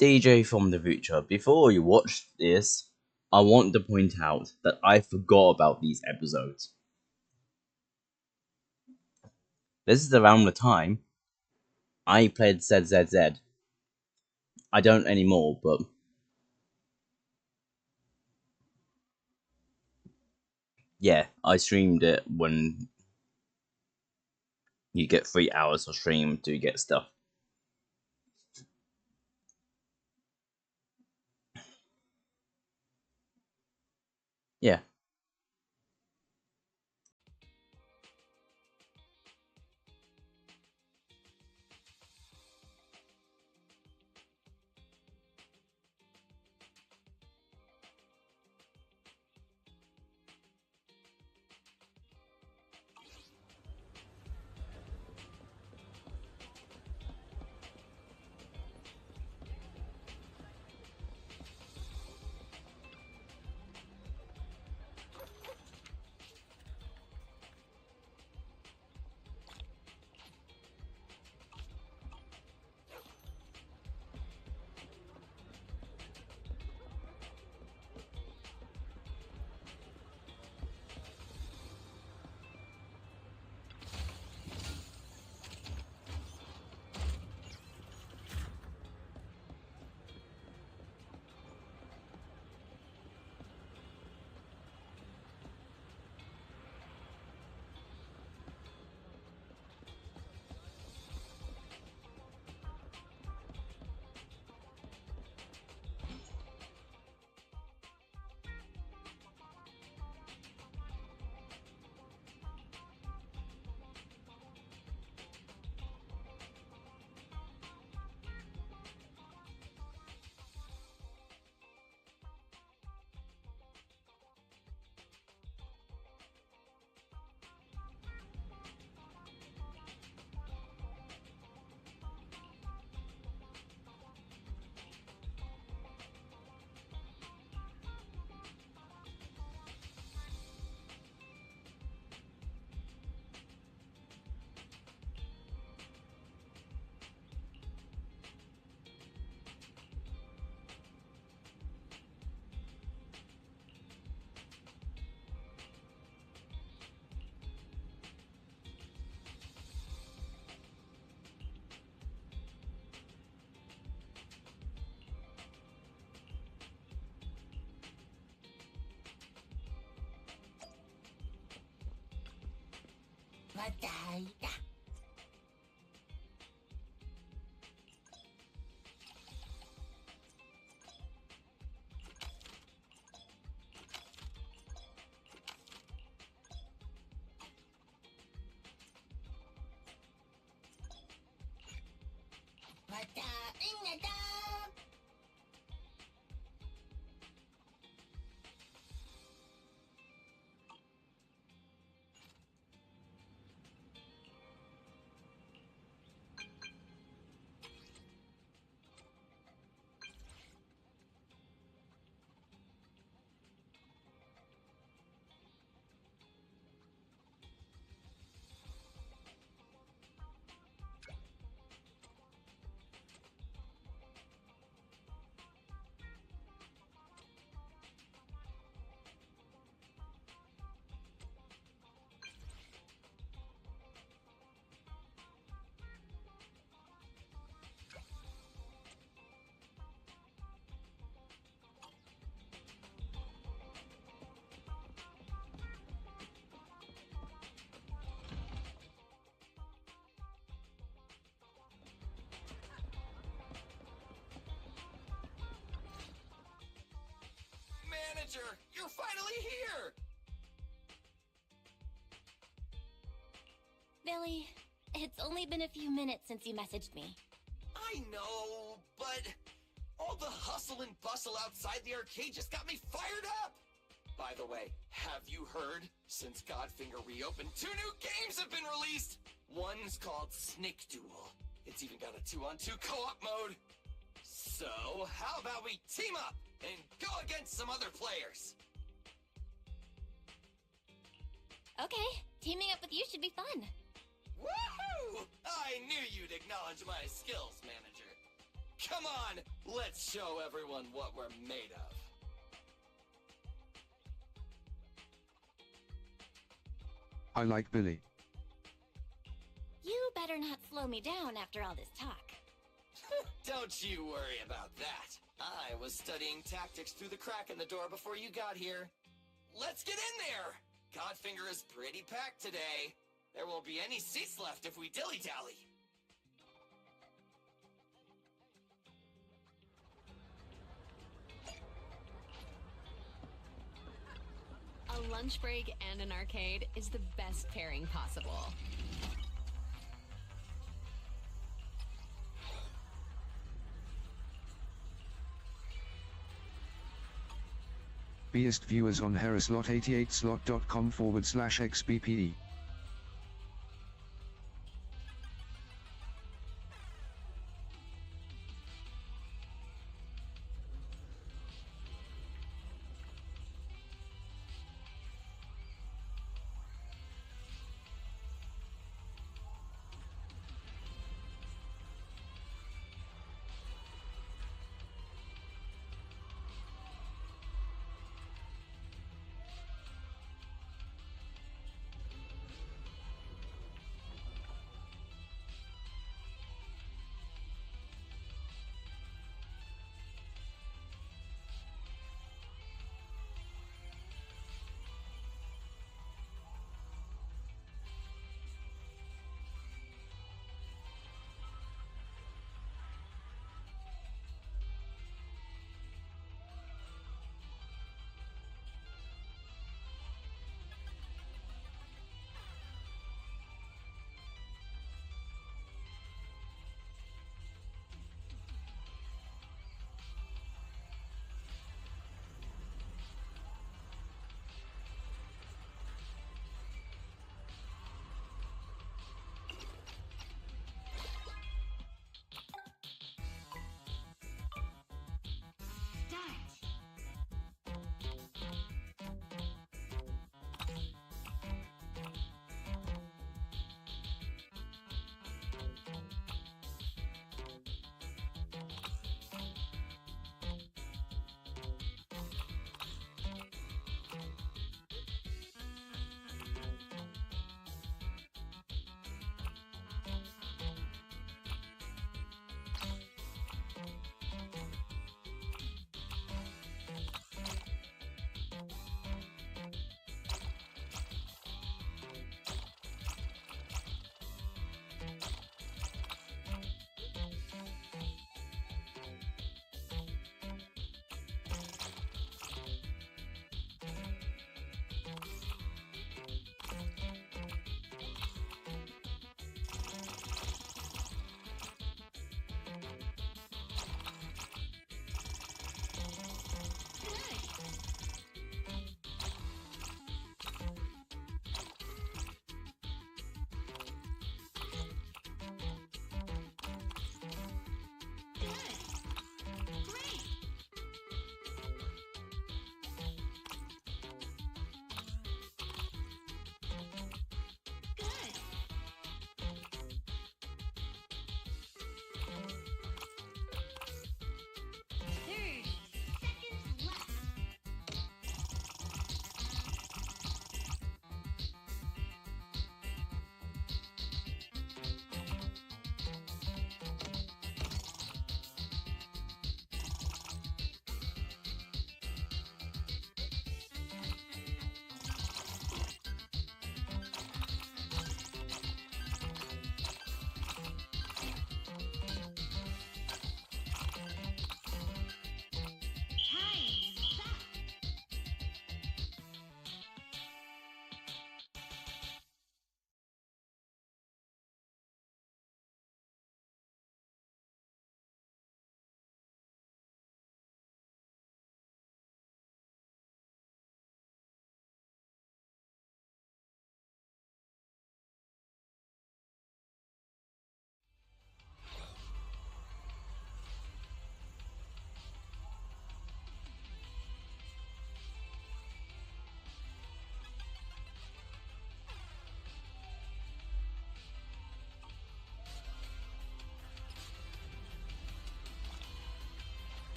DJ from the future, before you watch this, I want to point out that I forgot about these episodes. This is around the time I played ZZZ. I don't anymore, but yeah, I streamed it when you get 3 hours of stream to get stuff. Yeah. Manager, you're finally here! Billy, it's only been a few minutes since you messaged me. I know, but all the hustle and bustle outside the arcade just got me fired up! By the way, have you heard? Since Godfinger reopened, 2 new games have been released! One's called Snake Duel. It's even got a 2-on-2 co-op mode. So, how about we team up and go against some other players? Okay, teaming up with you should be fun. Woohoo! I knew you'd acknowledge my skills, manager. come on! Let's show everyone what we're made of. I like Billy. You better not slow me down after all this talk. Don't you worry about that. I was studying tactics through the crack in the door before you got here. Let's get in there! Godfinger is pretty packed today. There won't be any seats left if we dilly-dally. A lunch break and an arcade is the best pairing possible. Biased viewers on herislot88slot.com/xbpe.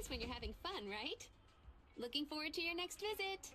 nice when you're having fun, right? Looking forward to your next visit.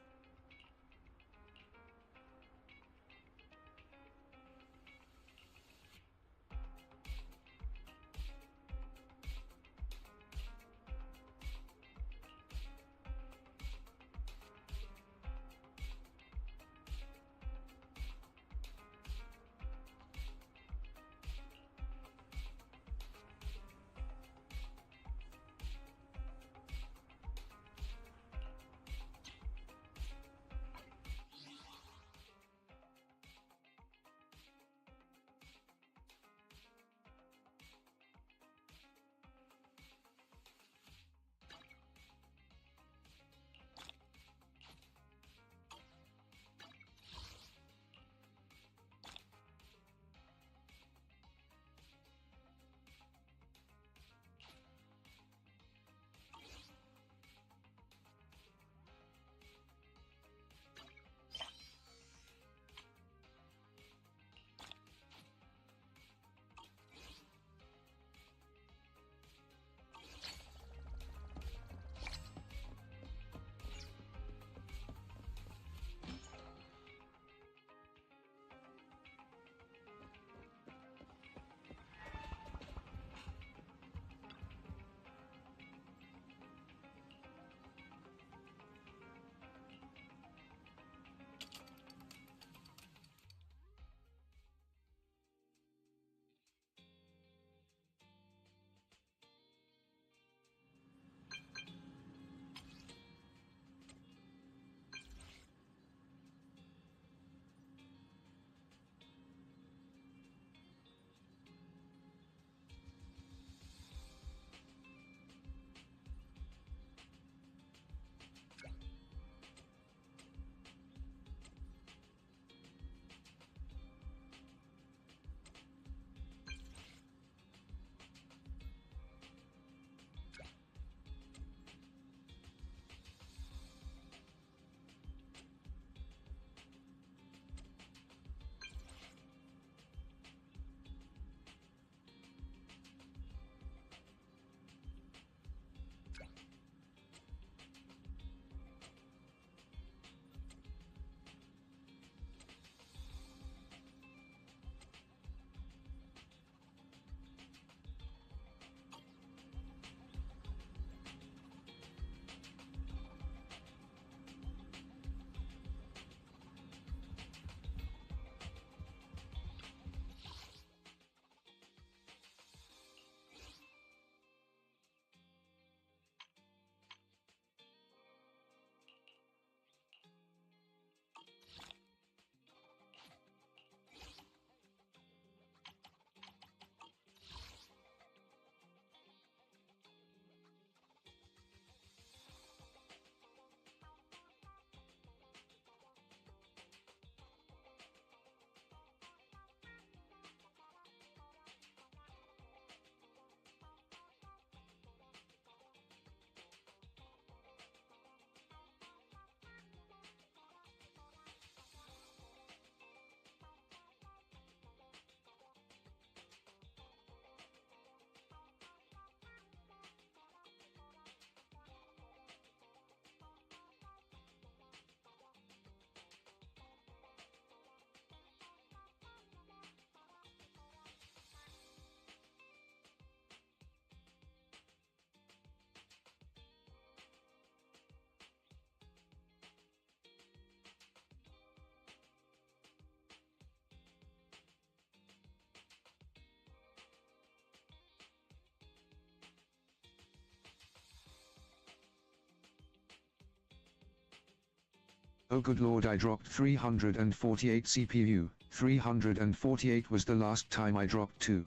Oh good lord, I dropped 348 CPU, 348 was the last time I dropped 2.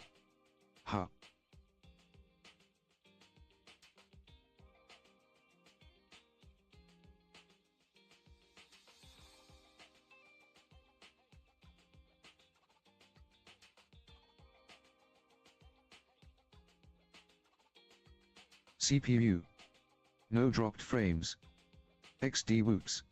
Ha. CPU. No dropped frames. XD whoops.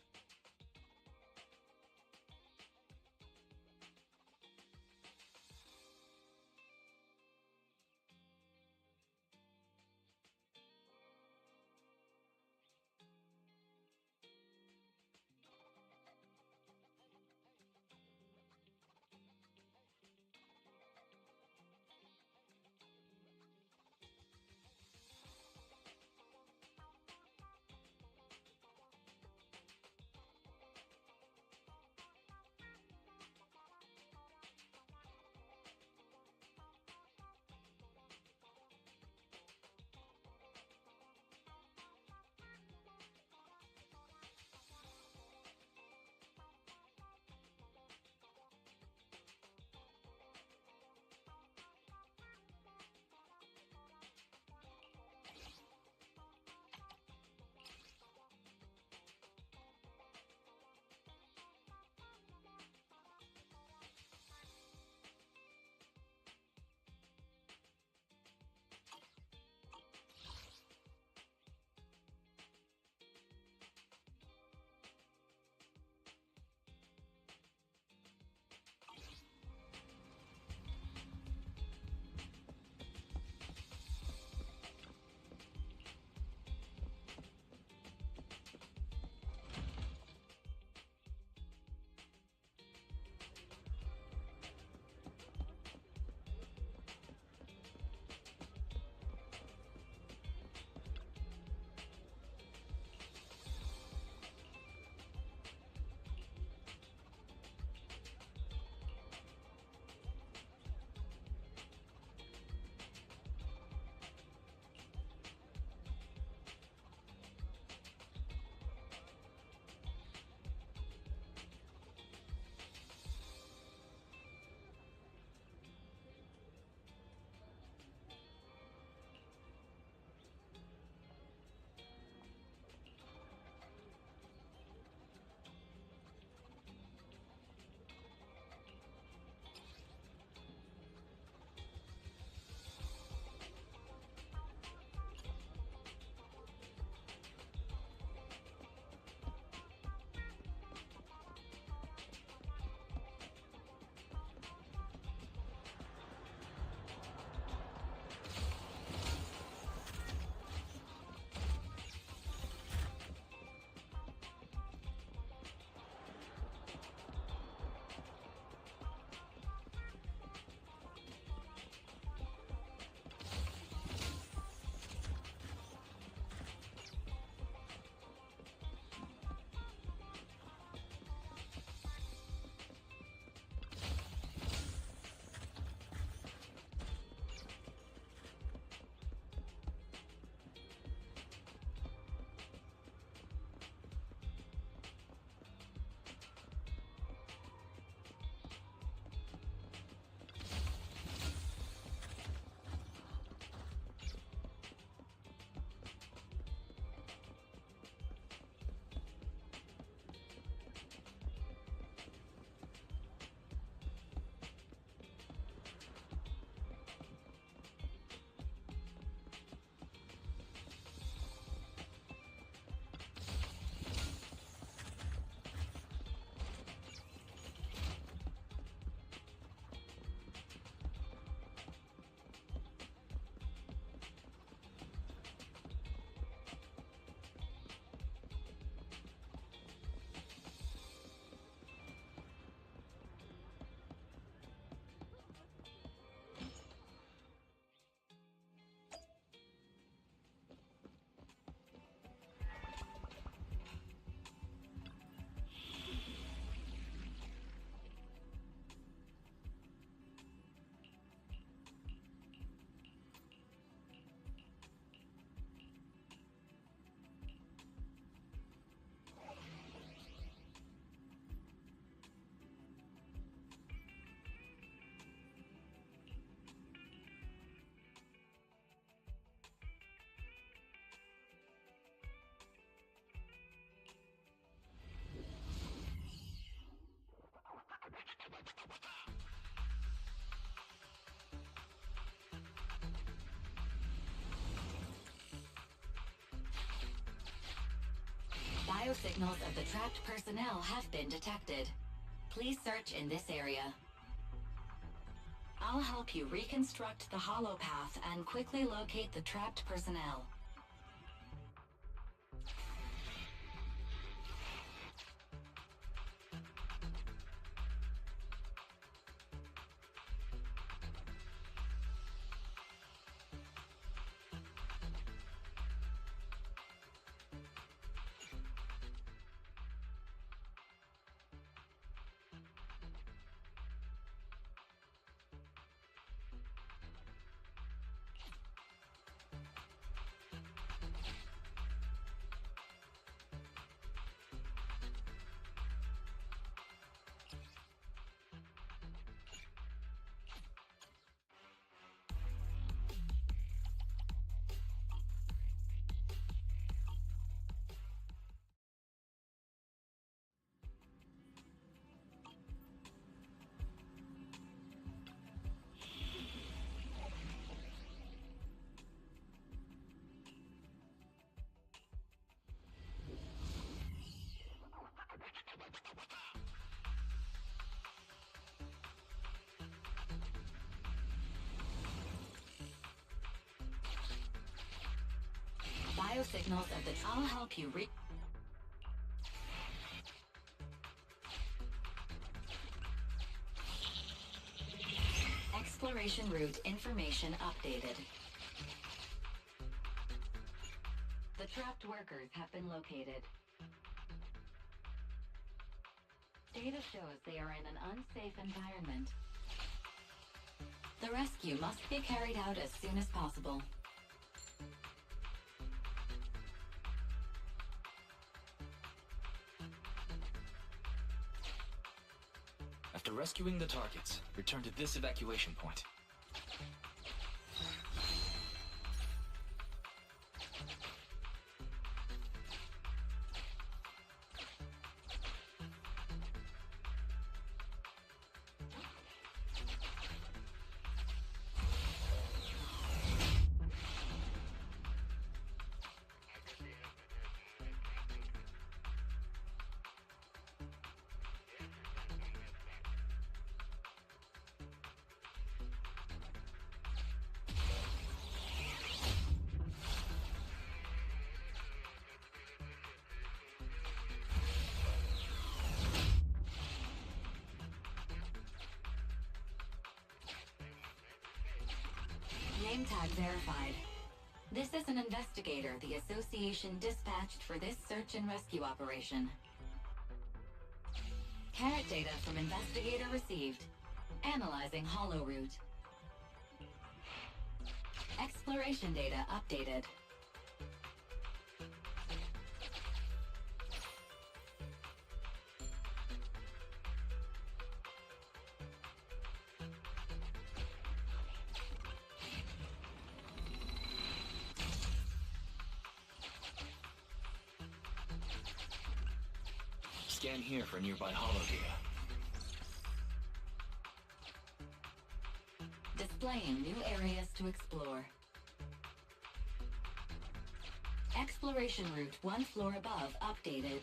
Biosignals of the trapped personnel have been detected. Please search in this area. I'll help you reconstruct the holopath and quickly locate the trapped personnel. Biosignals of the... I'll help you Exploration route information updated. The trapped workers have been located. Data shows they are in an unsafe environment. The rescue must be carried out as soon as possible. After rescuing the targets, return to this evacuation point. Name tag verified. This is an investigator the Association dispatched for this search and rescue operation. Carrot data from investigator received. Analyzing holo route. Exploration data updated. Scan here for nearby holo data. Displaying new areas to explore. Exploration route one floor above updated.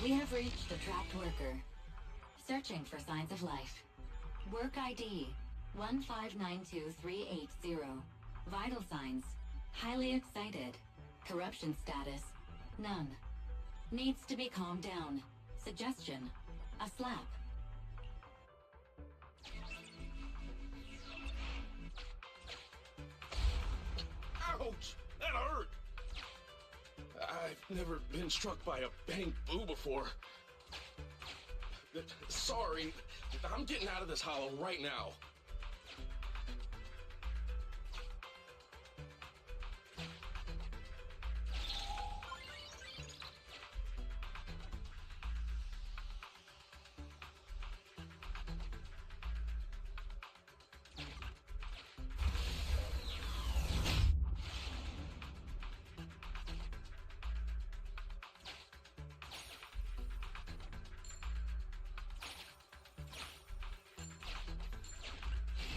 We have reached a trapped worker. Searching for signs of life. Work ID 1592380. Vital signs. Highly excited. Corruption status. None. Needs to be calmed down. Suggestion. A slap. Ouch! That hurt! I've never been struck by a bang boo before. Sorry, I'm getting out of this hollow right now.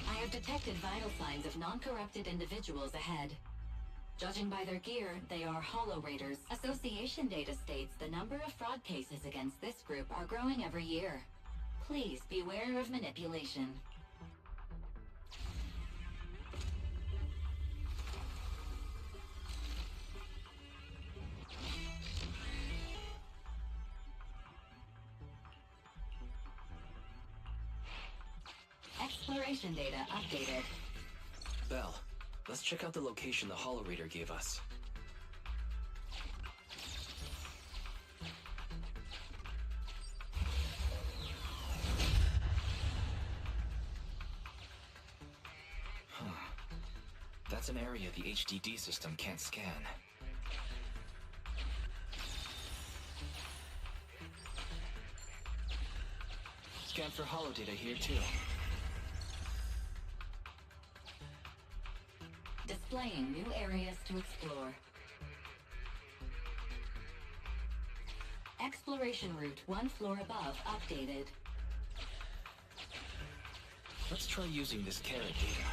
I have detected vital signs of non-corrupted individuals ahead. Judging by their gear, they are Hollow Raiders. Association data states the number of fraud cases against this group are growing every year. Please beware of manipulation. Exploration data updated. Belle, let's check out the location the Hollow Raider gave us. That's an area the HDD system can't scan. Scan for hollow data here too. Displaying new areas to explore. Exploration route one floor above updated. Let's try using this carrot data.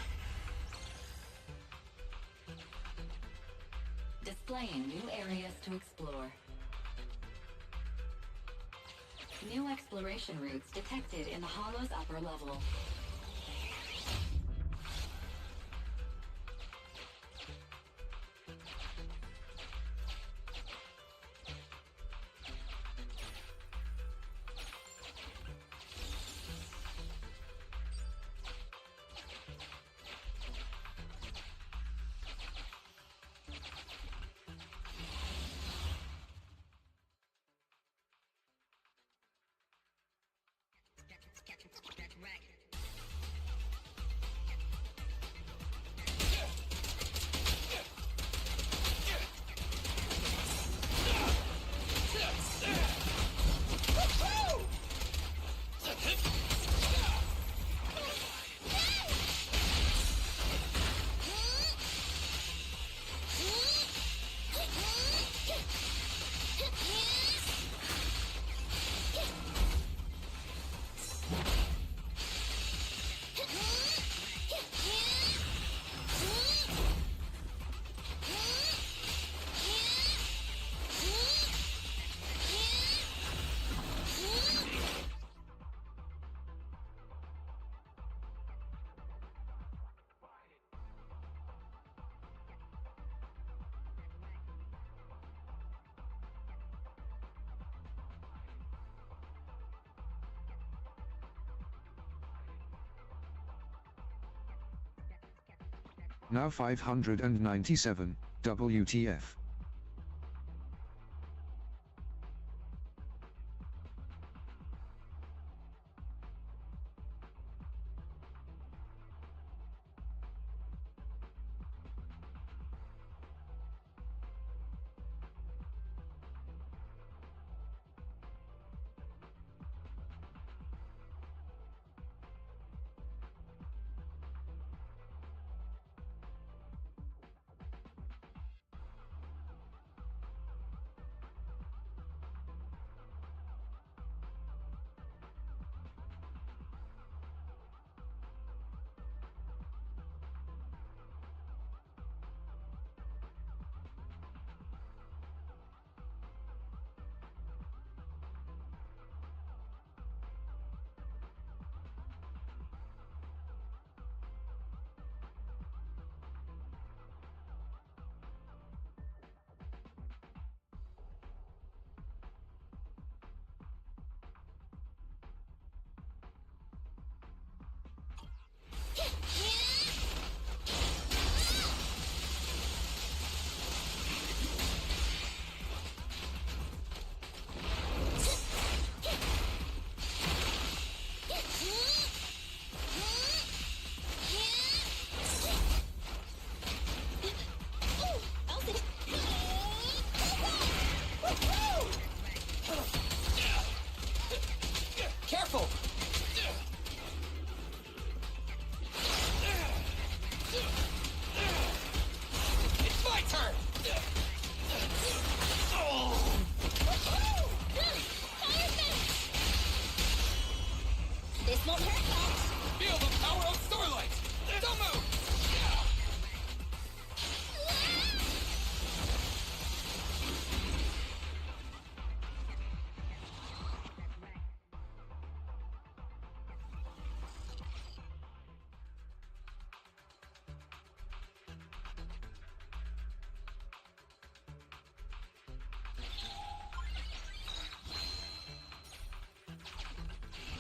Displaying new areas to explore. New exploration routes detected in the Hollow's upper level. Now 597, WTF.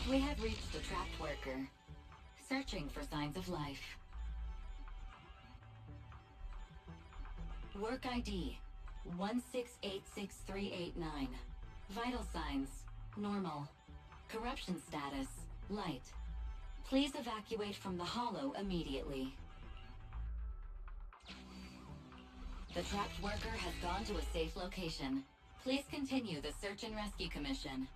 We have reached the trapped worker. Searching for signs of life. Work ID 1686389. Vital signs normal. Corruption status light. Please evacuate from the hollow immediately. The trapped worker has gone to a safe location. Please continue the search and rescue commission.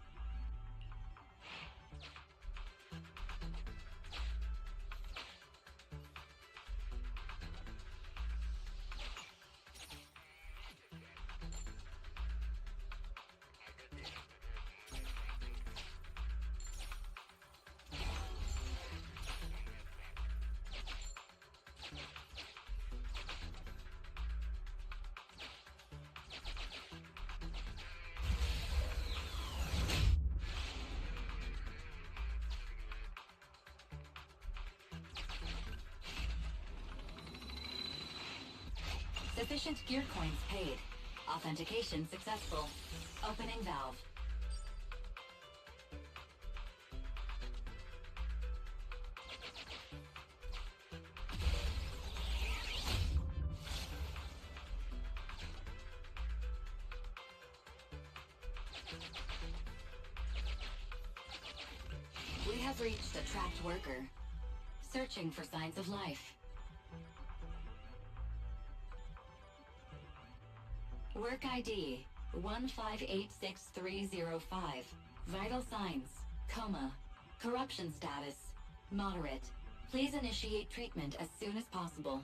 Sufficient gear coins paid. Authentication successful. Opening valve. We have reached the trapped worker. Searching for signs of life. Work ID 1586305. Vital signs coma. Corruption status moderate. Please initiate treatment as soon as possible.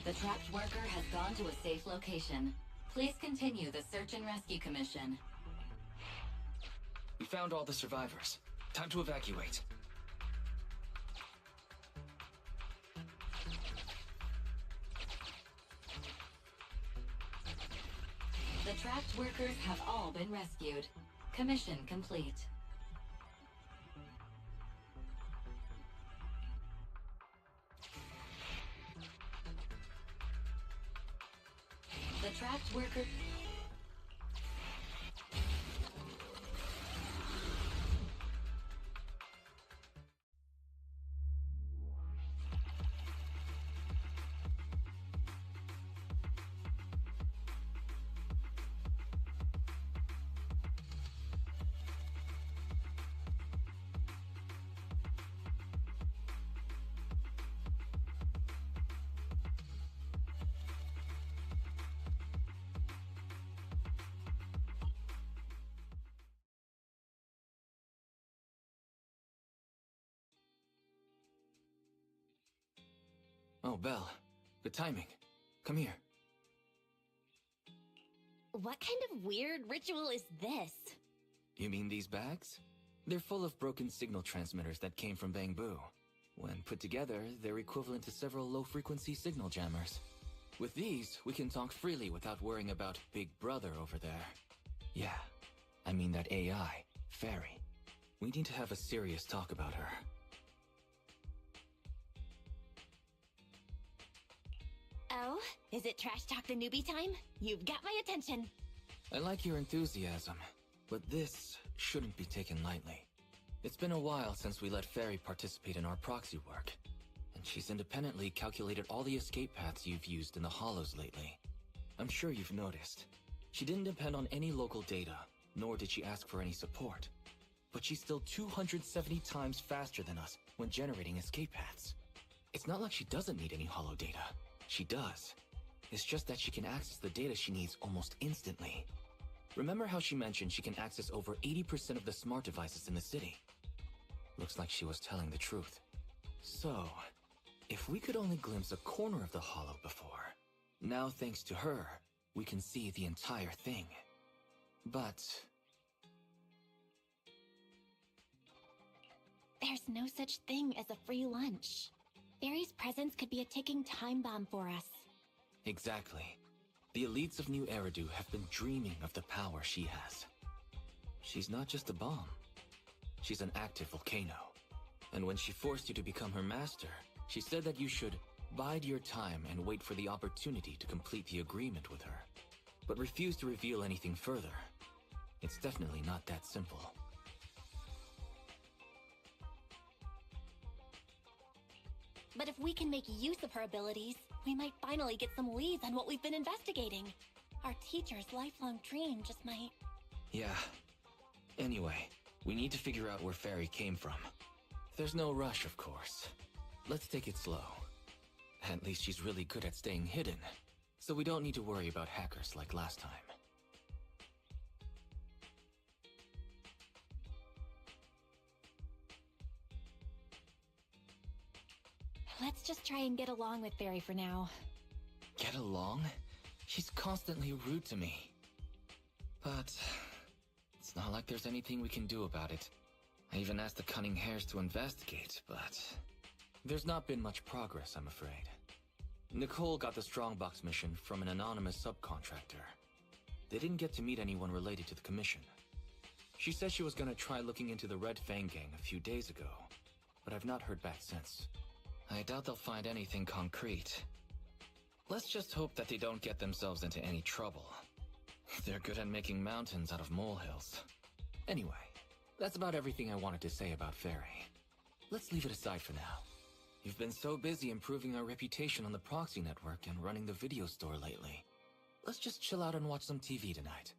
The trapped worker has gone to a safe location. Please continue the search and rescue commission. We found all the survivors. Time to evacuate. The trapped workers have all been rescued. Commission complete. The trapped worker... Oh, Belle. The timing. Come here. What kind of weird ritual is this? You mean these bags? They're full of broken signal transmitters that came from Bangbu. When put together, they're equivalent to several low-frequency signal jammers. With these, we can talk freely without worrying about Big Brother over there. Yeah, I mean that AI, Fairy. We need to have a serious talk about her. Oh, is it trash talk the newbie time? You've got my attention. I like your enthusiasm, but this shouldn't be taken lightly. It's been a while since we let Fairy participate in our proxy work, and she's independently calculated all the escape paths you've used in the Hollows lately. I'm sure you've noticed. She didn't depend on any local data, nor did she ask for any support. But she's still 270 times faster than us when generating escape paths. It's not like she doesn't need any hollow data. She does. It's just that she can access the data she needs almost instantly. Remember how she mentioned she can access over 80% of the smart devices in the city? Looks like she was telling the truth. So, if we could only glimpse a corner of the hollow before, now thanks to her, we can see the entire thing. But... There's no such thing as a free lunch. Fairy's presence could be a ticking time bomb for us. Exactly. The elites of New Eridu have been dreaming of the power she has. She's not just a bomb. She's an active volcano. And when she forced you to become her master, she said that you should bide your time and wait for the opportunity to complete the agreement with her, but refused to reveal anything further. It's definitely not that simple. But if we can make use of her abilities, we might finally get some leads on what we've been investigating. Our teacher's lifelong dream just might... Yeah. Anyway, we need to figure out where Fairy came from. There's no rush, of course. Let's take it slow. At least she's really good at staying hidden, so we don't need to worry about hackers like last time. Let's just try and get along with Fairy for now. Get along? She's constantly rude to me. But it's not like there's anything we can do about it. I even asked the Cunning Hares to investigate, but there's not been much progress, I'm afraid. Nicole got the Strongbox mission from an anonymous subcontractor. They didn't get to meet anyone related to the commission. She said she was gonna try looking into the Red Fang gang a few days ago, but I've not heard back since. I doubt they'll find anything concrete. Let's just hope that they don't get themselves into any trouble. They're good at making mountains out of molehills. Anyway, that's about everything I wanted to say about Fairy. Let's leave it aside for now. You've been so busy improving our reputation on the proxy network and running the video store lately. Let's just chill out and watch some TV tonight.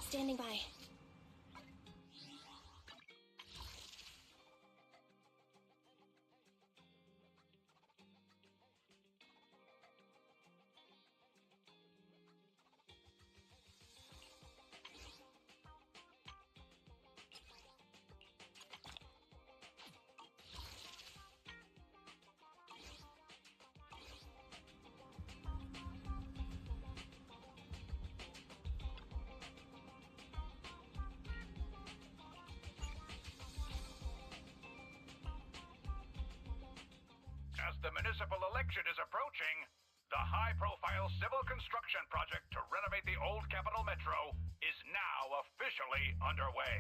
Standing by. As the municipal election is approaching, the high-profile civil construction project to renovate the old Capital Metro is now officially underway.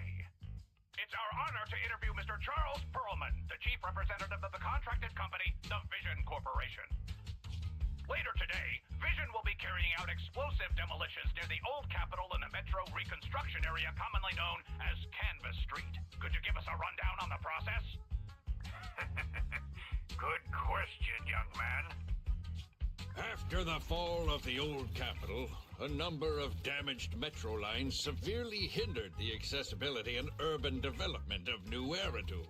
It's our honor to interview Mr. Charles Perlman, the chief representative of the contracted company, the Vision Corporation. Later today, Vision will be carrying out explosive demolitions near the old Capitol in the Metro reconstruction area commonly known as Canvas Street. Could you give us a rundown on the process? Good question, young man. After the fall of the old Capitol, a number of damaged metro lines severely hindered the accessibility and urban development of New Eridu.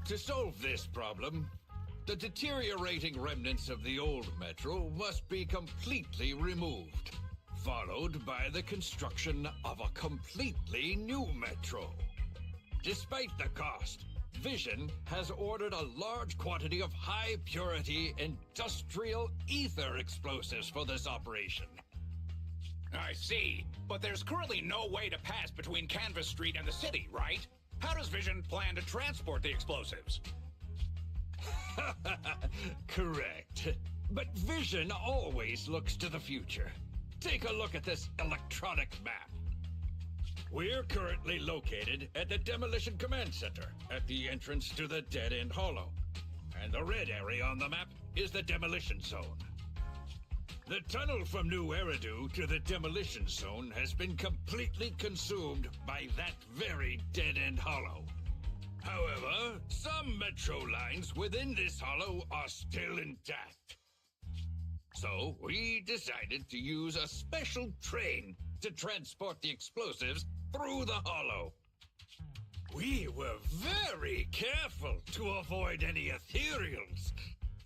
To solve this problem, the deteriorating remnants of the old metro must be completely removed, followed by the construction of a completely new metro. Despite the cost, Vision has ordered a large quantity of high-purity industrial ether explosives for this operation. I see. But there's currently no way to pass between Canvas Street and the city, right? How does Vision plan to transport the explosives? Correct. But Vision always looks to the future. Take a look at this electronic map. We're currently located at the Demolition Command Center, at the entrance to the Dead-End Hollow. And the red area on the map is the Demolition Zone. The tunnel from New Eridu to the Demolition Zone has been completely consumed by that very Dead-End Hollow. However, some metro lines within this hollow are still intact. So, we decided to use a special train to transport the explosives through the hollow. We were very careful to avoid any ethereals,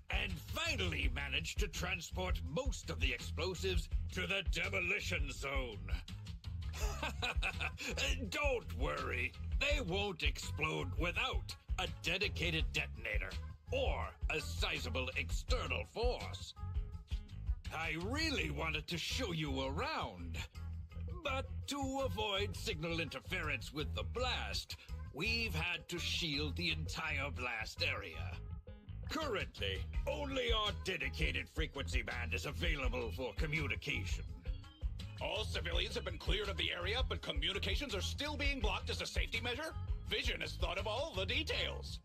and finally managed to transport most of the explosives to the Demolition Zone. Don't worry, they won't explode without a dedicated detonator or a sizable external force. I really wanted to show you around, but to avoid signal interference with the blast, we've had to shield the entire blast area. Currently, only our dedicated frequency band is available for communication. All civilians have been cleared of the area, but communications are still being blocked as a safety measure? Vision has thought of all the details.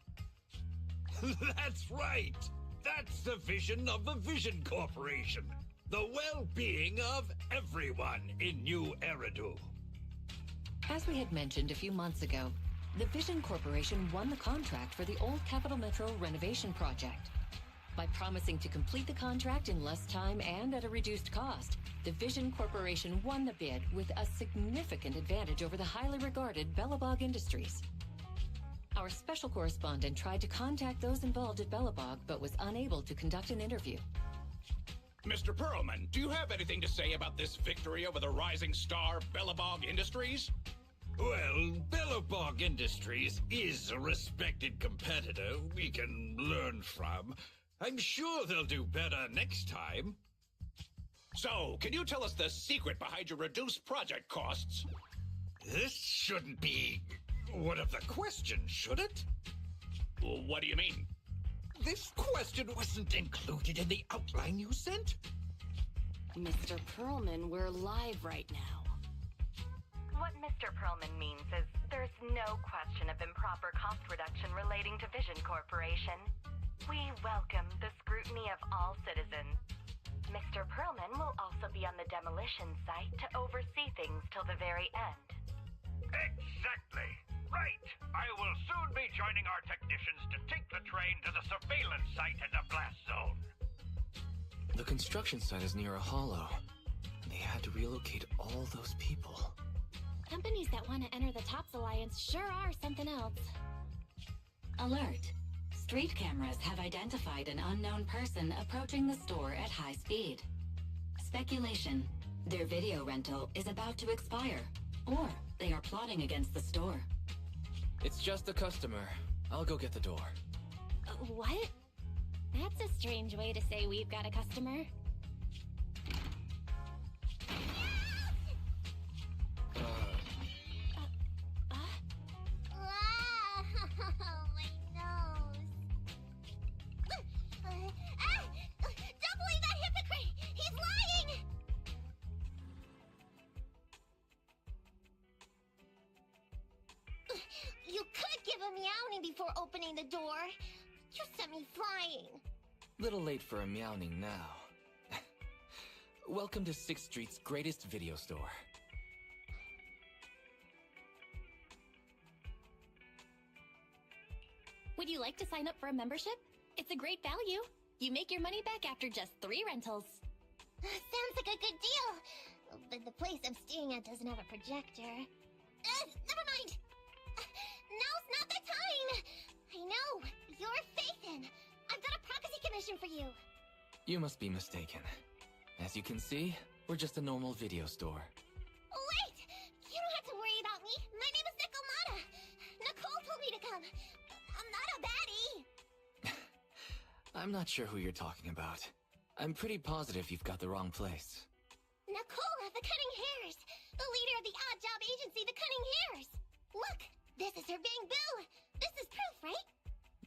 That's right! That's the vision of the Vision Corporation. The well-being of everyone in New Eridu. As we had mentioned a few months ago, the Vision Corporation won the contract for the Old Capital Metro renovation project. By promising to complete the contract in less time and at a reduced cost, the Vision Corporation won the bid with a significant advantage over the highly regarded Bellabog Industries. Our special correspondent tried to contact those involved at Bellabog, but was unable to conduct an interview. Mr. Perlman, do you have anything to say about this victory over the rising star Bellabog Industries? Well, Bellabog Industries is a respected competitor we can learn from. I'm sure they'll do better next time. So, can you tell us the secret behind your reduced project costs? This shouldn't be one of the questions, should it? What do you mean? This question wasn't included in the outline you sent? Mr. Perlman, we're live right now. What Mr. Perlman means is there's no question of improper cost reduction relating to Vision Corporation. We welcome the scrutiny of all citizens. Mr. Perlman will also be on the demolition site to oversee things till the very end. Exactly. Right. I will soon be joining our technicians to take the train to the surveillance site in the blast zone. The construction site is near a hollow, and they had to relocate all those people. Companies that want to enter the TOPS Alliance sure are something else. Alert! Street cameras have identified an unknown person approaching the store at high speed. Speculation. Their video rental is about to expire, or they are plotting against the store. It's just a customer. I'll go get the door. What? That's a strange way to say we've got a customer. Don't believe that hypocrite! He's lying! You could give a meowing before opening the door. You sent me flying. Little late for a meowing now. Welcome to 6th Street's greatest video store. Would you like to sign up for a membership? It's a great value. You make your money back after just 3 rentals. Sounds like a good deal. But the place I'm staying at doesn't have a projector. Never mind. Now's not the time. I know. You're Phaethon. I've got a proxy commission for you. You must be mistaken. As you can see, we're just a normal video store. Wait! You don't have to worry about me. My name is Nekomata. Nicole told me to come. I'm not sure who you're talking about. I'm pretty positive you've got the wrong place. Nicola, the Cunning Hares! The leader of the odd job agency, the Cunning Hares! Look, this is her bamboo! This is proof, right?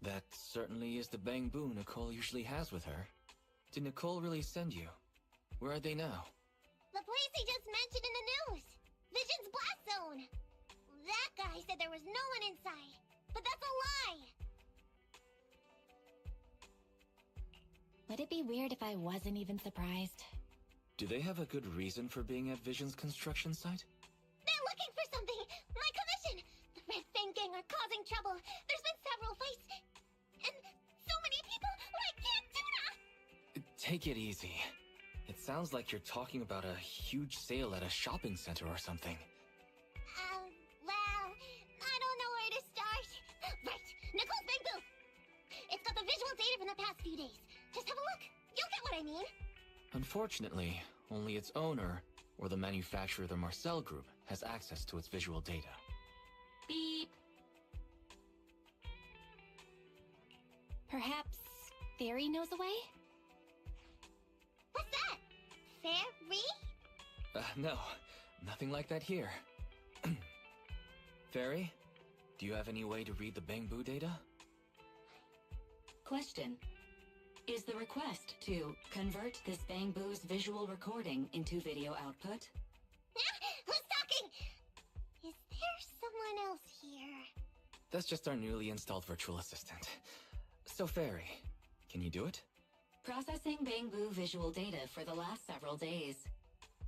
That certainly is the bamboo Nicole usually has with her. Did Nicole really send you? Where are they now? The place he just mentioned in the news! Vision's Blast Zone! That guy said there was no one inside, but that's a lie! Would it be weird if I wasn't even surprised? Do they have a good reason for being at Vision's construction site? They're looking for something! My commission! The Red Fang Gang are causing trouble! There's been several fights! And so many people like Camp Tuna! Take it easy. It sounds like you're talking about a huge sale at a shopping center or something. Well, I don't know where to start. Right, Nicole's bamboo! It's got the visual data from the past few days. Just have a look. You'll get what I mean. Unfortunately, only its owner, or the manufacturer, the Marcel Group, has access to its visual data. Beep. Perhaps Fairy knows a way? What's that? Fairy? No, nothing like that here. Fairy, do you have any way to read the bamboo data? Question. Is the request to convert this bamboo's visual recording into video output? Who's talking? Is there someone else here? That's just our newly installed virtual assistant. So Fairy, can you do it? Processing bamboo visual data for the last several days.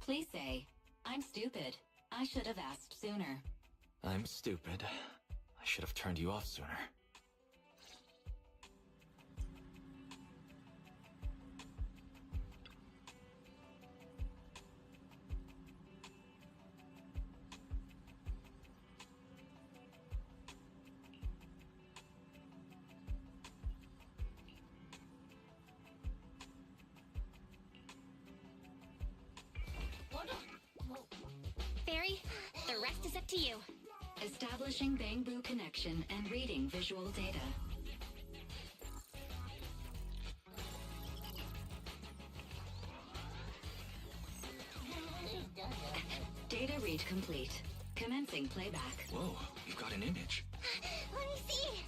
Please say, I'm stupid. I should have asked sooner. I'm stupid. I should have turned you off sooner. Fairy, the rest is up to you. Establishing bamboo connection and reading visual data. Data read complete. Commencing playback. Whoa, you've got an image. Let me see.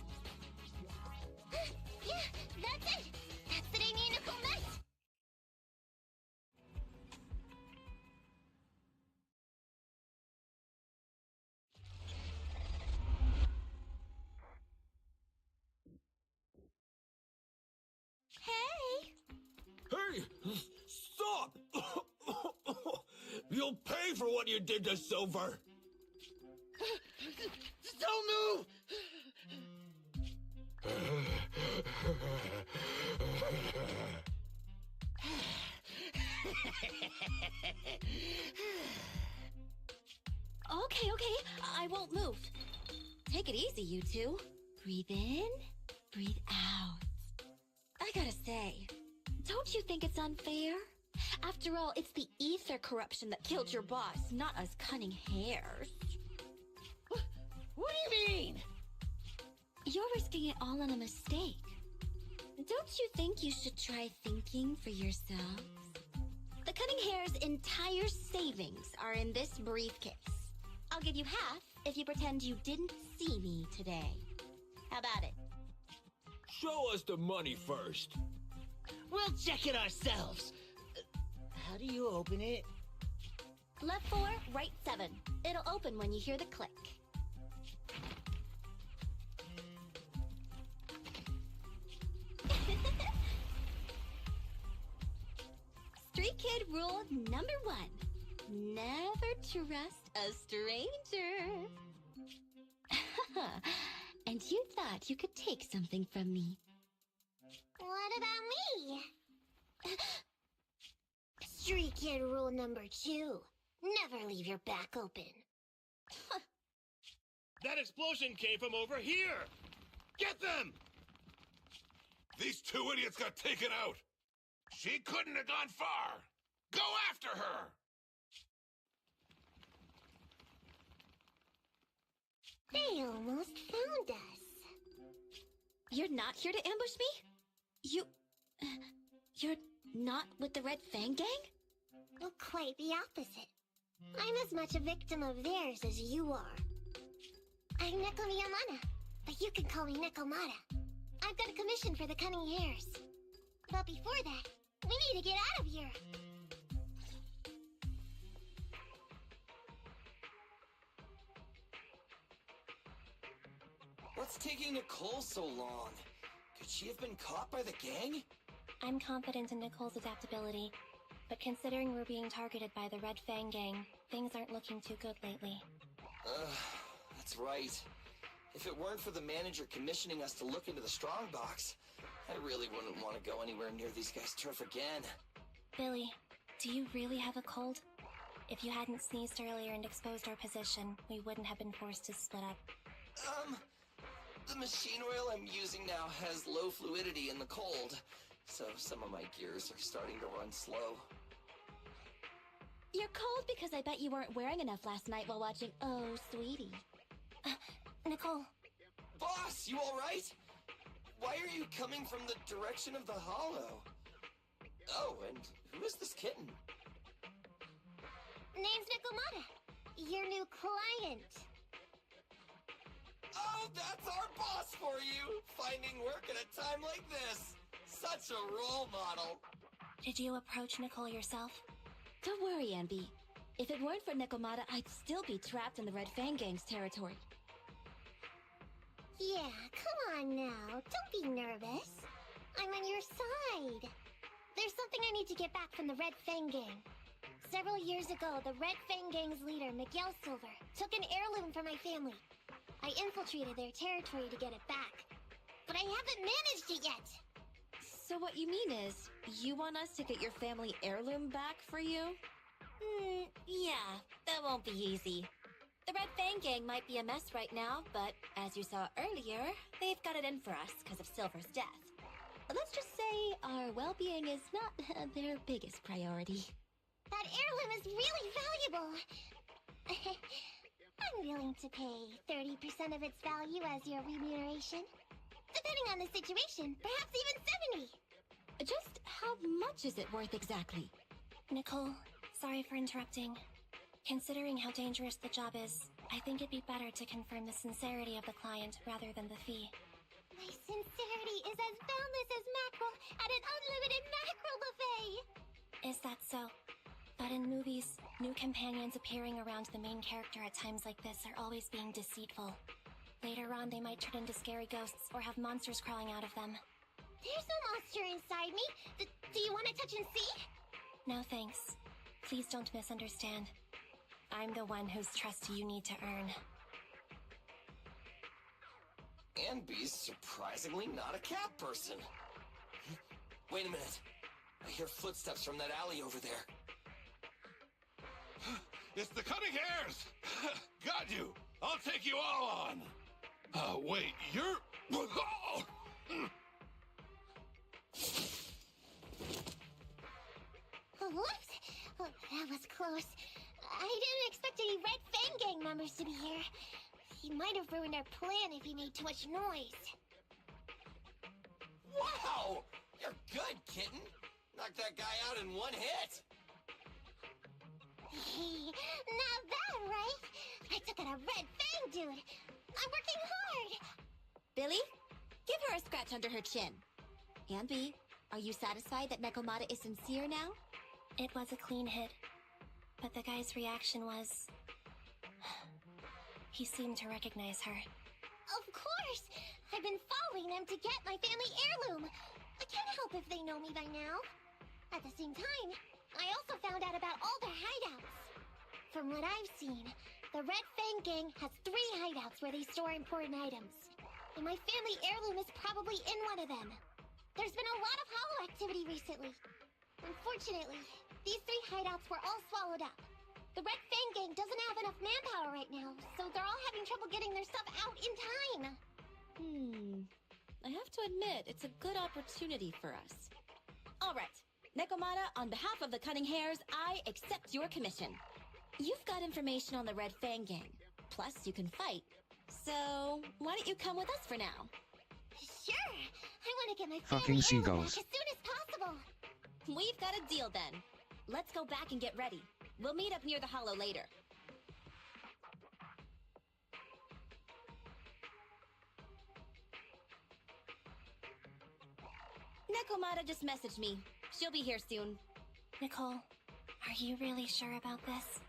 Yeah, that's it. That's the day me and Nicole met. Hey! Hey! Stop! You'll pay for what you did to Silver! Don't move! Okay, I won't move. Take it easy, you two. Breathe in, breathe out. I gotta say, don't you think it's unfair? After all, it's the ether corruption that killed your boss, not us cunning hares. What do you mean? You're risking it all on a mistake. Don't you think you should try thinking for yourselves? The Cunning Hare's entire savings are in this briefcase. I'll give you half if you pretend you didn't see me today. How about it? Show us the money first. We'll check it ourselves. How do you open it? Left 4, right 7. It'll open when you hear the click. Street Kid rule number 1. Never trust a stranger. And you thought you could take something from me. What about me? Street Kid rule number 2. Never leave your back open. That explosion came from over here! Get them! These two idiots got taken out! She couldn't have gone far! Go after her! They almost found us. You're not here to ambush me? You're not with the Red Fang Gang? Well, quite the opposite. I'm as much a victim of theirs as you are. I'm Neko Miyamana, but you can call me Nekomata. I've got a commission for the Cunning Hares. But before that, we need to get out of here. What's taking Nicole so long? Could she have been caught by the gang? I'm confident in Nicole's adaptability, but considering we're being targeted by the Red Fang Gang, things aren't looking too good lately. That's right. If it weren't for the manager commissioning us to look into the strongbox, I really wouldn't want to go anywhere near these guys' turf again. Billy, do you really have a cold? If you hadn't sneezed earlier and exposed our position, we wouldn't have been forced to split up. The machine oil I'm using now has low fluidity in the cold, so some of my gears are starting to run slow. You're cold because I bet you weren't wearing enough last night while watching Oh, Sweetie. Nicole. Boss, you alright? Why are you coming from the direction of the hollow? Oh, and who is this kitten? Name's Nekomata, your new client. Oh, that's our boss for you! Finding work at a time like this! Such a role model! Did you approach Nicole yourself? Don't worry, Anby. If it weren't for Nekomata, I'd still be trapped in the Red Fang Gang's territory. Yeah, come on now. Don't be nervous. I'm on your side. There's something I need to get back from the Red Fang Gang. Several years ago, the Red Fang Gang's leader, Miguel Silver, took an heirloom from my family. I infiltrated their territory to get it back. But I haven't managed it yet. So what you mean is, you want us to get your family heirloom back for you? Yeah, that won't be easy. The Red Fang Gang might be a mess right now, but as you saw earlier, they've got it in for us because of Silver's death. Let's just say our well-being is not their biggest priority. That heirloom is really valuable. I'm willing to pay 30% of its value as your remuneration. Depending on the situation, perhaps even 70. Just how much is it worth exactly? Nicole, sorry for interrupting. Considering how dangerous the job is, I think it'd be better to confirm the sincerity of the client rather than the fee. My sincerity is as boundless as mackerel at an unlimited mackerel buffet! Is that so? But in movies, new companions appearing around the main character at times like this are always being deceitful. Later on, they might turn into scary ghosts or have monsters crawling out of them. There's no monster inside me! Do you want to touch and see? No thanks. Please don't misunderstand. I'm the one whose trust you need to earn. Anby's surprisingly not a cat person. Wait a minute. I hear footsteps from that alley over there. It's the Cunning Hares! Got you! I'll take you all on! Wait, you're... Whoops! Oh, that was close. I didn't expect any Red Fang Gang members to be here. He might have ruined our plan if he made too much noise. Wow! You're good, kitten! Knocked that guy out in one hit! Not bad, right? I took out a Red Fang dude. I'm working hard. Billy, give her a scratch under her chin. Anby, are you satisfied that Nekomata is sincere now? It was a clean hit, but the guy's reaction was... He seemed to recognize her. Of course! I've been following them to get my family heirloom. I can't help if they know me by now. At the same time, I also found out about all their hideouts. From what I've seen, the Red Fang Gang has 3 hideouts where they store important items. And my family heirloom is probably in one of them. There's been a lot of hollow activity recently. Unfortunately, these 3 hideouts were all swallowed up. The Red Fang Gang doesn't have enough manpower right now, so they're all having trouble getting their stuff out in time. I have to admit, it's a good opportunity for us. All right, Nekomata, on behalf of the Cunning Hares, I accept your commission. You've got information on the Red Fang Gang. Plus, you can fight. So, why don't you come with us for now? Sure. I want to get my Fucking family heirloom seagulls. back as soon as possible. trouble. We've got a deal then. Let's go back and get ready. We'll meet up near the hollow later. Nekomata just messaged me. She'll be here soon. Nicole, are you really sure about this?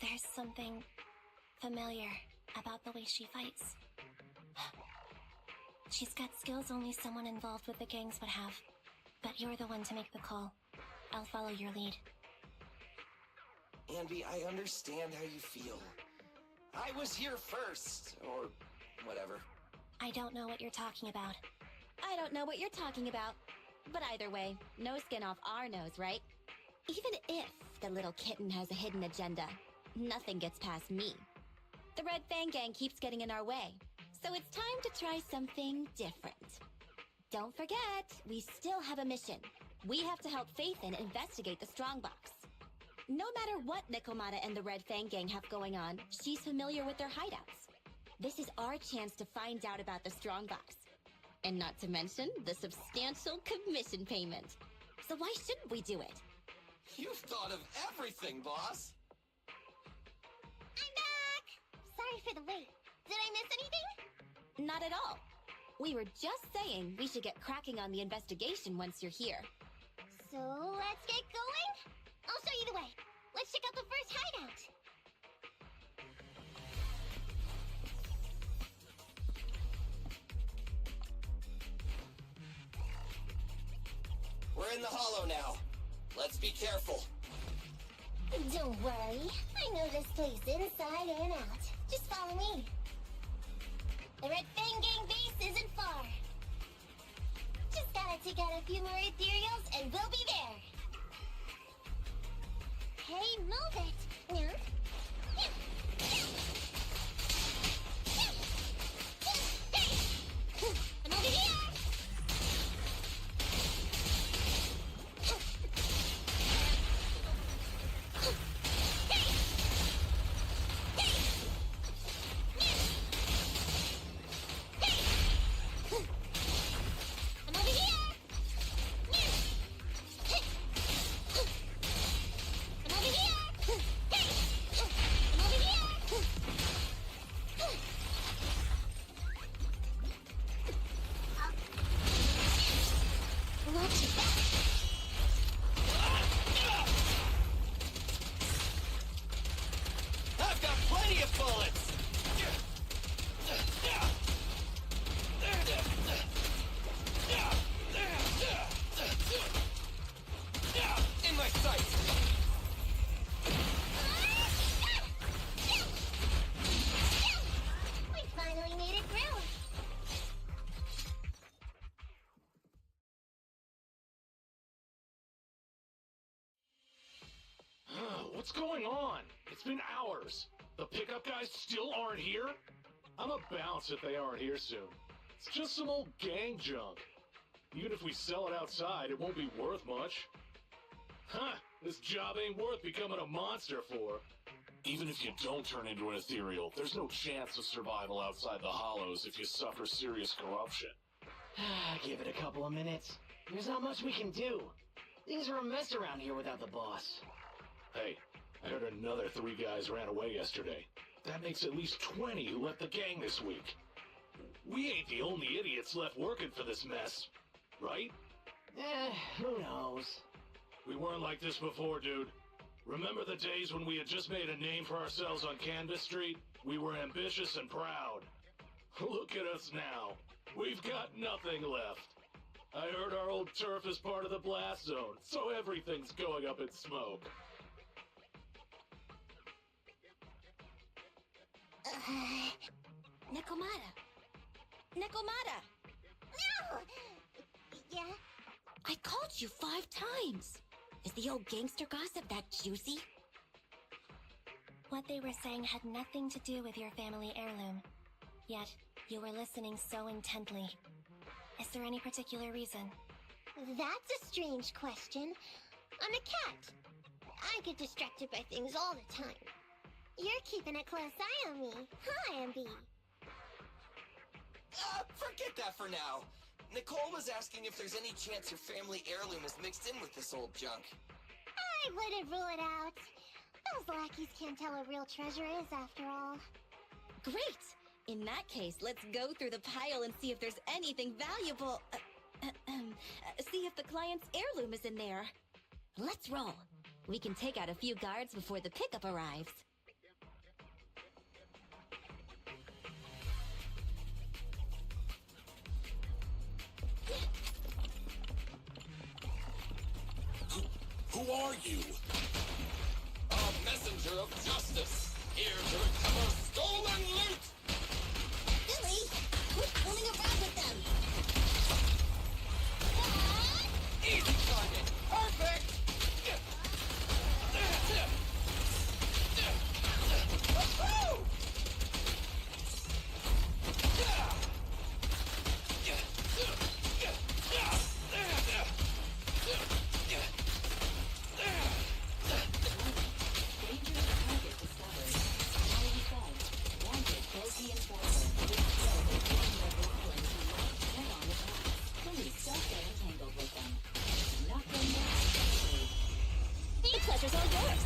There's something familiar about the way she fights. She's got skills only someone involved with the gangs would have. But you're the one to make the call. I'll follow your lead. Anby, I understand how you feel. I was here first, or whatever. I don't know what you're talking about. I don't know what you're talking about. But either way, no skin off our nose, right? Even if the little kitten has a hidden agenda, nothing gets past me. The Red Fang Gang keeps getting in our way, so it's time to try something different. Don't forget, we still have a mission. We have to help Faithin investigate the Strongbox. No matter what Nekomata and the Red Fang Gang have going on, she's familiar with their hideouts. This is our chance to find out about the Strongbox. And not to mention the substantial commission payment. So why shouldn't we do it? You've thought of everything, boss. I'm back! Sorry for the wait. Did I miss anything? Not at all. We were just saying we should get cracking on the investigation once you're here. So let's get going? I'll show you the way. Let's check out the first hideout. We're in the hollow now. Let's be careful. Don't worry. I know this place inside and out. Just follow me. The Red Fang Gang base isn't far. Just gotta take out a few more ethereals and we'll be there. Hey, move it. Yeah. I'm over here. I've got plenty of bullets! In my sights! We finally made it through. What's going on? It's been hours. The pickup guys still aren't here? I'm a bounce if they aren't here soon. It's just some old gang junk. Even if we sell it outside, it won't be worth much. Huh, this job ain't worth becoming a monster for. Even if you don't turn into an ethereal, there's no chance of survival outside the hollows if you suffer serious corruption. Give it a couple of minutes. There's not much we can do. Things are a mess around here without the boss. Hey, I heard another 3 guys ran away yesterday. That makes at least 20 who left the gang this week. We ain't the only idiots left working for this mess, right? Who knows? We weren't like this before, dude. Remember the days when we had just made a name for ourselves on Canvas Street? We were ambitious and proud. Look at us now. We've got nothing left. I heard our old turf is part of the blast zone, so everything's going up in smoke. Nekomata! Nekomata! No! Yeah? I called you 5 times. Is the old gangster gossip that juicy? What they were saying had nothing to do with your family heirloom. Yet, you were listening so intently. Is there any particular reason? That's a strange question. I'm a cat. I get distracted by things all the time. You're keeping a close eye on me, huh, Anby? Forget that for now. Nicole was asking if there's any chance your family heirloom is mixed in with this old junk. I wouldn't rule it out. Those lackeys can't tell what real treasure is, after all. Great! In that case, let's go through the pile and see if there's anything valuable. See if the client's heirloom is in there. Let's roll. We can take out a few guards before the pickup arrives. Who are you? A messenger of justice, here to recover stolen loot! Billy, quit fooling around with them! Easy target! Perfect! Woohoo! The pleasure's all yours.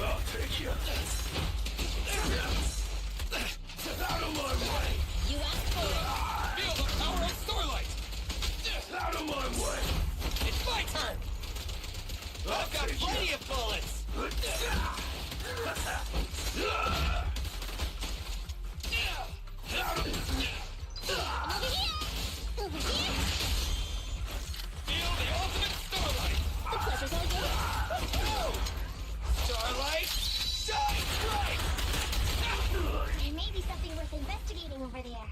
I'll take you. Out of my way! You asked for it. Feel the power of Starlight! Out of my way! It's my turn! I've got plenty of bullets! Over here! Feel the ultimate Starlight! The pleasure's all yours. Starlight, shine bright! There may be something worth investigating over there.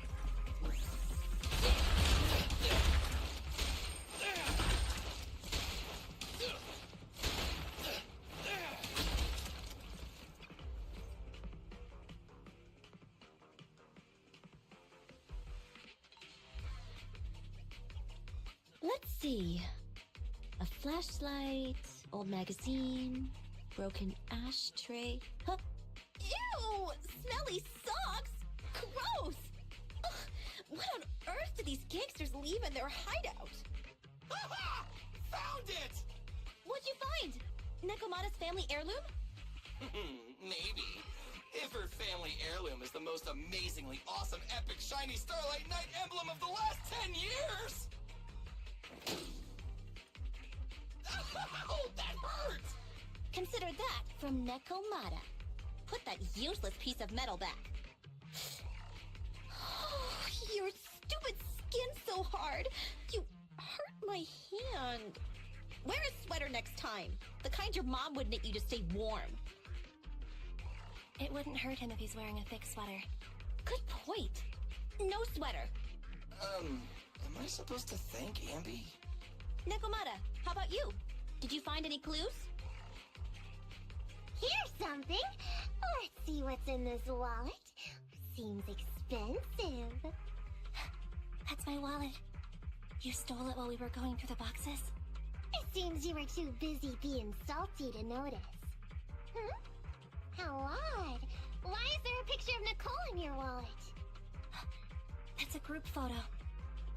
Let's see. A flashlight, old magazine, broken ashtray. Huh? Ew! Smelly socks! Gross! Ugh, what on earth do these gangsters leave in their hideout? Found it! What'd you find? Nekomata's family heirloom? Maybe. If her family heirloom is the most amazingly awesome, epic, shiny Starlight Knight emblem of the last 10 years! Oh, that hurts! Consider that from Nekomata. Put that useless piece of metal back. Your stupid skin's so hard. You hurt my hand. Wear a sweater next time. The kind your mom would knit you to stay warm. It wouldn't hurt him if he's wearing a thick sweater. Good point. No sweater. Am I supposed to thank Ambi? Nekomata, how about you? Did you find any clues? Here's something. Let's see what's in this wallet. Seems expensive. That's my wallet. You stole it while we were going through the boxes? It seems you were too busy being salty to notice. How odd. Why is there a picture of Nicole in your wallet? That's a group photo.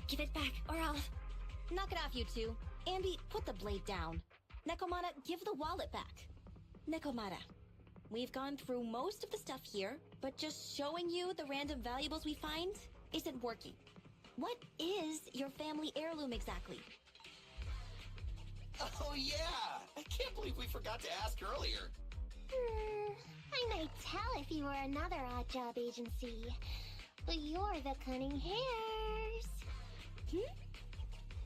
Give it back, or I'll... Knock it off, you two. Ambi, put the blade down. Nekomata, give the wallet back. Nekomata, we've gone through most of the stuff here, but just showing you the random valuables we find isn't working. What is your family heirloom exactly? Oh yeah! I can't believe we forgot to ask earlier. I might tell if you were another odd job agency. But you're the cunning hairs.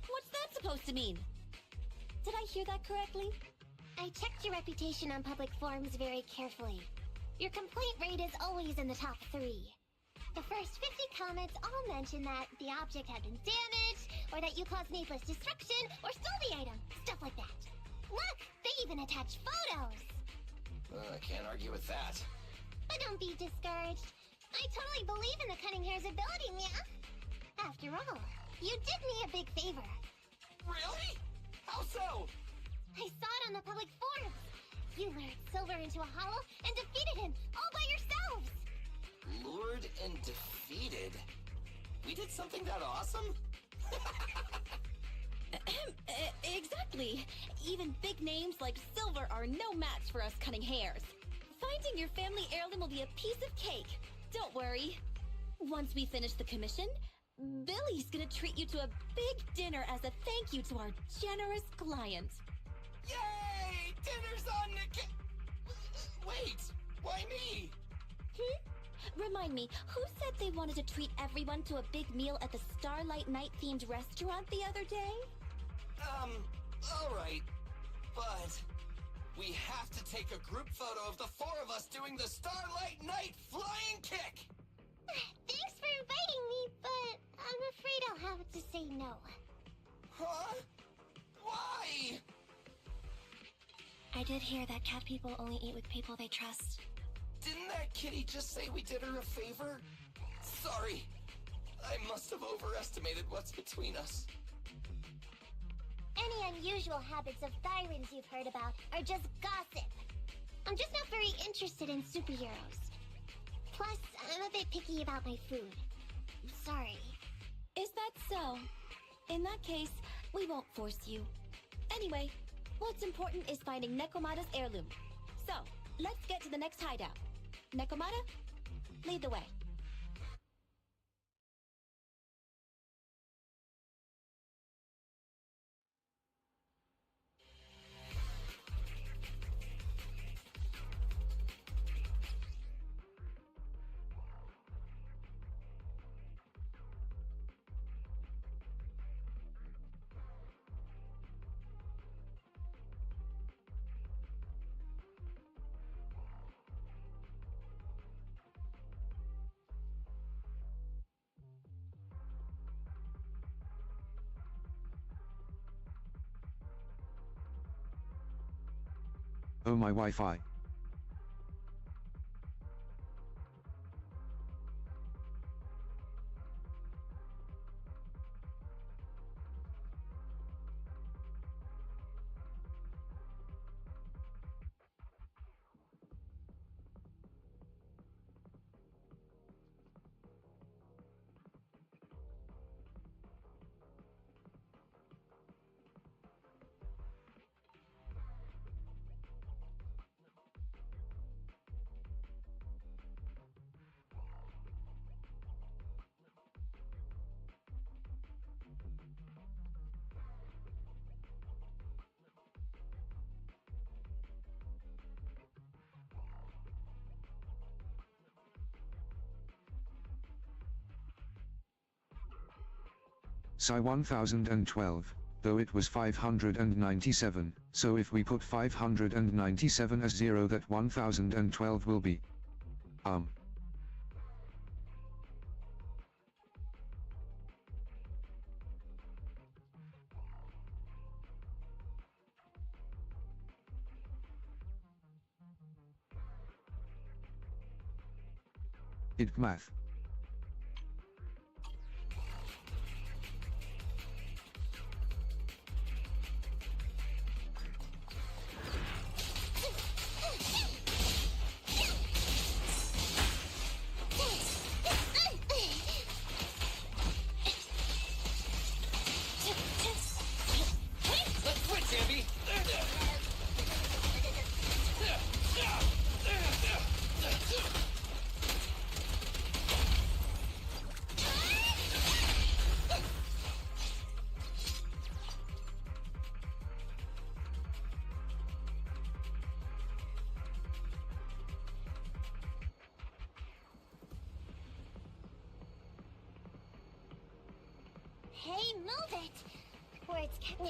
What's that supposed to mean? Did I hear that correctly? I checked your reputation on public forums very carefully. Your complaint rate is always in the top 3. The first 50 comments all mention that the object had been damaged, or that you caused needless destruction, or stole the item. Stuff like that. Look, they even attach photos. I can't argue with that. But don't be discouraged. I totally believe in the cunning hair's ability, Mia. After all, you did me a big favor. Really? How so? I saw it on the public forums. You lured Silver into a hollow and defeated him all by yourselves. Lured and defeated? We did something that awesome? Exactly. Even big names like Silver are no match for us cutting hairs. Finding your family heirloom will be a piece of cake. Don't worry. Once we finish the commission, Billy's gonna treat you to a big dinner as a thank you to our generous client. Yay! Dinner's on the Wait! Why me? Remind me, who said they wanted to treat everyone to a big meal at the Starlight Night-themed restaurant the other day? Alright. But we have to take a group photo of the four of us doing the Starlight Night flying kick! Thanks for inviting me, but I'm afraid I'll have to say no. Huh? Why? I did hear that cat people only eat with people they trust. Didn't that kitty just say we did her a favor? Sorry. I must have overestimated what's between us. Any unusual habits of Thyrans you've heard about are just gossip. I'm just not very interested in superheroes. Plus, I'm a bit picky about my food. Sorry. Is that so? In that case, we won't force you. Anyway, what's important is finding Nekomata's heirloom. So, let's get to the next hideout. Nekomata, lead the way. Oh my Wi-Fi. Psi 1012, though it was 597, so if we put 597 as 0, that 1012 will be. It math. Let's quit, Zambi! Hey, move it! Or it's no?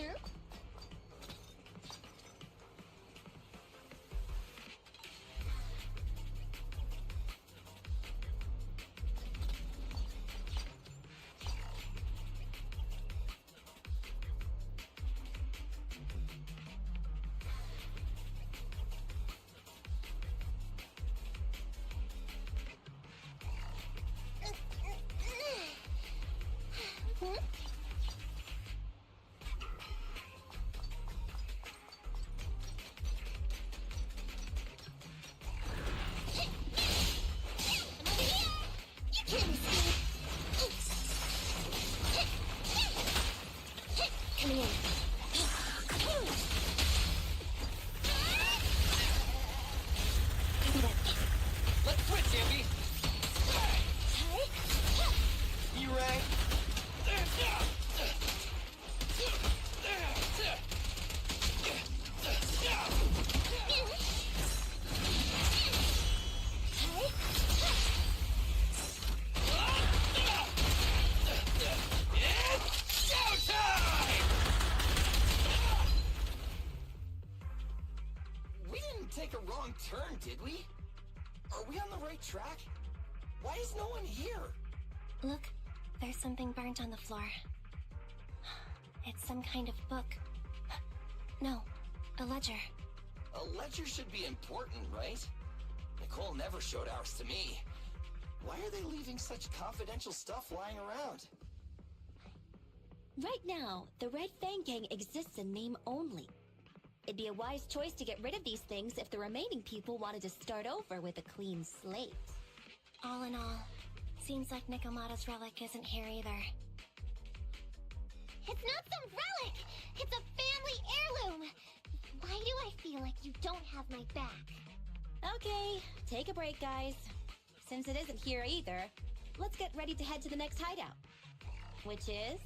take a wrong turn, did we? Are we on the right track? Why is no one here? Look, there's something burnt on the floor. It's some kind of book. No, a ledger. A ledger should be important, right? Nicole never showed ours to me. Why are they leaving such confidential stuff lying around? Right now, the Red Fang Gang exists in name only. It'd be a wise choice to get rid of these things if the remaining people wanted to start over with a clean slate. All in all, seems like Nikomata's relic isn't here either. It's not some relic! It's a family heirloom! Why do I feel like you don't have my back? Okay, take a break, guys. Since it isn't here either, let's get ready to head to the next hideout. Which is?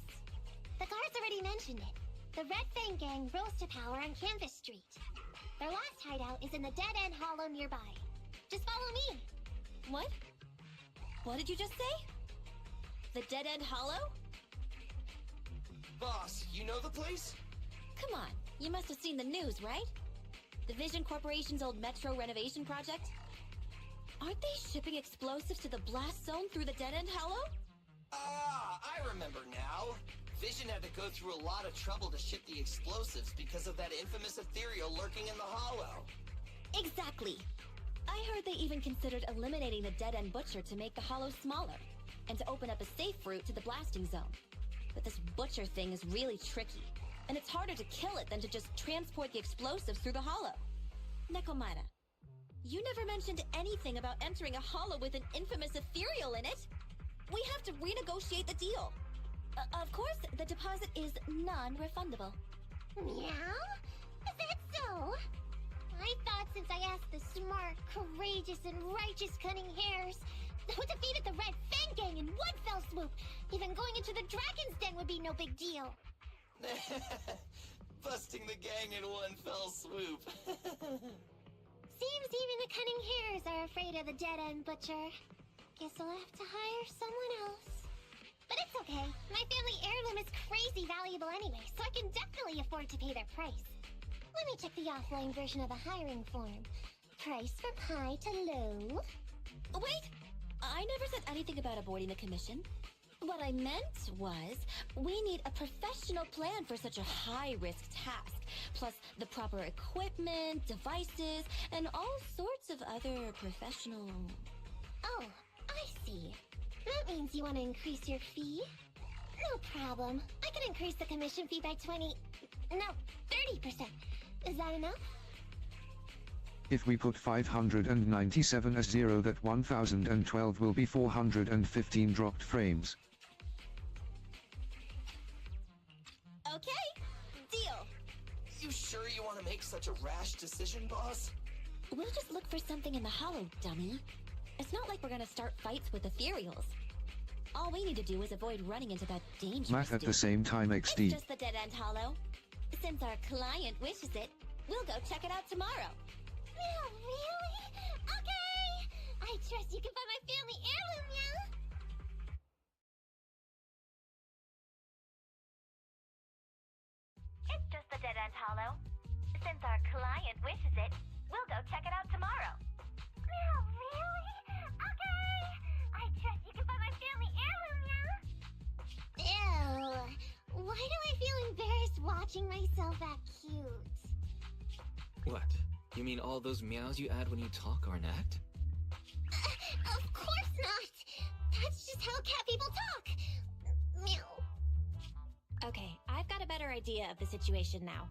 The guards already mentioned it. The Red Fang Gang rose to power on Canvas Street. Their last hideout is in the Dead End Hollow nearby. Just follow me. What? What did you just say? The Dead End Hollow? Boss, you know the place? Come on, you must have seen the news, right? The Vision Corporation's old metro renovation project? Aren't they shipping explosives to the blast zone through the Dead End Hollow? Ah, I remember now. Vision had to go through a lot of trouble to ship the explosives because of that infamous ethereal lurking in the hollow. Exactly. I heard they even considered eliminating the Dead End Butcher to make the hollow smaller, and to open up a safe route to the blasting zone. But this Butcher thing is really tricky, and it's harder to kill it than to just transport the explosives through the hollow. Nekomata, you never mentioned anything about entering a hollow with an infamous ethereal in it. We have to renegotiate the deal. Of course, the deposit is non-refundable. Meow? Is that so? I thought since I asked the smart, courageous, and righteous Cunning Hares who defeated the Red Fang Gang in one fell swoop, even going into the Dragon's Den would be no big deal. Busting the gang in one fell swoop. Seems even the Cunning Hares are afraid of the Dead End Butcher. Guess I'll have to hire someone else. But it's okay. My family heirloom is crazy valuable anyway, so I can definitely afford to pay their price. Let me check the offline version of the hiring form. Price from high to low. Wait! I never said anything about avoiding the commission. What I meant was, we need a professional plan for such a high-risk task, plus the proper equipment, devices, and all sorts of other professional... Oh, I see. That means you want to increase your fee? No problem. I can increase the commission fee by 30%. Is that enough? If we put 597 as 0, that 1012 will be 415 dropped frames. Okay, deal. You sure you want to make such a rash decision, boss? We'll just look for something in the hollow, dummy. It's not like we're gonna start fights with ethereals. All we need to do is avoid running into that dangerous Math at the same time XD. It's just the Dead End Hollow. Since our client wishes it, we'll go check it out tomorrow. Oh, really? Okay! I trust you can find my family heirloom, yeah? It's just the Dead End Hollow. Since our client wishes it, we'll go check it out tomorrow. Oh, really? Okay! I trust you can find my family heirloom, yeah? Ew. Why do I feel embarrassed watching myself act cute? What? You mean all those meows you add when you talk are an act? Of course not! That's just how cat people talk! Meow. Okay, I've got a better idea of the situation now.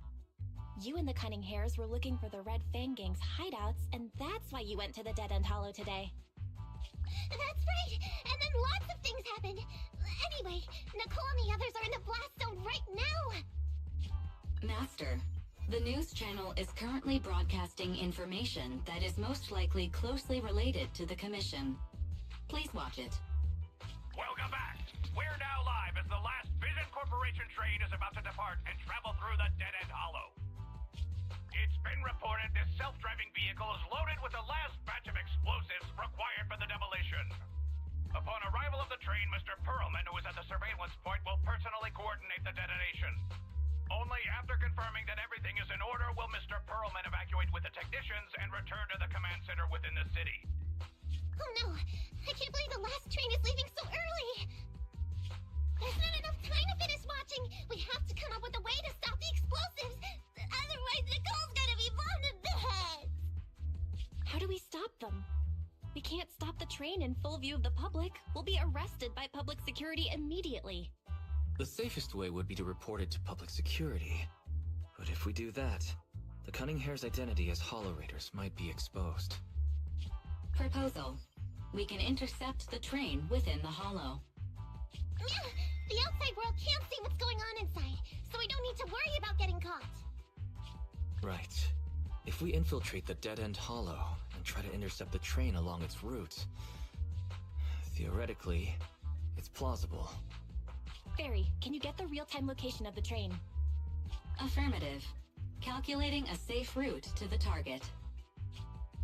You and the Cunning Hares were looking for the Red Fang Gang's hideouts, and that's why you went to the Dead End Hollow today. That's right! And then lots of things happened! Anyway, Nicole and the others are in the blast zone right now! Master, the news channel is currently broadcasting information that is most likely closely related to the commission. Please watch it. Welcome back. We're now live as the last Vision Corporation train is about to depart and travel through the Dead End Hollow. It's been reported this self-driving vehicle is loaded with the last batch of explosives required for the demolition. Upon arrival of the train, Mr. Perlman, who is at the surveillance point, will personally coordinate the detonation. Only after confirming that everything is in order will Mr. Perlman evacuate with the technicians and return return to the command center within the city. Oh no! I can't believe the last train is leaving so early! There's not enough time to finish watching! We have to come up with a way to stop the explosives! Otherwise, Nicole's gonna be bombed to bits! How do we stop them? We can't stop the train in full view of the public. We'll be arrested by public security immediately. The safest way would be to report it to public security. But if we do that, the Cunning Hare's identity as Hollow Raiders might be exposed. Proposal. We can intercept the train within the Hollow. The outside world can't see what's going on inside, so we don't need to worry about getting caught. Right. If we infiltrate the dead-end Hollow and try to intercept the train along its route, theoretically, it's plausible. Fairy, can you get the real-time location of the train? Affirmative. Calculating a safe route to the target.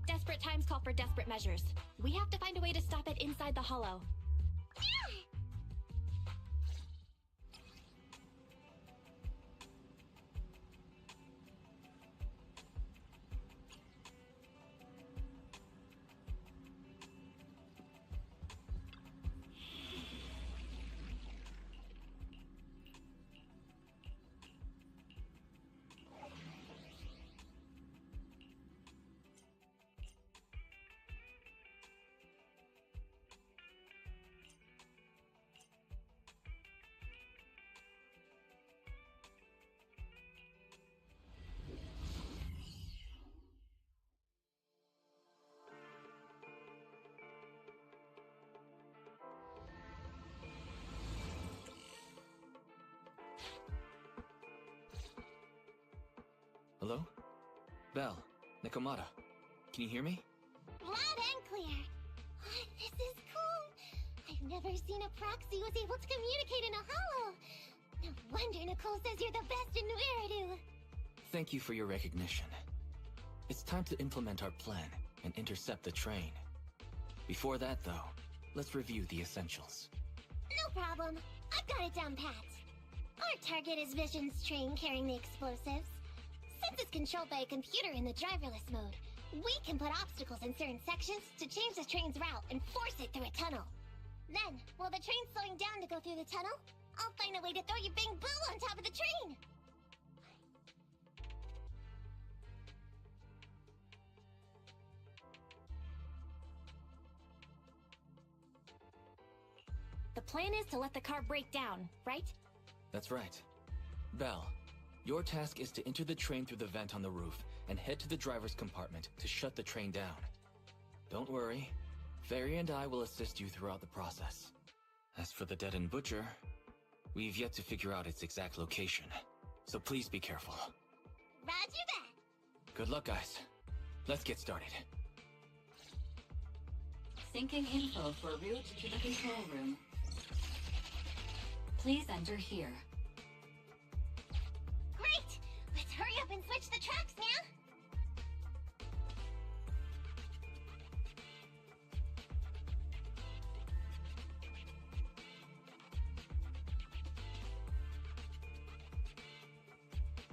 Desperate times call for desperate measures. We have to find a way to stop it inside the Hollow. Hello? Belle, Nikomata, can you hear me? Loud and clear. Oh, this is cool. I've never seen a proxy who was able to communicate in a hollow. No wonder Nicole says you're the best in New Eridu. Thank you for your recognition. It's time to implement our plan and intercept the train. Before that, though, let's review the essentials. No problem. I've got it down pat. Our target is Vision's train carrying the explosives. Since it's controlled by a computer in the driverless mode, we can put obstacles in certain sections to change the train's route and force it through a tunnel. Then, while the train's slowing down to go through the tunnel, I'll find a way to throw your bang boo on top of the train! The plan is to let the car break down, right? That's right. Belle, your task is to enter the train through the vent on the roof and head to the driver's compartment to shut the train down. Don't worry, Fairy and I will assist you throughout the process. As for the dead-end butcher, we've yet to figure out its exact location, so please be careful. Roger that! Good luck, guys. Let's get started. Syncing info for route to the control room. Please enter here. Great! Let's hurry up and switch the tracks now!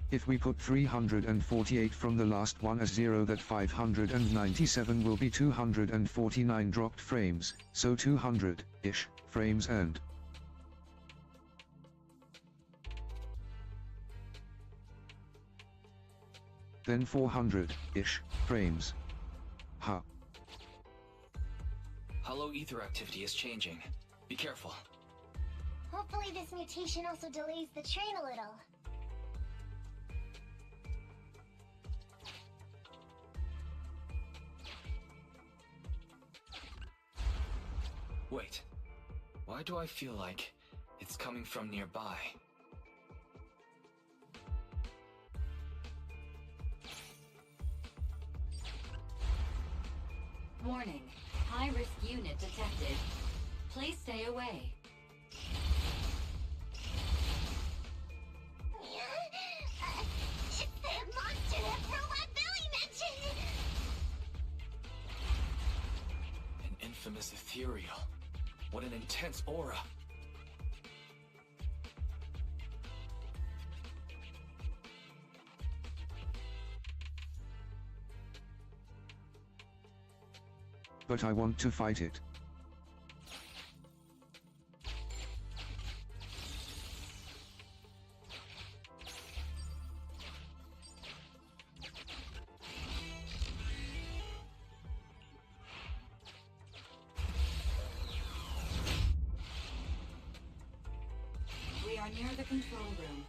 If we put 348 from the last one as 0, that 597 will be 249 dropped frames, so 200-ish frames and then 400-ish frames. Ha. Hollow ether activity is changing. Be careful. Hopefully this mutation also delays the train a little. Wait. Why do I feel like it's coming from nearby? Warning. High-risk unit detected. Please stay away. It's the monster that Robot Billy mentioned! An infamous ethereal. What an intense aura. but I want to fight it. We are near the control room.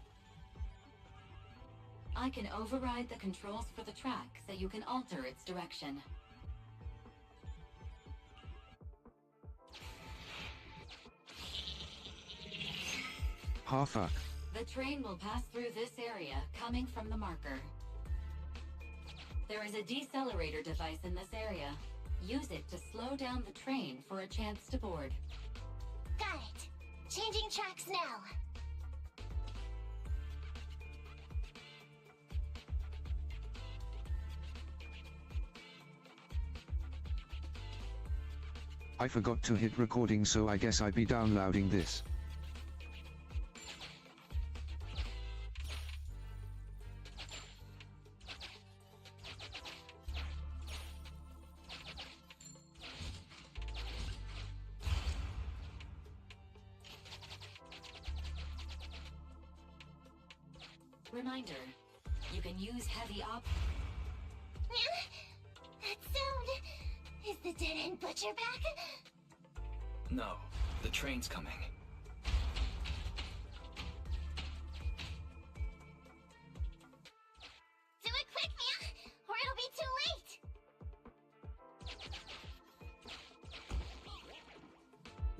I can override the controls for the track so you can alter its direction. Fuck. The train will pass through this area, coming from the marker. There is a decelerator device in this area. Use it to slow down the train for a chance to board. Got it. Changing tracks now. I forgot to hit recording, so I guess I be downloading this. Reminder, you can use heavy That sound... Is the dead-end butcher back? No, the train's coming. Do it quick, Mia, or it'll be too late!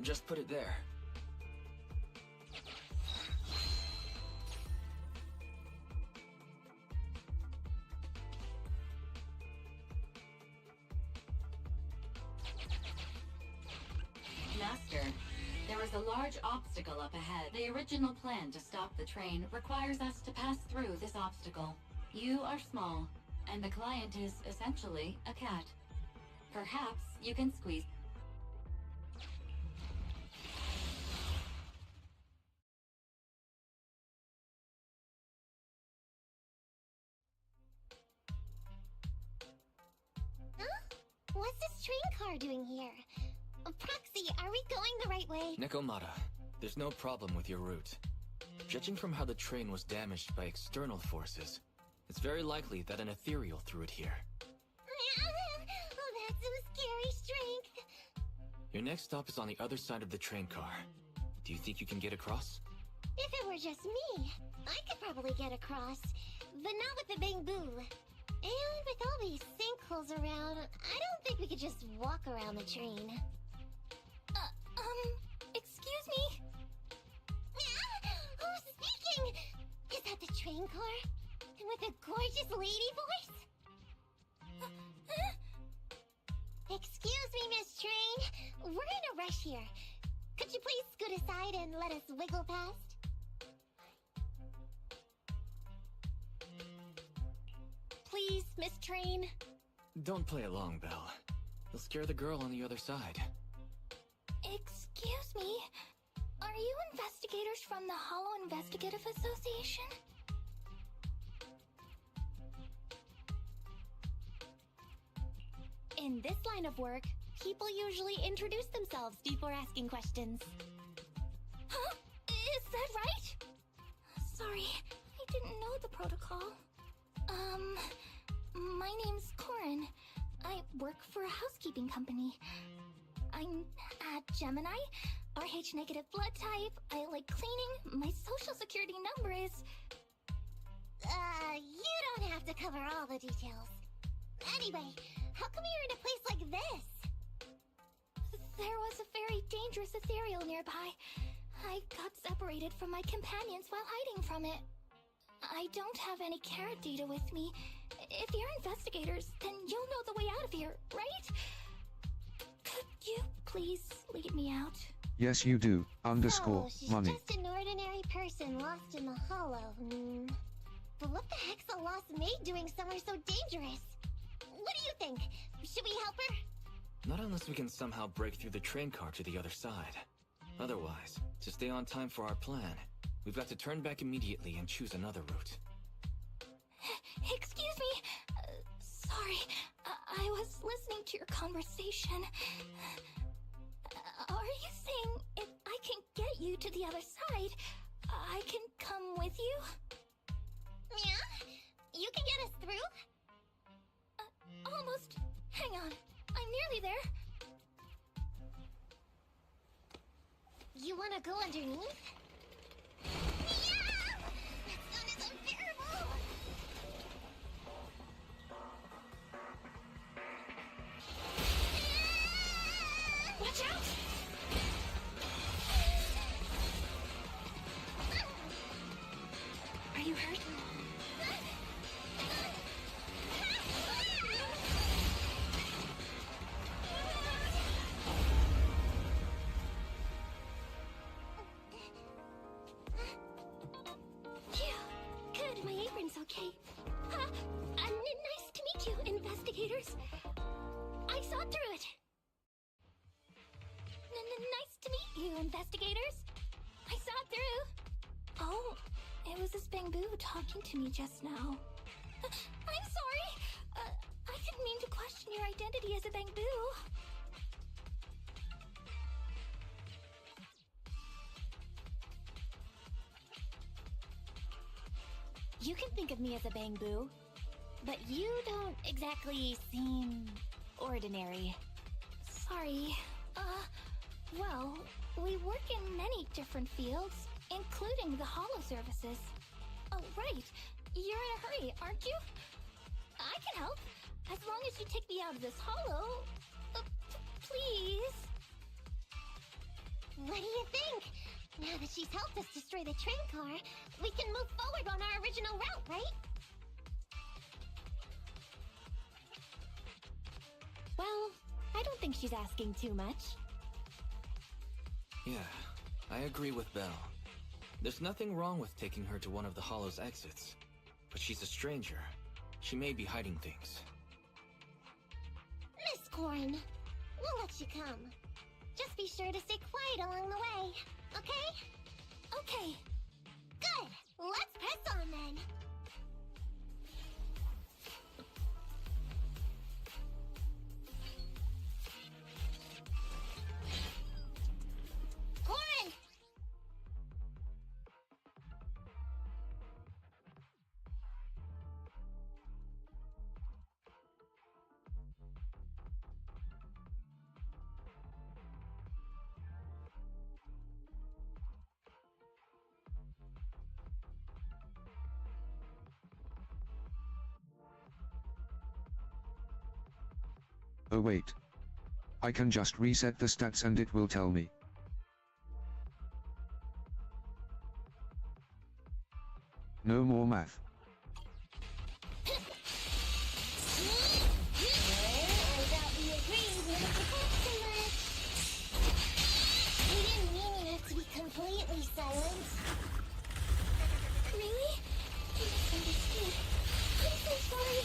Just put it there. Master, there is a large obstacle up ahead. The original plan to stop the train requires us to pass through this obstacle. You are small, and the client is essentially a cat. Perhaps you can squeeze. Huh? What's this train car doing here? Proxy, are we going the right way? Nekomata, there's no problem with your route. Judging from how the train was damaged by external forces, it's very likely that an ethereal threw it here. Oh, that's some scary strength. Your next stop is on the other side of the train car. Do you think you can get across? If it were just me, I could probably get across, but not with the bamboo. And with all these sinkholes around, I don't think we could just walk around the train. Excuse me? Who's speaking? Is that the train car? And with a gorgeous lady voice? Excuse me, Miss Train. We're in a rush here. Could you please scoot aside and let us wiggle past? Please, Miss Train. Don't play along, Belle. You'll scare the girl on the other side. Excuse me? Are you investigators from the Hollow Investigative Association? In this line of work, people usually introduce themselves before asking questions. Huh? Is that right? Sorry, I didn't know the protocol. My name's Corin. I work for a housekeeping company. I'm at Gemini, RH negative blood type, I like cleaning, my social security number is... You don't have to cover all the details. Anyway, how come you're in a place like this? There was a very dangerous ethereal nearby. I got separated from my companions while hiding from it. I don't have any carrot data with me. If you're investigators, then you'll know the way out of here, right? Could you please lead me out? Yes you do, underscore, Oh, she's money. just an ordinary person lost in the hollow. But what the heck's a lost maid doing somewhere so dangerous? What do you think? Should we help her? Not unless we can somehow break through the train car to the other side. Otherwise, to stay on time for our plan, we've got to turn back immediately and choose another route. Excuse me. Sorry. I was listening to your conversation. Are you saying if I can get you to the other side, I can come with you? Yeah? You can get us through? Almost. Hang on. I'm nearly there. You wanna go underneath? Yeah! That sound is unbearable! Watch out! Are you hurt? Good, my apron's okay. Nice to meet you, investigators. I saw through it. Nice to meet you, investigators. I saw through. Oh, it was this bamboo talking to me just now. I'm sorry. I didn't mean to question your identity as a bamboo. You can think of me as a bamboo, but you don't exactly seem ordinary. Sorry. Well, we work in many different fields, including the holo services. Oh, right. You're in a hurry, aren't you? I can help, as long as you take me out of this holo. Please. What do you think? Now that she's helped us destroy the train car, we can move forward on our original route, right? Well, I don't think she's asking too much. Yeah, I agree with Belle. There's nothing wrong with taking her to one of the Hollow's exits. But she's a stranger. She may be hiding things. Miss Corn, we'll let you come. Just be sure to stay quiet along the way, okay? Okay. Good! Let's press on then! Corin! Oh wait. I can just reset the stats and it will tell me. No more math. I thought we agreed not to talk too much. We didn't mean you have to be completely silent. Really? I misunderstood. I'm so sorry.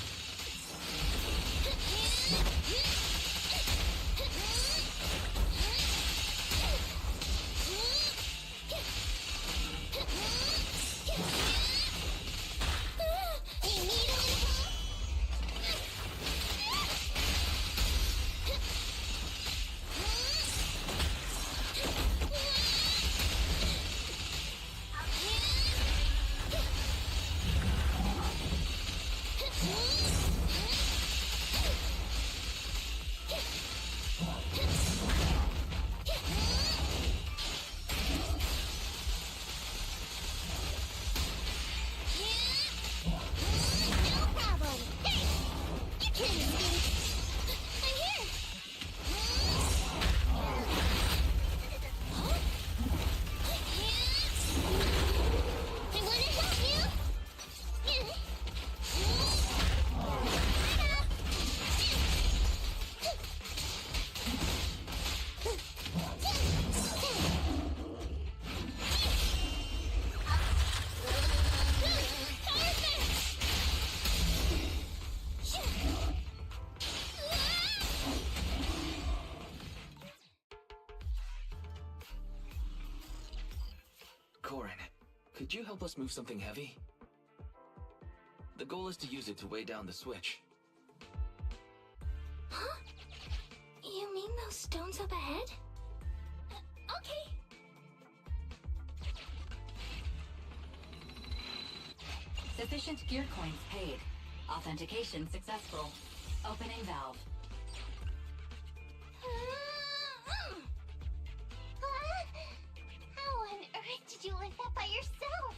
No problem. Hey! You can't escape. I'm here. I want to help you. Corin, could you help us move something heavy? The goal is to use it to weigh down the switch. Huh? stones up ahead? Okay. Sufficient gear coins paid. Authentication successful. Opening valve. How on earth did you lift that by yourself?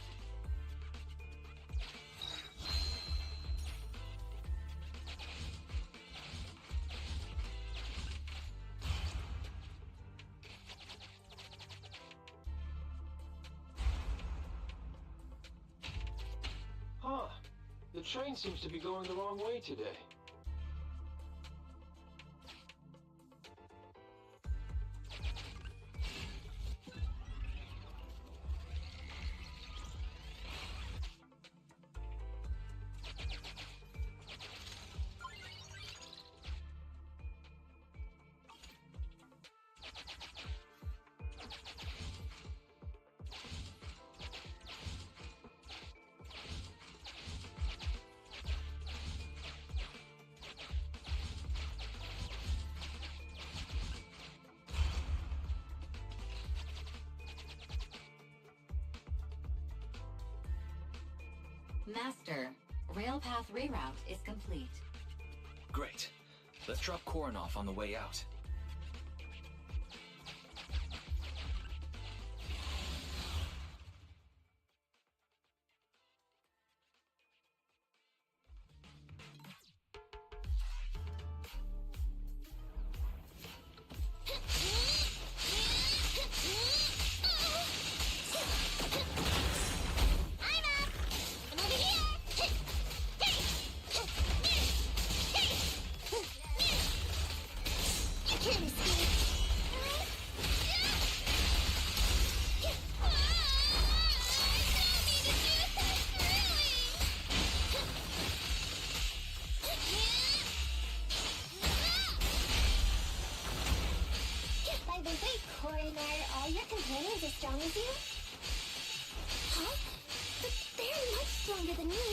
Huh. The train seems to be going the wrong way today. Master, railpath reroute is complete. Great. Let's drop Corin off on the way out. By the way, Corin, are all your companions as strong as you? Huh? But they're much stronger than me.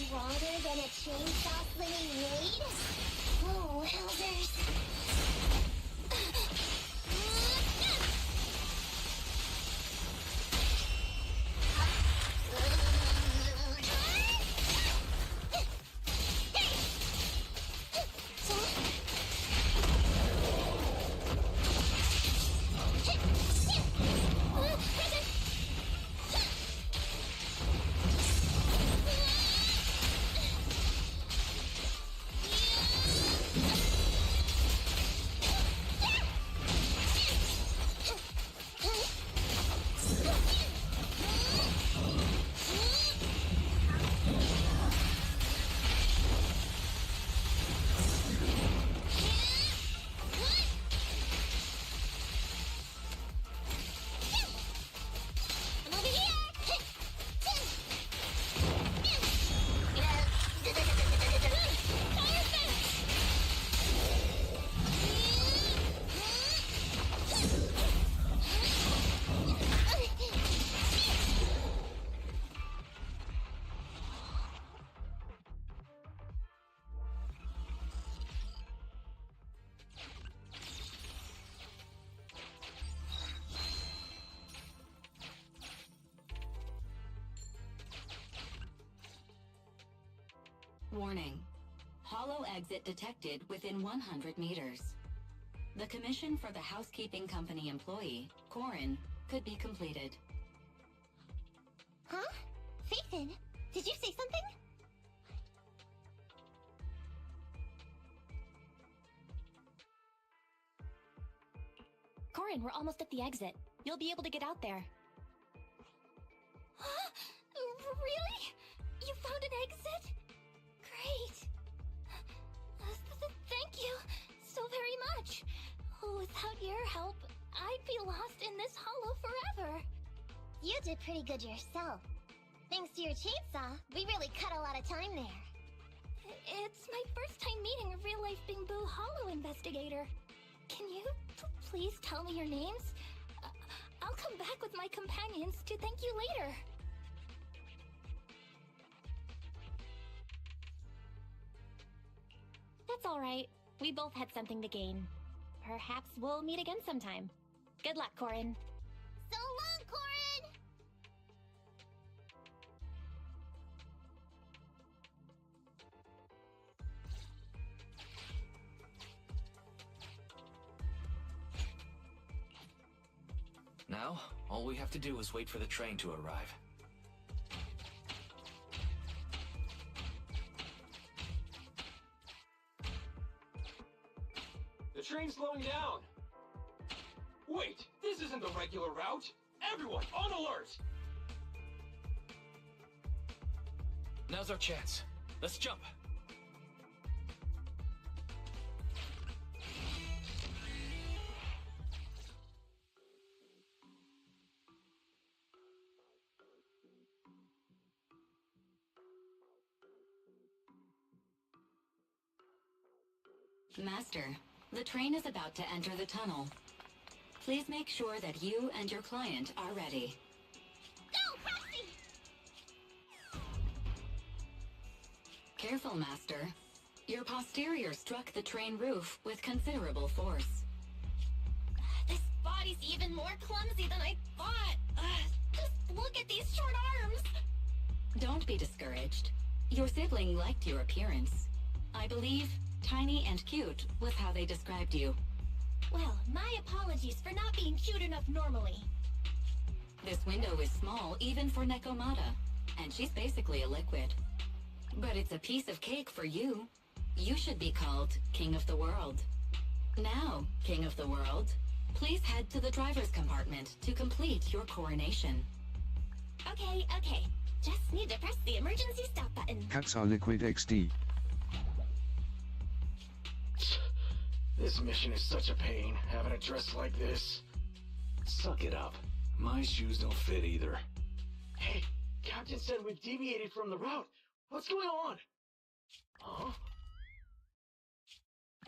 Stronger than a chainsaw slinging raid? Oh, wowzers. Warning. Hollow exit detected within 100 meters. The commission for the housekeeping company employee, Corin, could be completed. Huh? Phaethon, did you say something? Corin, we're almost at the exit. You'll be able to get out there. Huh? Really? You found an exit? Great. Thank you so very much. Without your help, I'd be lost in this hollow forever. You did pretty good yourself. Thanks to your chainsaw, we really cut a lot of time there. It's my first time meeting a real-life Bing-Boo Hollow investigator. Can you please tell me your names? I'll come back with my companions to thank you later. That's alright. We both had something to gain. Perhaps we'll meet again sometime. Good luck, Corin. So long, Corin! Now, all we have to do is wait for the train to arrive. The train's slowing down! Wait! This isn't the regular route! Everyone, on alert! Now's our chance. Let's jump! Master, the train is about to enter the tunnel. Please make sure that you and your client are ready. Go, Roxy! Careful, Master. Your posterior struck the train roof with considerable force. This body's even more clumsy than I thought. Just look at these short arms. Don't be discouraged. Your sibling liked your appearance. I believe tiny and cute was how they described you. Well, my apologies for not being cute enough normally. This window is small even for Nekomata, and she's basically a liquid. But it's a piece of cake for you. You should be called King of the World. Now, King of the World, please head to the driver's compartment to complete your coronation. Okay. Just need to press the emergency stop button. Cats are liquid XD. This mission is such a pain, having a dress like this. Suck it up. My shoes don't fit either. Hey, Captain said we've deviated from the route. What's going on? Huh?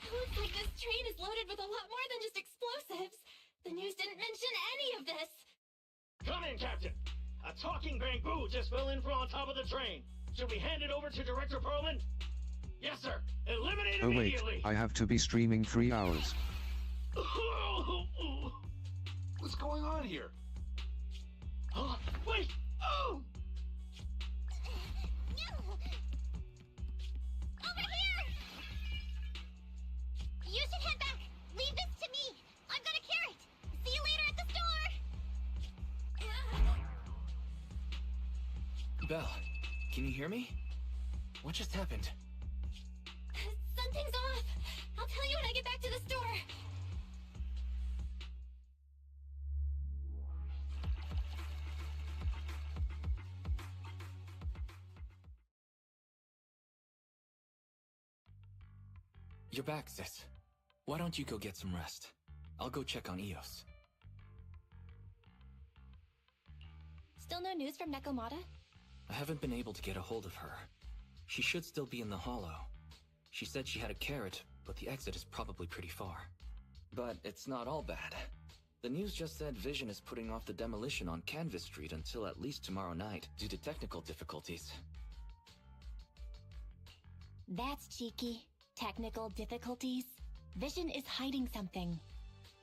Looks like this train is loaded with a lot more than just explosives. The news didn't mention any of this. Come in, Captain. A talking bamboo just fell in from on top of the train. Should we hand it over to Director Perlman? Yes, sir. Eliminate Oh wait, immediately. I have to be streaming 3 hours. What's going on here? Huh? Wait! Oh! Over here! You should head back. Leave this to me. I've got a carrot. See you later at the store. Belle, can you hear me? What just happened? Something's off. I'll tell you when I get back to the store. You're back, sis. Why don't you go get some rest? I'll go check on Eos. Still no news from Nekomata? I haven't been able to get a hold of her. She should still be in the hollow. She said she had a carrot, but the exit is probably pretty far. But it's not all bad. The news just said Vision is putting off the demolition on Canvas Street until at least tomorrow night due to technical difficulties. That's cheeky. Technical difficulties. Vision is hiding something.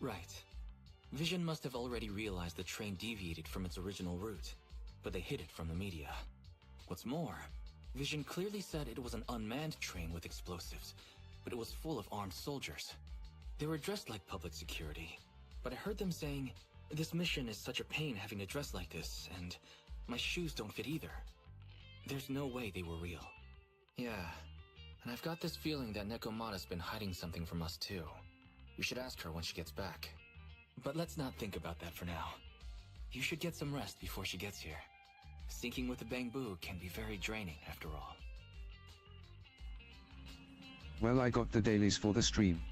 Right. Vision must have already realized the train deviated from its original route, but they hid it from the media. What's more, Vision clearly said it was an unmanned train with explosives, but it was full of armed soldiers. They were dressed like public security, but I heard them saying, "This mission is such a pain having to dress like this, and my shoes don't fit either." There's no way they were real. Yeah, and I've got this feeling that Nekomata's been hiding something from us too. We should ask her when she gets back. But let's not think about that for now. You should get some rest before she gets here. Sinking with the bamboo can be very draining after all. Well, I got the dailies for the stream.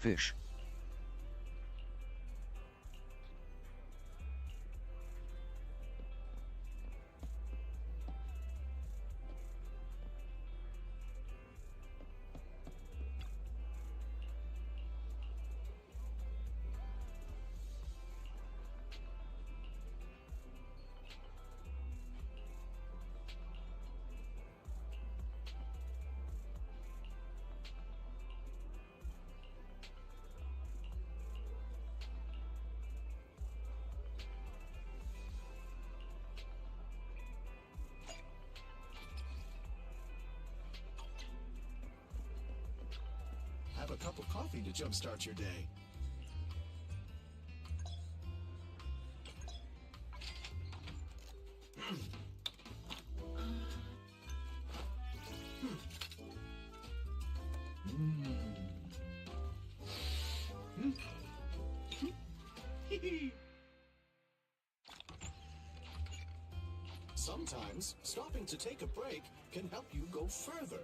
Fish. Have a cup of coffee to jumpstart your day. Sometimes, stopping to take a break can help you go further.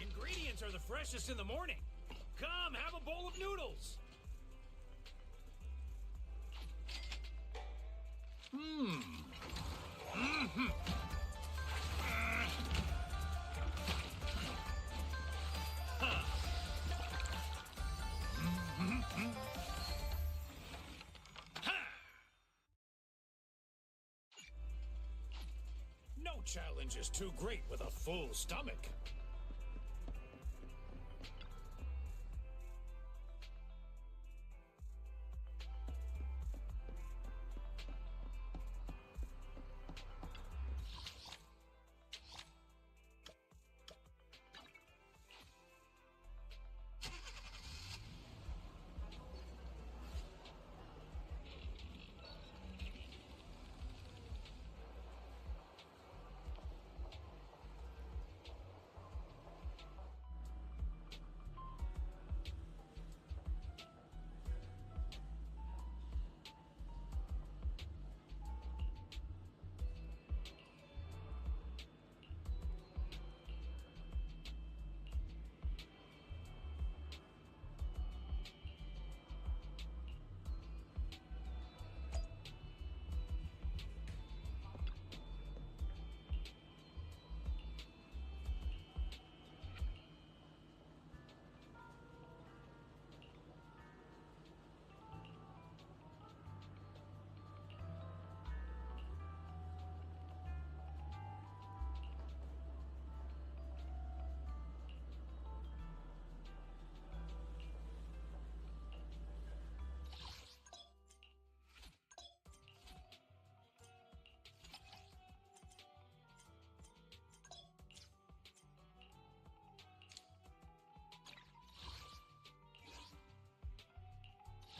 Ingredients are the freshest in the morning. Come, have a bowl of noodles. No challenge is too great with a full stomach.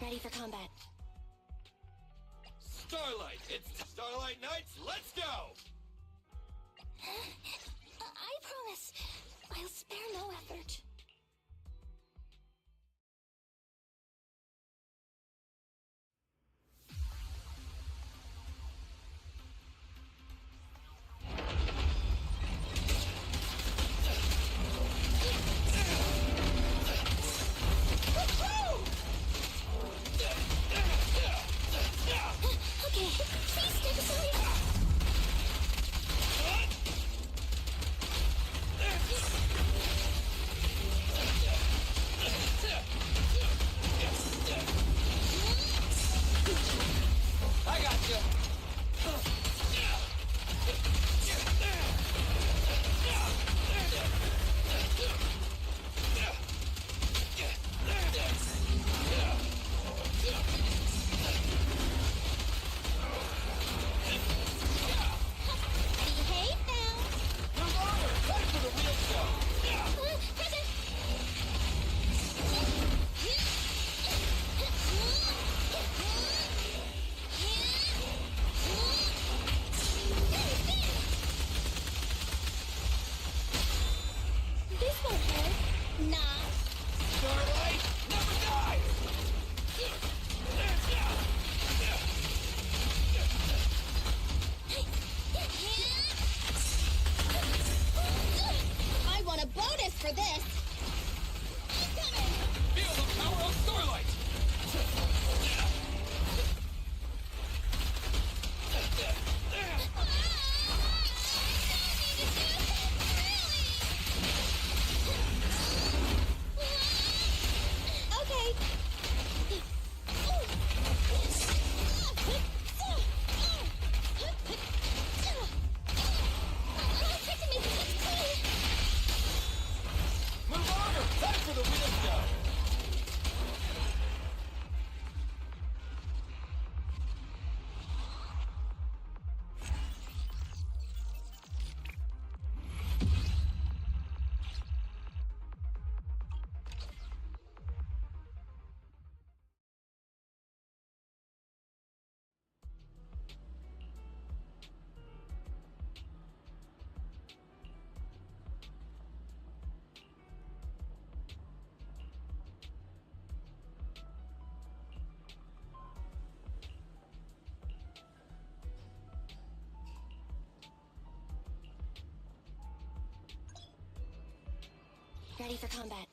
Ready for combat. Starlight! It's Starlight Nights! Let's go! I promise, I'll spare no effort. Okay, please step aside. Nah. Starlight, never die! I want a bonus for this! Feel the power of Starlight! Okay. Move on or time for the wisdom! Ready for combat.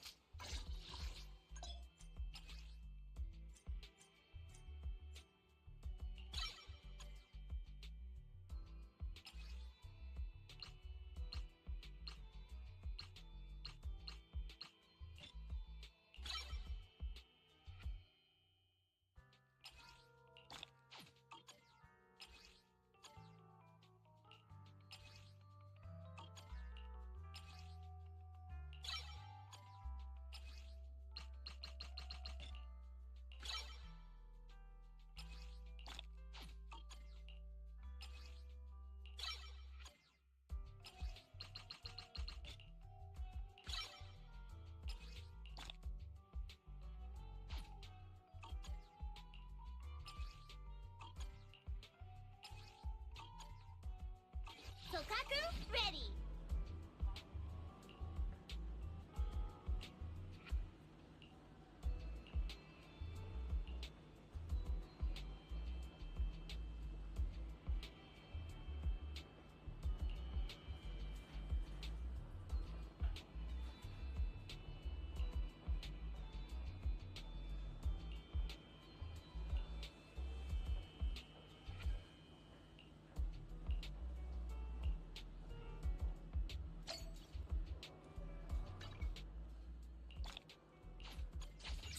Sokaku, ready!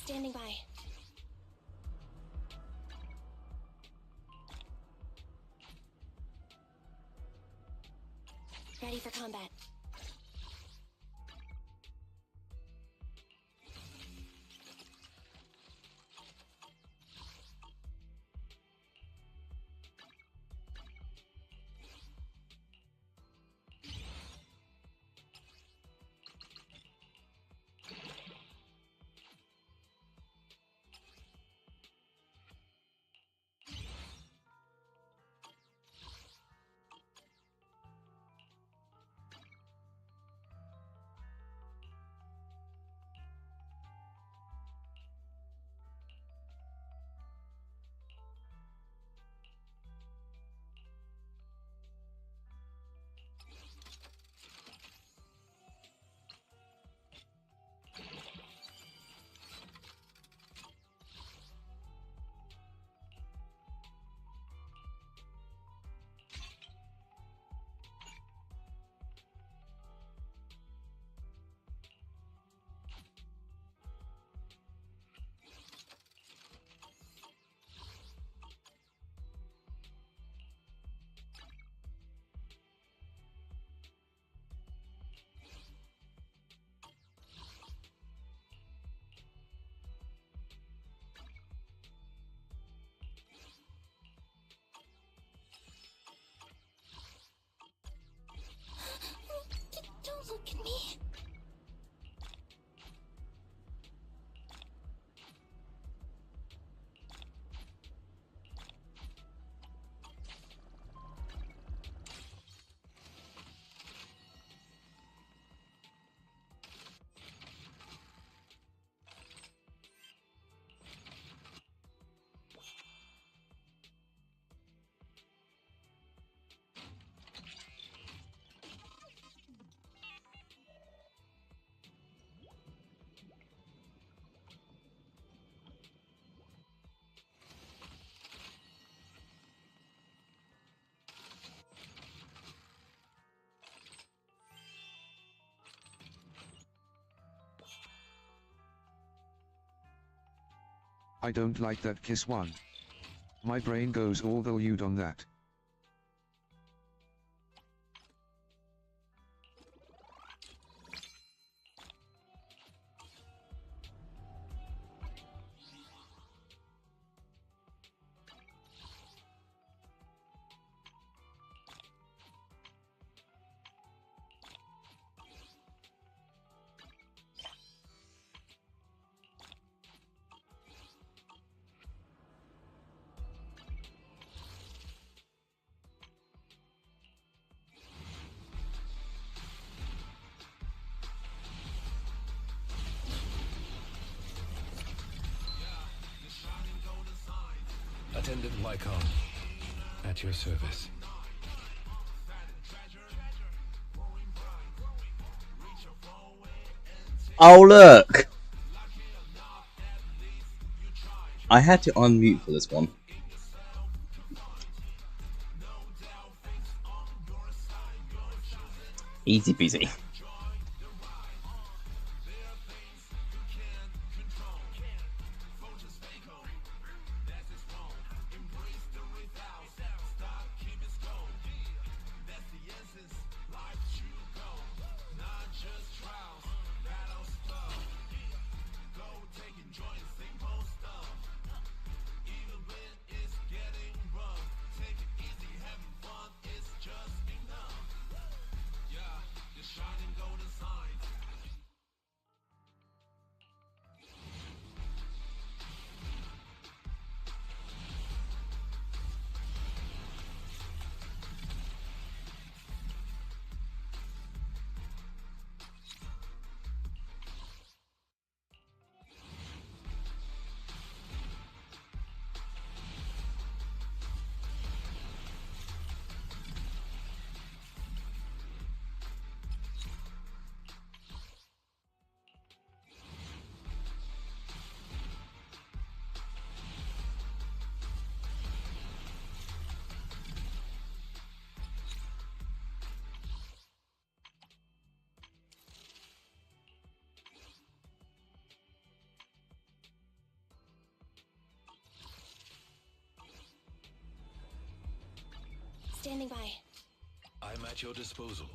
Standing by. Ready for combat. I don't like that kiss one. My brain goes all the lewd on that. Attendant Lycon, at your service. Oh look! I had to unmute for this one. Easy peasy. Standing by. I'm at your disposal.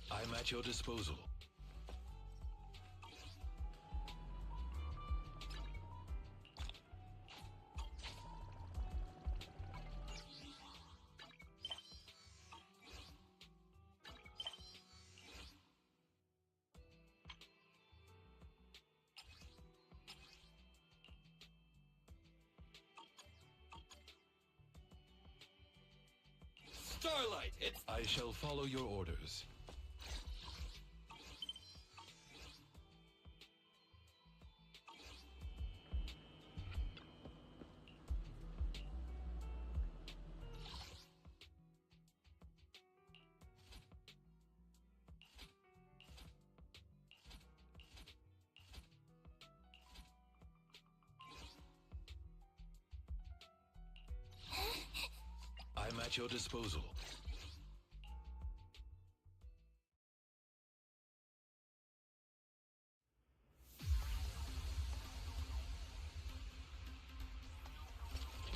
I'm at your disposal. Starlight, it's... I shall follow your orders. I'm at your disposal.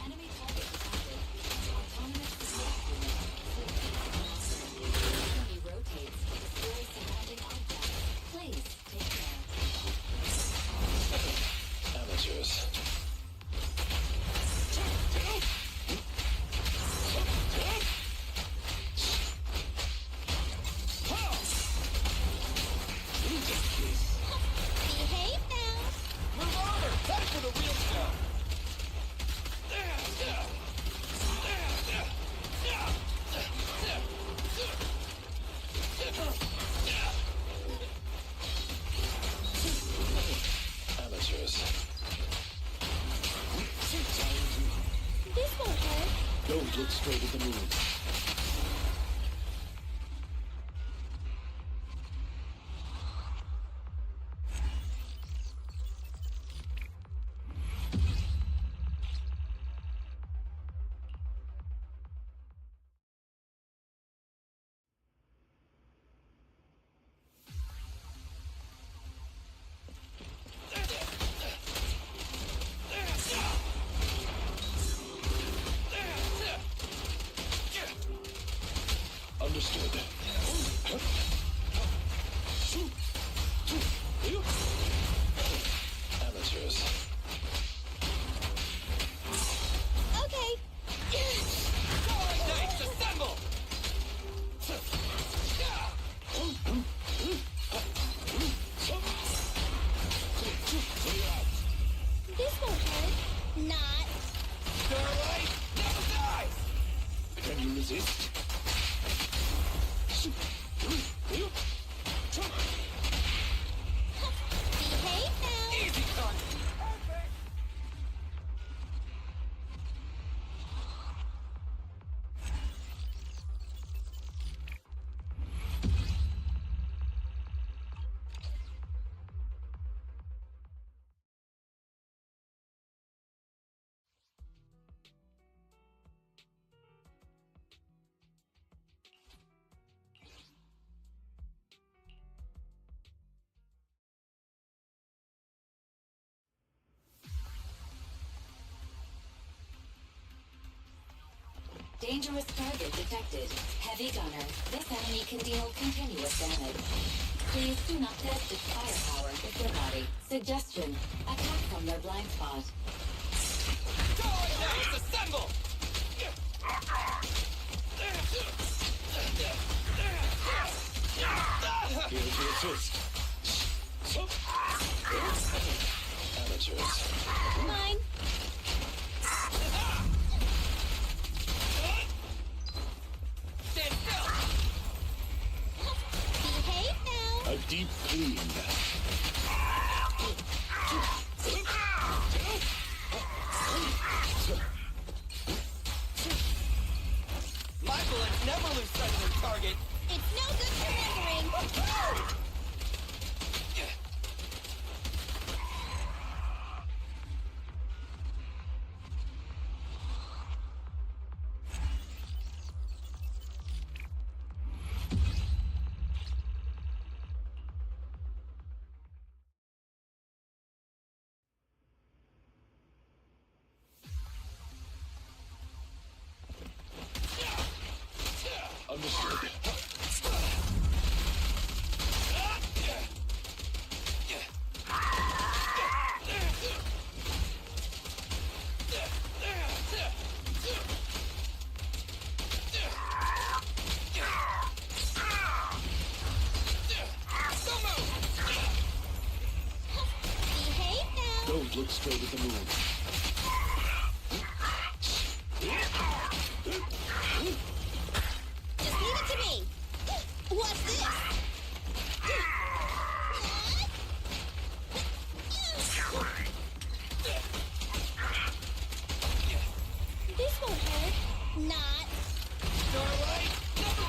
Enemy target detected. Autonomous look straight at the moon. Understood. Amateurs. Okay. Knights, assemble! This won't hurt. Not. Starlight, never dies! Can you resist? Behave now. Easy, son! Dangerous target detected. Heavy gunner. This enemy can deal continuous damage. Please do not test its firepower with your body. Suggestion. Attack from their blind spot. Starlight Knights, assemble! Here to assist. Amateurs. Mine. Stand still! Behave now. A deep clean. My bullets never lose sight of their target! It's no good surrendering. Understood. Behave now. Don't look straight at the moon. Just leave it to me. What's this? This won't hurt. Not. Starlight, never...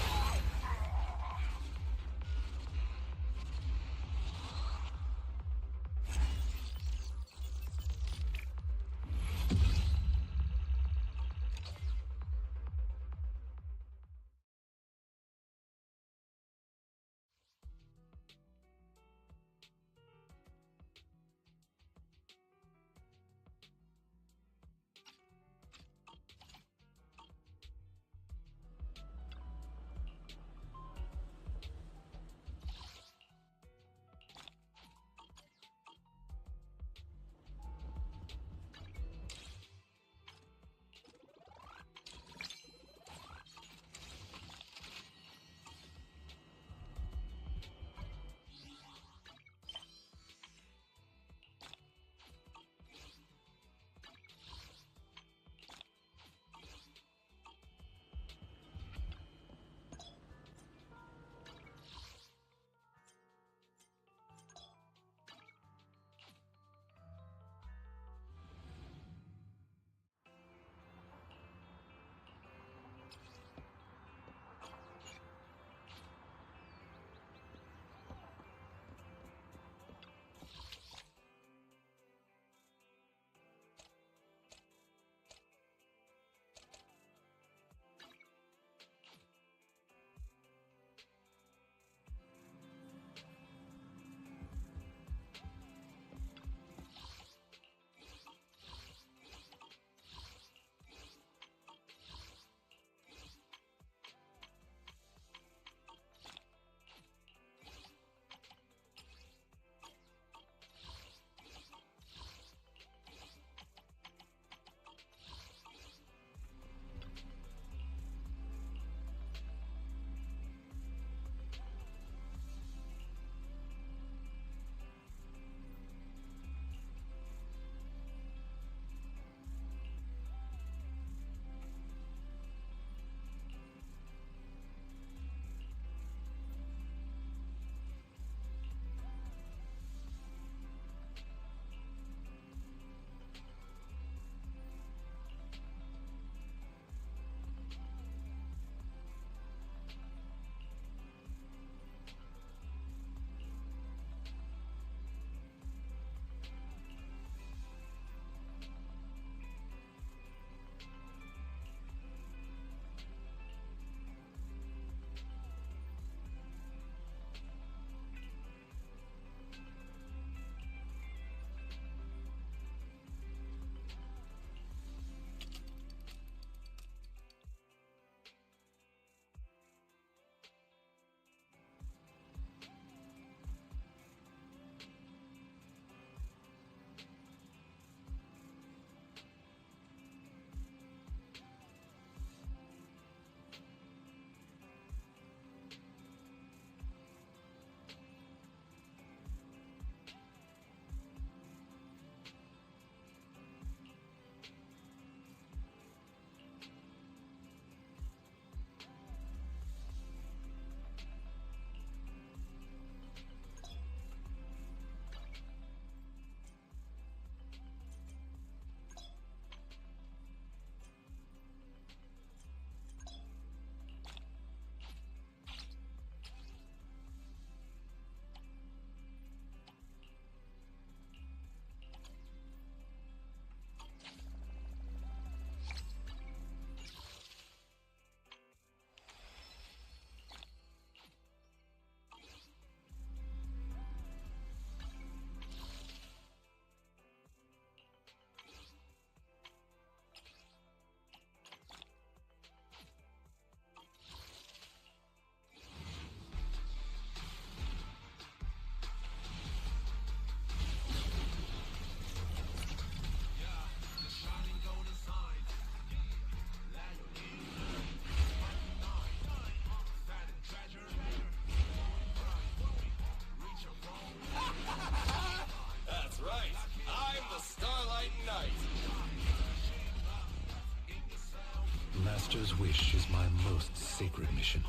Master's wish is my most sacred mission.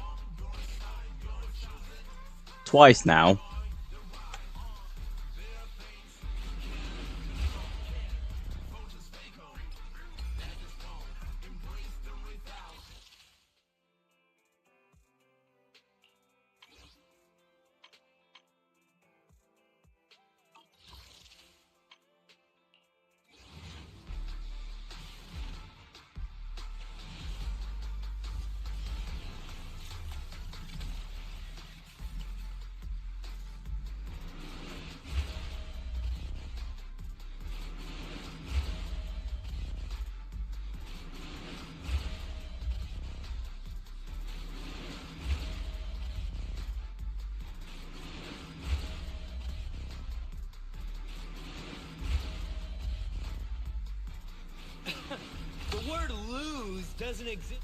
Twice now. The word lose doesn't exist.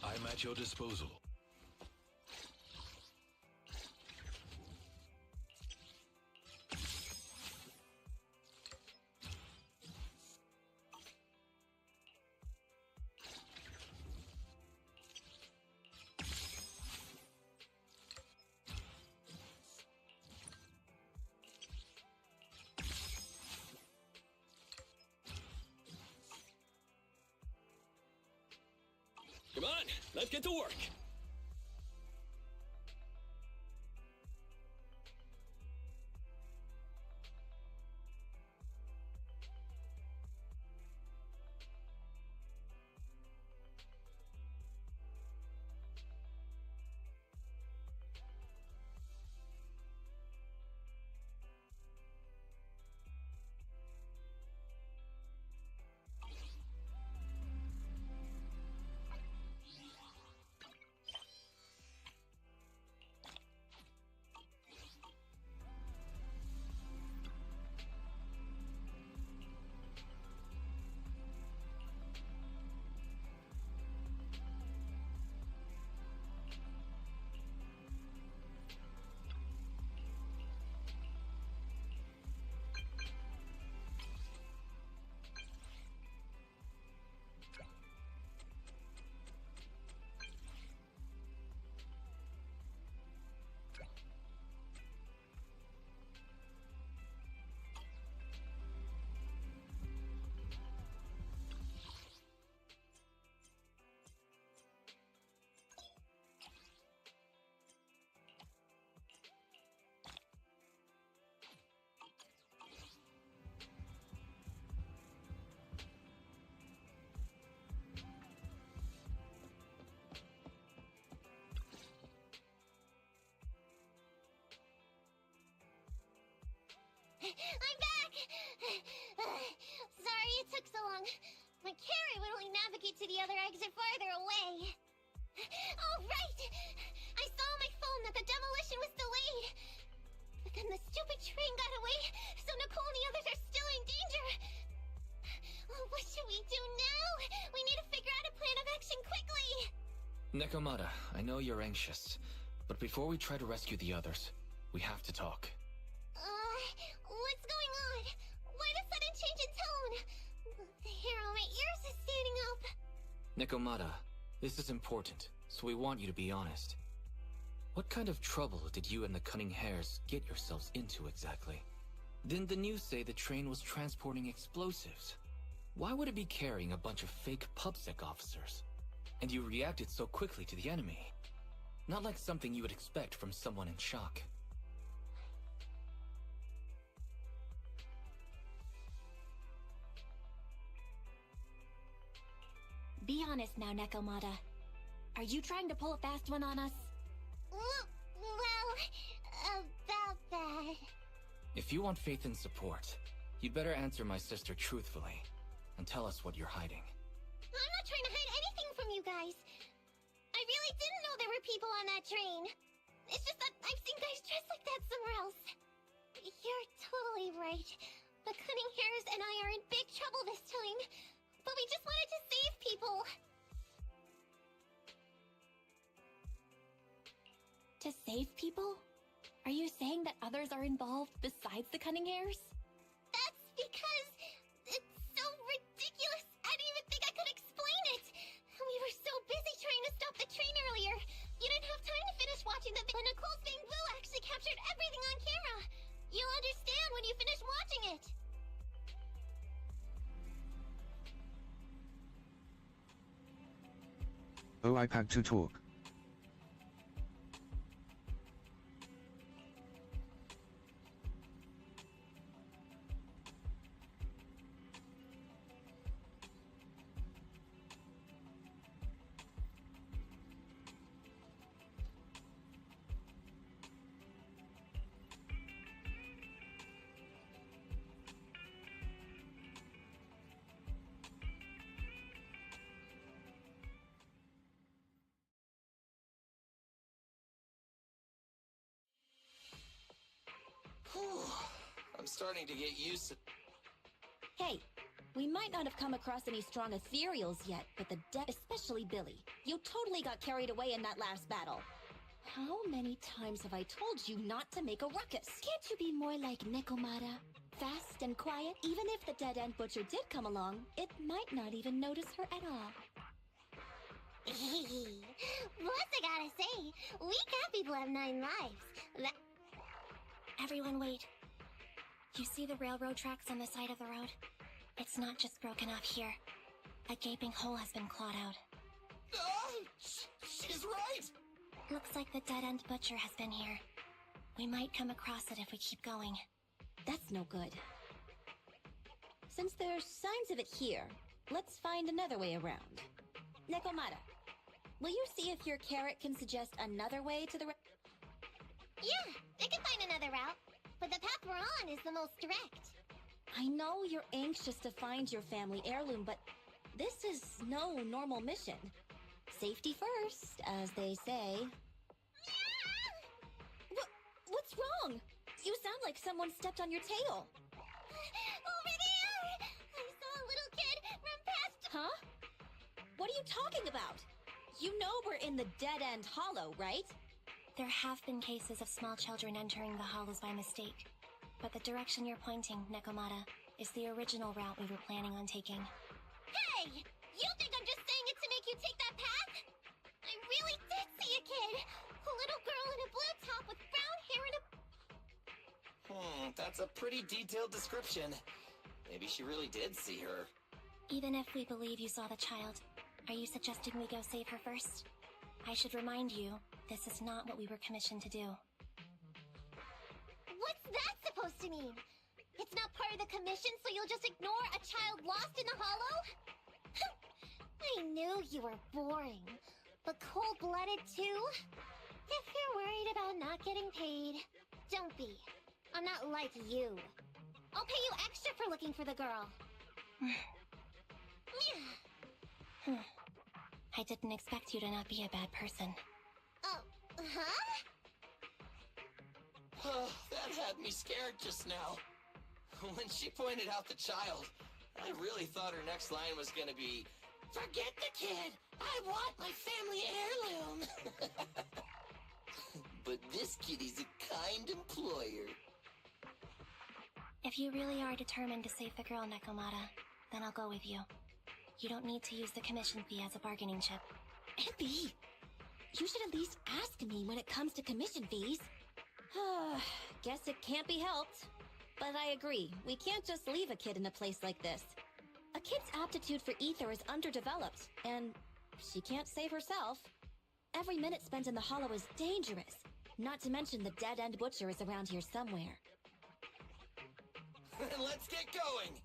I'm at your disposal. Come on, let's get to work. I'm back! Sorry it took so long. My carrot would only navigate to the other exit farther away. Oh, right! I saw on my phone that the demolition was delayed. But then the stupid train got away, so Nicole and the others are still in danger. Oh, what should we do now? We need to figure out a plan of action quickly! Nekomata, I know you're anxious, but before we try to rescue the others, we have to talk. What's going on? Why the sudden change in tone? The hair on my ears is standing up. Nekomata, this is important, so we want you to be honest. What kind of trouble did you and the Cunning Hares get yourselves into exactly? Didn't the news say the train was transporting explosives? Why would it be carrying a bunch of fake PubSec officers? And you reacted so quickly to the enemy. Not like something you would expect from someone in shock. Be honest now, Nekomata. Are you trying to pull a fast one on us? Well, about that. If you want faith and support, you'd better answer my sister truthfully and tell us what you're hiding. I'm not trying to hide anything from you guys. I really didn't know there were people on that train. It's just that I've seen guys dressed like that somewhere else. You're totally right. The Cunning Hares and I are in big trouble this time. But we just wanted to save people. To save people? Are you saying that others are involved besides the Cunning Hares? That's because it's so ridiculous. I didn't even think I could explain it. We were so busy trying to stop the train earlier. You didn't have time to finish watching the video. Nicole's Bang Boo actually captured everything on camera. You'll understand when you finish watching it. Oh, iPad to talk. I'm starting to get used to... Hey, we might not have come across any strong ethereals yet, but the dead, especially Billy, you totally got carried away in that last battle. How many times have I told you not to make a ruckus? Can't you be more like Nekomata? Fast and quiet? Even if the dead-end butcher did come along, it might not even notice her at all. Plus, I gotta say, we cat people have 9 lives. Everyone wait. You see the railroad tracks on the side of the road? It's not just broken off here. A gaping hole has been clawed out. She's right! Looks like the dead-end butcher has been here. We might come across it if we keep going. That's no good. Since there's signs of it here, let's find another way around. Nekomata, will you see if your carrot can suggest another way to the Yeah, they can find another route, but the path we're on is the most direct. I know you're anxious to find your family heirloom, but this is no normal mission. Safety first, as they say. What's wrong? You sound like someone stepped on your tail. Over there! I saw a little kid run past... Huh? What are you talking about? You know we're in the dead-end hollow, right? There have been cases of small children entering the hollows by mistake. But the direction you're pointing, Nekomata, is the original route we were planning on taking. Hey! You think I'm just saying it to make you take that path? I really did see a kid! A little girl in a blue top with brown hair and a... That's a pretty detailed description. Maybe she really did see her. Even if we believe you saw the child, are you suggesting we go save her first? I should remind you, this is not what we were commissioned to do. What's that supposed to mean? It's not part of the commission, so you'll just ignore a child lost in the hollow? I knew you were boring, but cold-blooded too? If you're worried about not getting paid, don't be. I'm not like you. I'll pay you extra for looking for the girl. I didn't expect you to not be a bad person. Oh, huh? That had me scared just now. When she pointed out the child, I really thought her next line was gonna be, "Forget the kid! I want my family heirloom!" But this kitty's a kind employer. If you really are determined to save the girl, Nekomata, then I'll go with you. You don't need to use the commission fee as a bargaining chip. Eppy, you should at least ask me when it comes to commission fees. Guess it can't be helped. But I agree, we can't just leave a kid in a place like this. A kid's aptitude for ether is underdeveloped, and she can't save herself. Every minute spent in the hollow is dangerous, not to mention the dead-end butcher is around here somewhere. Let's get going!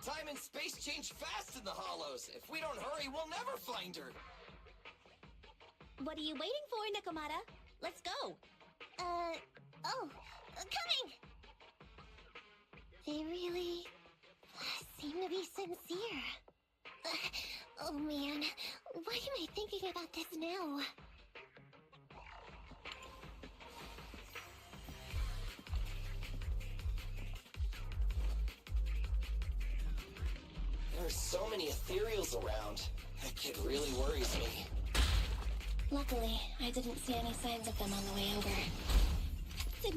Time and space change fast in the Hollows. If we don't hurry, we'll never find her. What are you waiting for, Nakamata? Let's go. Coming! They really seem to be sincere. Oh man, why am I thinking about this now? There's so many ethereals around. That kid really worries me. Luckily, I didn't see any signs of them on the way over.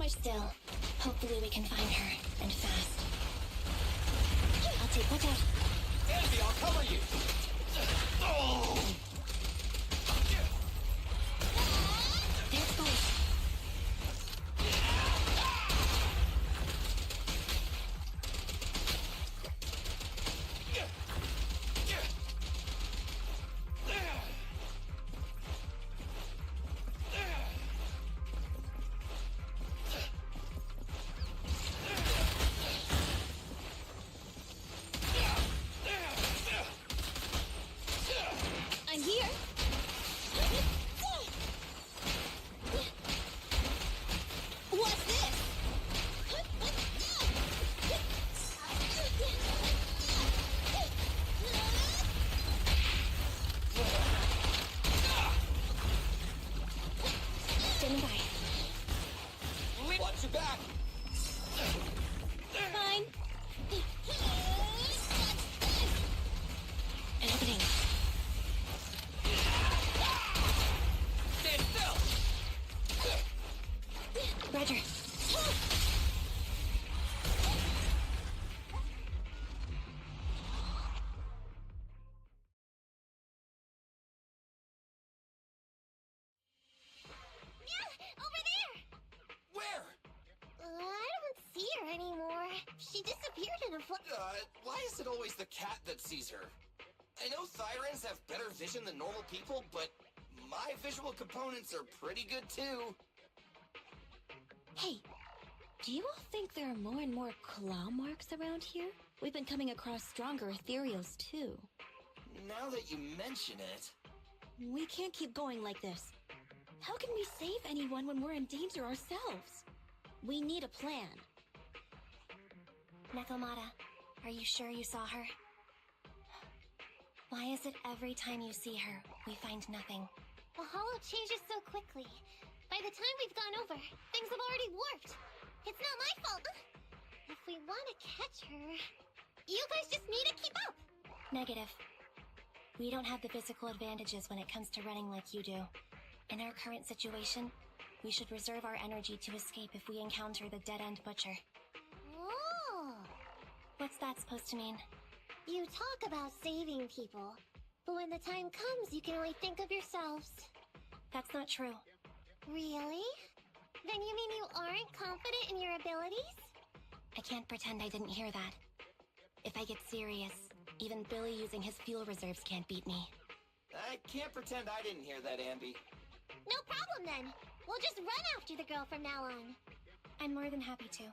Still, hopefully we can find her, and fast. I'll take look out. Andy, I'll cover you! Oh! There's Bullet. I'm here. What's this? Standing by. Watch your back! Fine. An opening. Stand still! Roger. Over there! Where? I don't see her anymore. She disappeared in a Why is it always the cat that sees her? I know Thyrans have better vision than normal people, but my visual components are pretty good too. Hey, do you all think there are more and more claw marks around here? We've been coming across stronger ethereals too. Now that you mention it... We can't keep going like this. How can we save anyone when we're in danger ourselves? We need a plan. Nakamata, are you sure you saw her? Why is it every time you see her, we find nothing? The hollow changes so quickly. By the time we've gone over, things have already warped. It's not my fault. If we want to catch her, you guys just need to keep up. Negative. We don't have the physical advantages when it comes to running like you do. In our current situation, we should reserve our energy to escape if we encounter the dead-end butcher. Oh! What's that supposed to mean? You talk about saving people, but when the time comes, you can only think of yourselves. That's not true. Really? Then you mean you aren't confident in your abilities? I can't pretend I didn't hear that. If I get serious, even Billy using his fuel reserves can't beat me. I can't pretend I didn't hear that, Ambi. No problem then. We'll just run after the girl from now on. I'm more than happy to.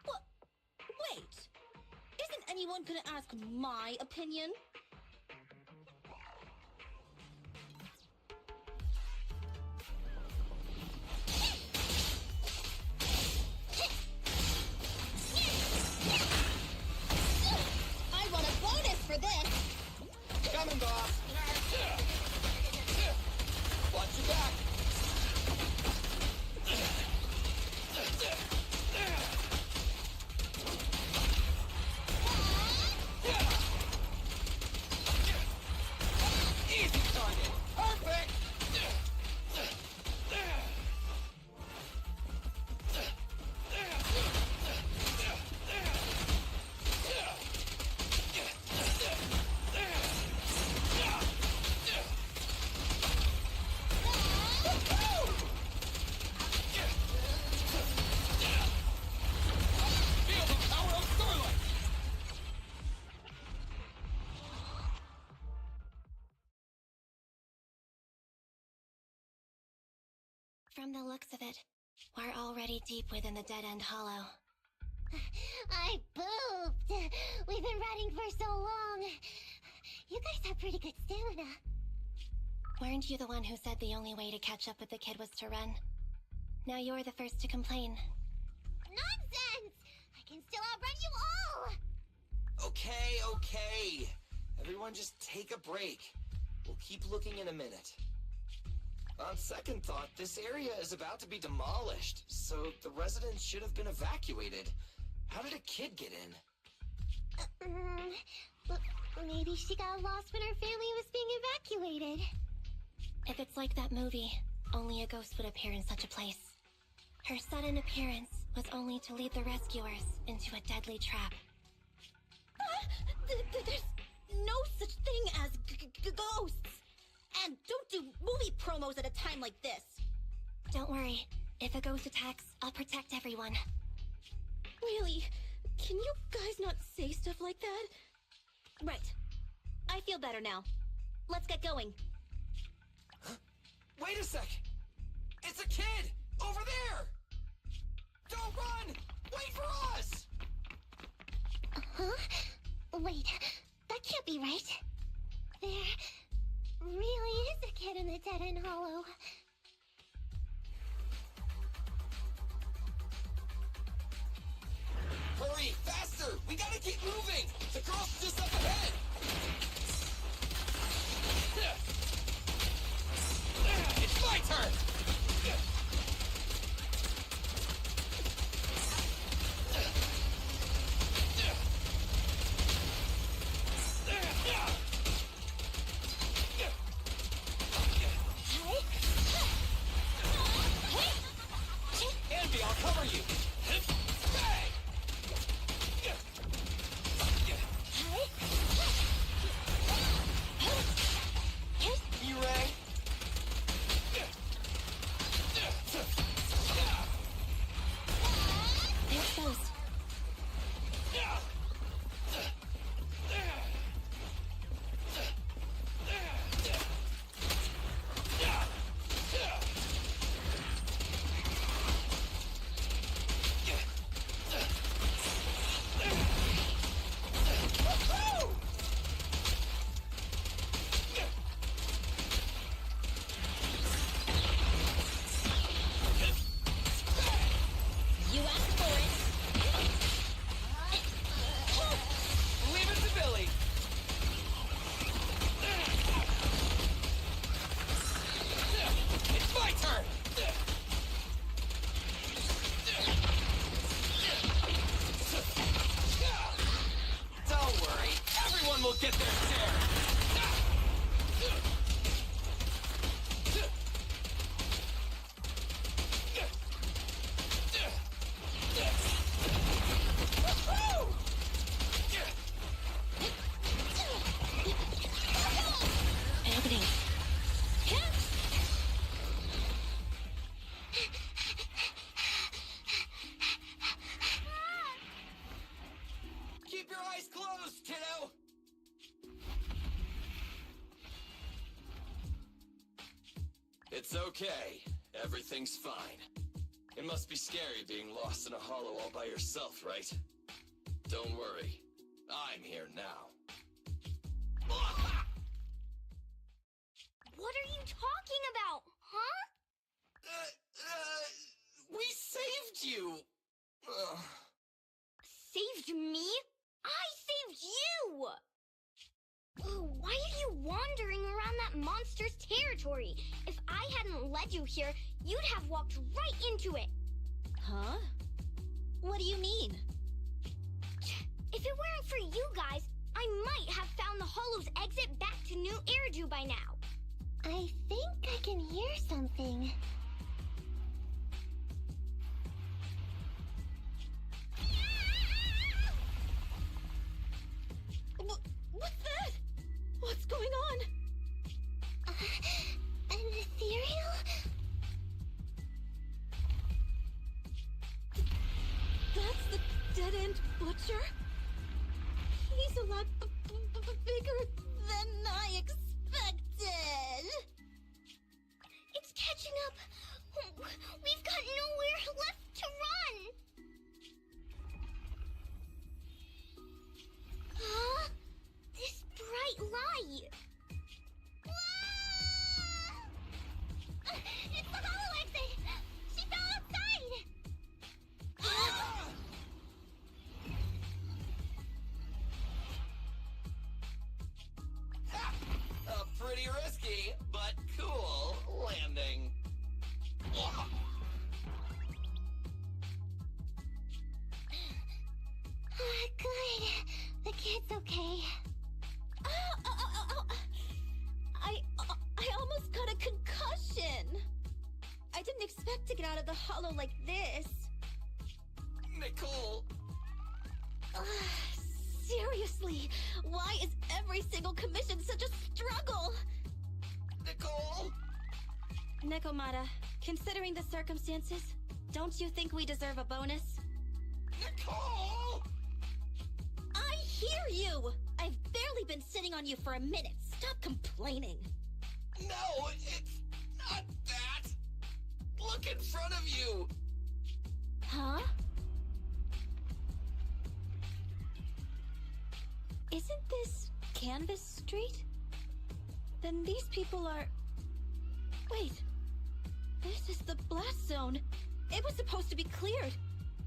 What? Wait! Isn't anyone gonna ask my opinion? I want a bonus for this! Coming, boss! Watch your back! Easy target! Perfect! Feel the power of Starlight! From the looks of it, we're already deep within the dead-end hollow. I pooped! guys have pretty good stamina. Weren't you the one who said the only way to catch up with the kid was to run? Now you're the first to complain. Nonsense! I can still outrun you all! Okay. Everyone just take a break. We'll keep looking in a minute. On second thought, this area is about to be demolished, so the residents should have been evacuated. How did a kid get in? Maybe she got lost when her family was being evacuated. If it's like that movie, only a ghost would appear in such a place. Her sudden appearance was only to lead the rescuers into a deadly trap. There's no such thing as ghosts! And don't do movie promos at a time like this! Don't worry. If a ghost attacks, I'll protect everyone. Really? Can you guys not say stuff like that? Right. I feel better now. Let's get going. Wait a sec! It's a kid! Over there! Don't run! Wait for us! Huh? Wait, that can't be right. There really is a kid in the dead-end hollow. Hurry! Faster! We gotta keep moving! The girl's just up ahead! It's my turn! Andy, I'll cover you! Ray. Exposed. You asked for it. Leave it to Billy! It's my turn! Don't worry, everyone will get their share! Opening. Keep your eyes closed, kiddo! It's okay. Everything's fine. It must be scary being lost in a hollow all by yourself, right? Don't worry. I'm here now. What are you talking about, huh? We saved you! Saved me? I saved you! Why are you wandering around that monster's territory? If I hadn't led you here, you'd have walked right into it. Huh? What do you mean? If it weren't for you guys, I might have found the Hollow's exit back to New Eridu by now. I think I can hear something. What's that? What's going on? An ethereal? That's the dead-end butcher? He's a lot bigger than I expected. It's catching up. We've got nowhere left to run. Huh? This bright light. Pretty risky, but cool landing. Good. The kid's okay. I almost got a concussion. I didn't expect to get out of the hollow like this. Nicole. Seriously, why is every single commission such a struggle? Nicole? Nekomata, considering the circumstances, don't you think we deserve a bonus? Nicole! I hear you! I've barely been sitting on you for a minute. Stop complaining. No, it's not that. Look in front of you. Huh? Isn't this Canvas Street? Then these people are... Wait. This is the blast zone. It was supposed to be cleared.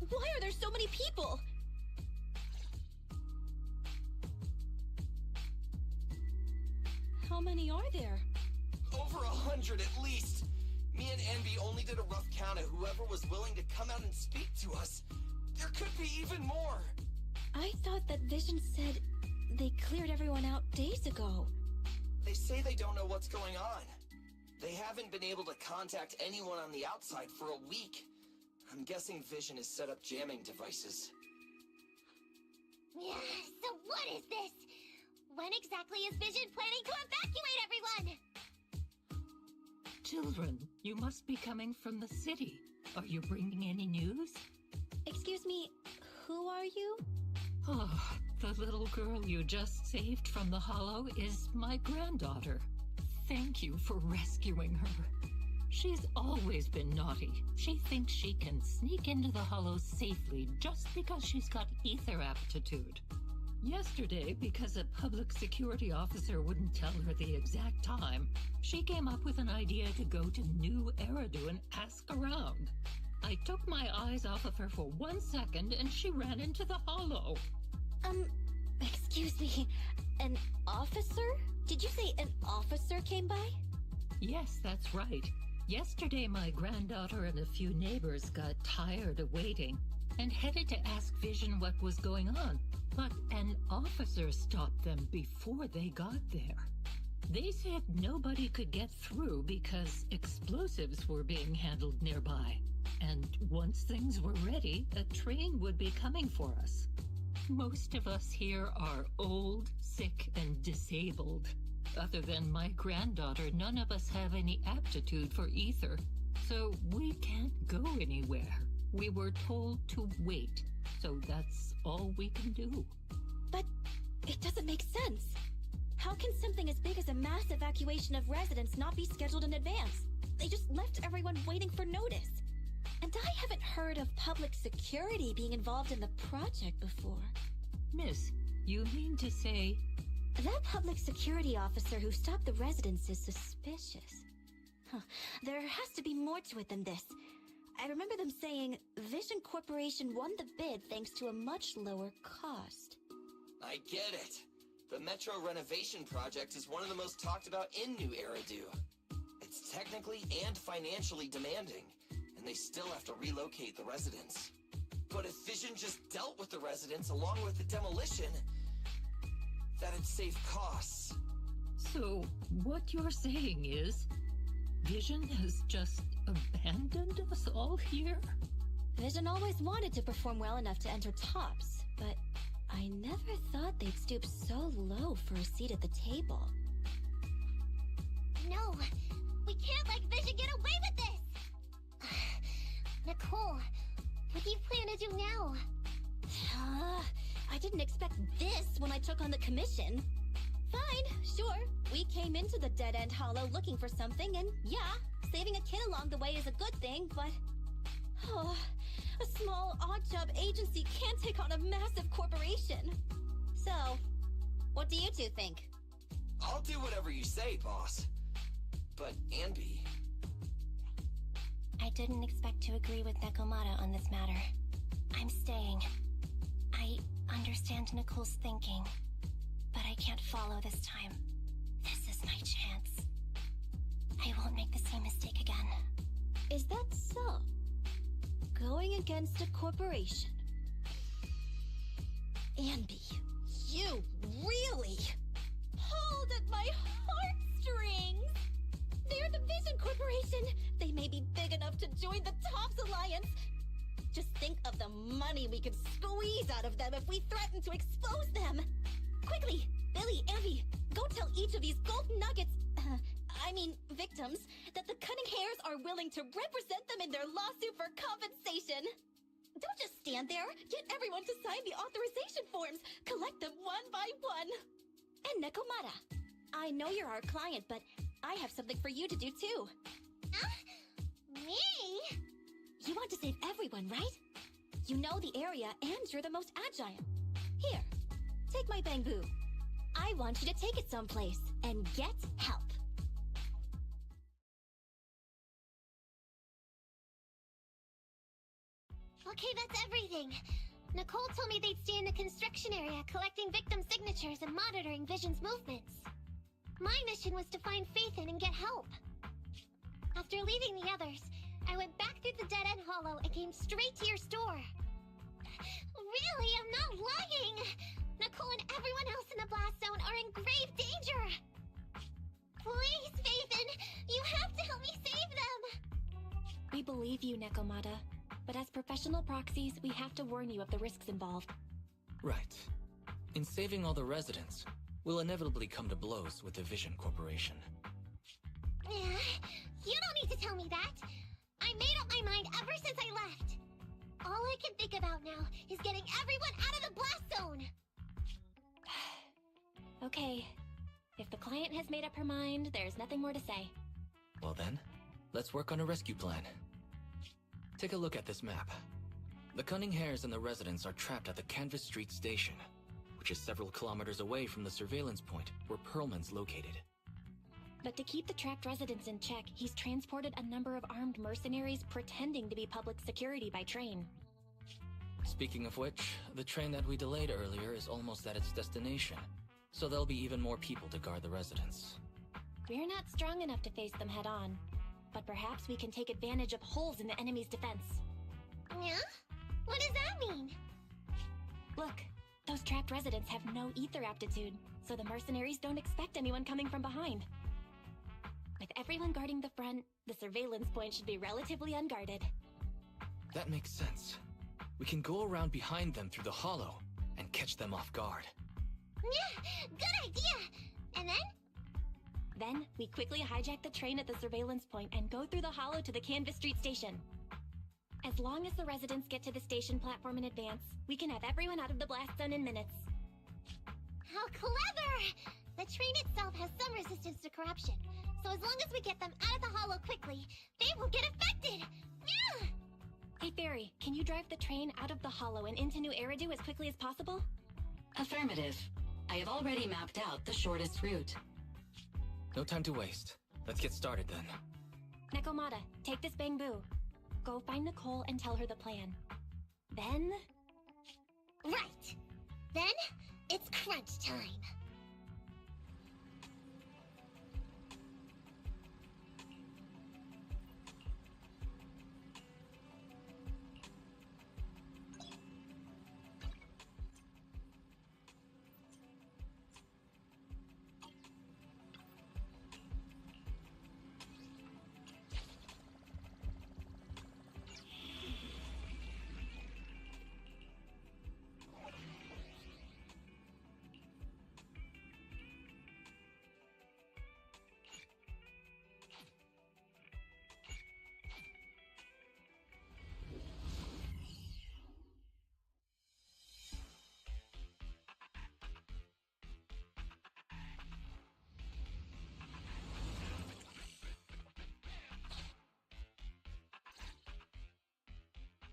Why are there so many people? How many are there? Over 100 at least. Me and Envy only did a rough count of whoever was willing to come out and speak to us. There could be even more. I thought that Vision said they cleared everyone out days ago. They say they don't know what's going on. They haven't been able to contact anyone on the outside for a week. I'm guessing Vision has set up jamming devices. Yeah, so what is this? When exactly is Vision planning to evacuate everyone? Children, you must be coming from the city. Are you bringing any news? Excuse me, who are you? Oh, the little girl you just saved from the hollow is my granddaughter. Thank you for rescuing her. She's always been naughty. She thinks she can sneak into the hollow safely just because she's got ether aptitude. Yesterday, because a public security officer wouldn't tell her the exact time, she came up with an idea to go to New Eridu and ask around. I took my eyes off of her for 1 second and she ran into the hollow. Excuse me, an officer? Did you say an officer came by? Yes, that's right. Yesterday, my granddaughter and a few neighbors got tired of waiting and headed to ask Vision what was going on. But an officer stopped them before they got there. They said nobody could get through because explosives were being handled nearby. And once things were ready, a train would be coming for us. Most of us here are old, sick, and disabled. Other than my granddaughter, none of us have any aptitude for ether. So we can't go anywhere. We were told to wait. So that's all we can do. But it doesn't make sense. How can something as big as a mass evacuation of residents not be scheduled in advance? They just left everyone waiting for notice. And I haven't heard of public security being involved in the project before. Miss, you mean to say... That public security officer who stopped the residents is suspicious. There has to be more to it than this. I remember them saying Vision Corporation won the bid thanks to a much lower cost. I get it. The Metro renovation project is one of the most talked about in New Eridu. It's technically and financially demanding, and they still have to relocate the residents. But if Vision just dealt with the residents along with the demolition, that'd save costs. So, what you're saying is, Vision has just abandoned us all here? Vision always wanted to perform well enough to enter tops, but I never thought they'd stoop so low for a seat at the table. No, we can't let Vision get away with this! Nicole, what do you plan to do now? I didn't expect this when I took on the commission. Fine, sure. We came into the dead-end hollow looking for something, and yeah, saving a kid along the way is a good thing, but... a small, odd-job agency can't take on a massive corporation. So, what do you two think? I'll do whatever you say, boss. But, Anby... I didn't expect to agree with Nekomata on this matter. I'm staying. I understand Nicole's thinking, but I can't follow this time. This is my chance. I won't make the same mistake again. Is that so? Going against a corporation. Anby, you really pulled at my heartstrings! They're the Vision Corporation! They may be big enough to join the TOPS Alliance! Just think of the money we could squeeze out of them if we threaten to expose them! Quickly, Billy, Anby, go tell each of these gold nuggets, victims, that the Cunning Hares are willing to represent them in their lawsuit for compensation! Don't just stand there! Get everyone to sign the authorization forms! Collect them one by one! And Nekomata, I know you're our client, but I have something for you to do too. Me? You want to save everyone, right? You know the area and you're the most agile. Here, take my bamboo. I want you to take it someplace and get help. Okay, that's everything. Nicole told me they'd stay in the construction area, collecting victim signatures and monitoring Vision's movements. My mission was to find Faithin and get help. After leaving the others, I went back through the dead-end hollow and came straight to your store. Really, I'm not lying! Nicole and everyone else in the blast zone are in grave danger! Please, Faithin, you have to help me save them! We believe you, Nekomata. But as professional proxies, we have to warn you of the risks involved. Right. In saving all the residents, we'll inevitably come to blows with the Vision Corporation. You don't need to tell me that! I made up my mind ever since I left! All I can think about now is getting everyone out of the blast zone! Okay. If the client has made up her mind, there's nothing more to say. Well then, let's work on a rescue plan. Take a look at this map. The Cunning Hares and the residents are trapped at the Canvas Street station, which is several kilometers away from the surveillance point where Perlman's located. But to keep the trapped residents in check, he's transported a number of armed mercenaries pretending to be public security by train. Speaking of which, the train that we delayed earlier is almost at its destination, so there'll be even more people to guard the residents. We're not strong enough to face them head-on, but perhaps we can take advantage of holes in the enemy's defense. Yeah? What does that mean? Look, those trapped residents have no ether aptitude, so the mercenaries don't expect anyone coming from behind. With everyone guarding the front, the surveillance point should be relatively unguarded. That makes sense. We can go around behind them through the hollow and catch them off guard. Yeah, good idea! And then? Then, we quickly hijack the train at the surveillance point and go through the hollow to the Canvas Street station. As long as the residents get to the station platform in advance, we can have everyone out of the blast zone in minutes. How clever! The train itself has some resistance to corruption, so as long as we get them out of the hollow quickly, they won't get affected! Yeah! Hey Fairy, can you drive the train out of the hollow and into New Eridu as quickly as possible? Affirmative. I have already mapped out the shortest route. No time to waste. Let's get started then. Nekomata, take this bamboo. Go find Nicole and tell her the plan. Then... Right! Then, it's crunch time!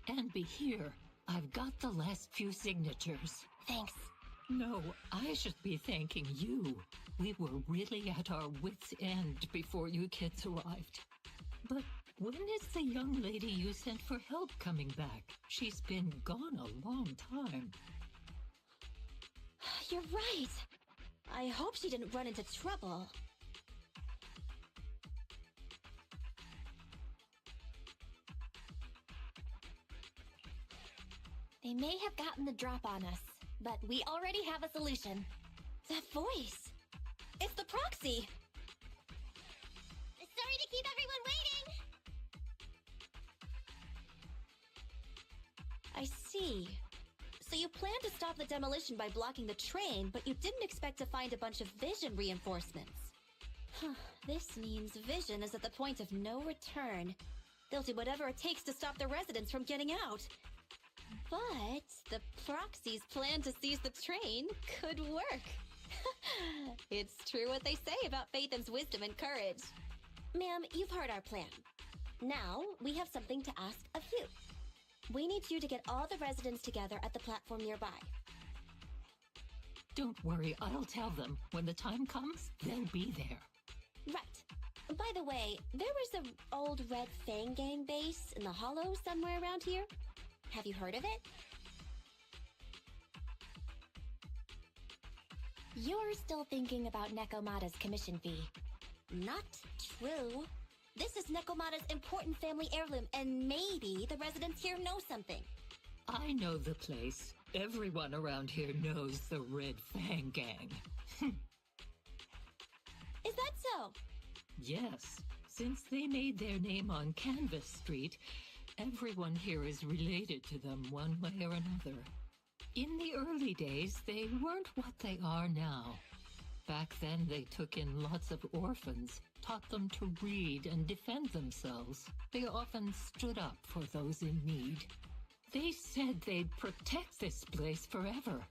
And be here. I've got the last few signatures. Thanks. No, I should be thanking you. We were really at our wits' end before you kids arrived. But when is the young lady you sent for help coming back? She's been gone a long time. You're right. I hope she didn't run into trouble. They may have gotten the drop on us, but we already have a solution. That voice! It's the proxy! Sorry to keep everyone waiting! I see. So you planned to stop the demolition by blocking the train, but you didn't expect to find a bunch of Vision reinforcements. This means Vision is at the point of no return. They'll do whatever it takes to stop the residents from getting out. But the Proxy's plan to seize the train could work. It's true what they say about Fatham's wisdom and courage. Ma'am, you've heard our plan. Now, we have something to ask of you. We need you to get all the residents together at the platform nearby. Don't worry, I'll tell them. When the time comes, they'll be there. Right. By the way, there was an old Red Fang Gang base in the Hollow somewhere around here. Have you heard of it? You're still thinking about Nekomata's commission fee. Not true. This is Nekomata's important family heirloom, and maybe the residents here know something. I know the place. Everyone around here knows the Red Fang Gang. Is that so? Yes. Since they made their name on Canvas Street, everyone here is related to them one way or another. In the early days, they weren't what they are now. Back then, they took in lots of orphans, taught them to read and defend themselves. They often stood up for those in need. They said they'd protect this place forever.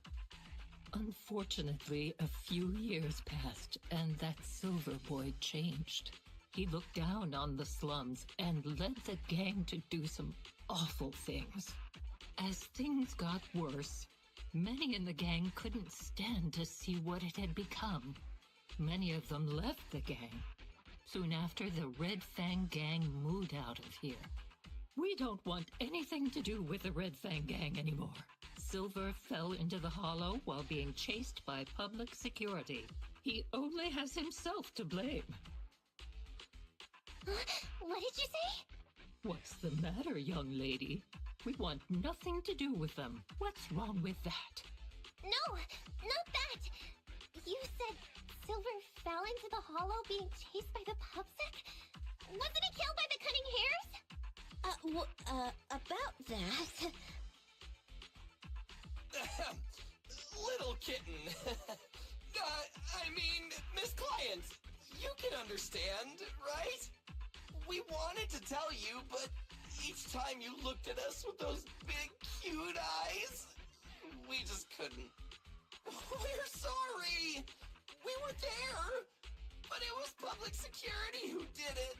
Unfortunately, a few years passed, and that Silver Boy changed. He looked down on the slums and led the gang to do some awful things. As things got worse, many in the gang couldn't stand to see what it had become. Many of them left the gang. Soon after, the Red Fang Gang moved out of here. We don't want anything to do with the Red Fang Gang anymore. Silver fell into the Hollow while being chased by public security. He only has himself to blame. What did you say? What's the matter, young lady? We want nothing to do with them. What's wrong with that? No, not that! You said Silver fell into the Hollow being chased by the Pubsec? Wasn't he killed by the Cunning Hares? About that... Little kitten. I mean, Miss Client, you can understand, right? We wanted to tell you, but each time you looked at us with those big, cute eyes, we just couldn't. We're sorry. We were there, but it was public security who did it.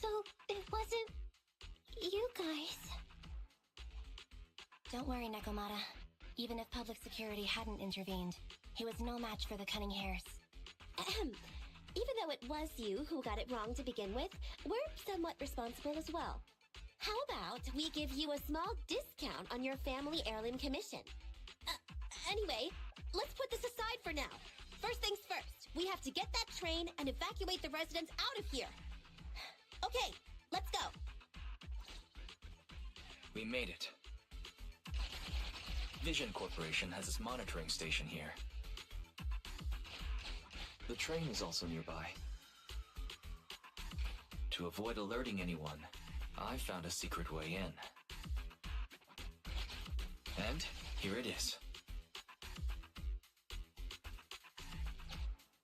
So it wasn't you guys. Don't worry, Nekomata. Even if public security hadn't intervened, he was no match for the Cunning Hares. Even though it was you who got it wrong to begin with, we're somewhat responsible as well. How about we give you a small discount on your family heirloom commission? Anyway, let's put this aside for now. First things first, we have to get that train and evacuate the residents out of here. Okay, let's go. We made it. Vision Corporation has its monitoring station here. The train is also nearby. To avoid alerting anyone, I found a secret way in. And here it is.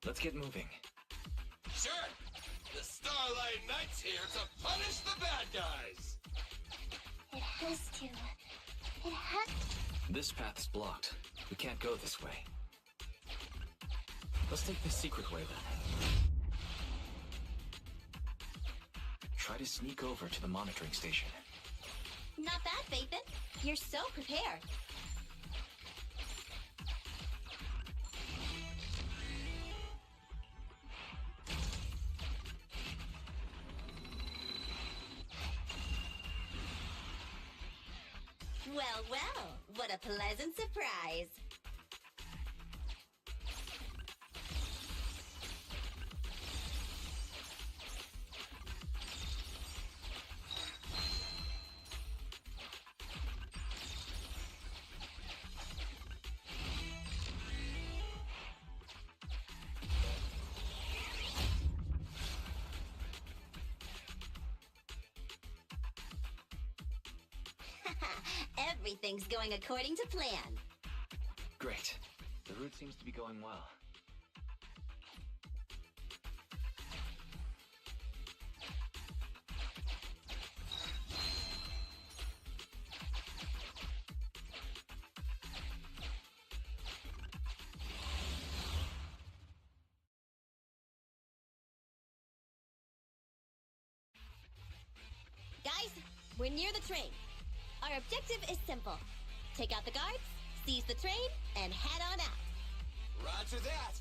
Let's get moving. Sure! The Starlight Knight's here to punish the bad guys! It has to. It has to. This path's blocked. We can't go this way. Let's take the secret way then. Try to sneak over to the monitoring station. Not bad, Phaethon. You're so prepared. Well, well, what a pleasant surprise. Everything's going according to plan. Great. The route seems to be going well. Guys, we're near the train. Our objective is simple. Take out the guards, seize the train, and head on out. Roger that.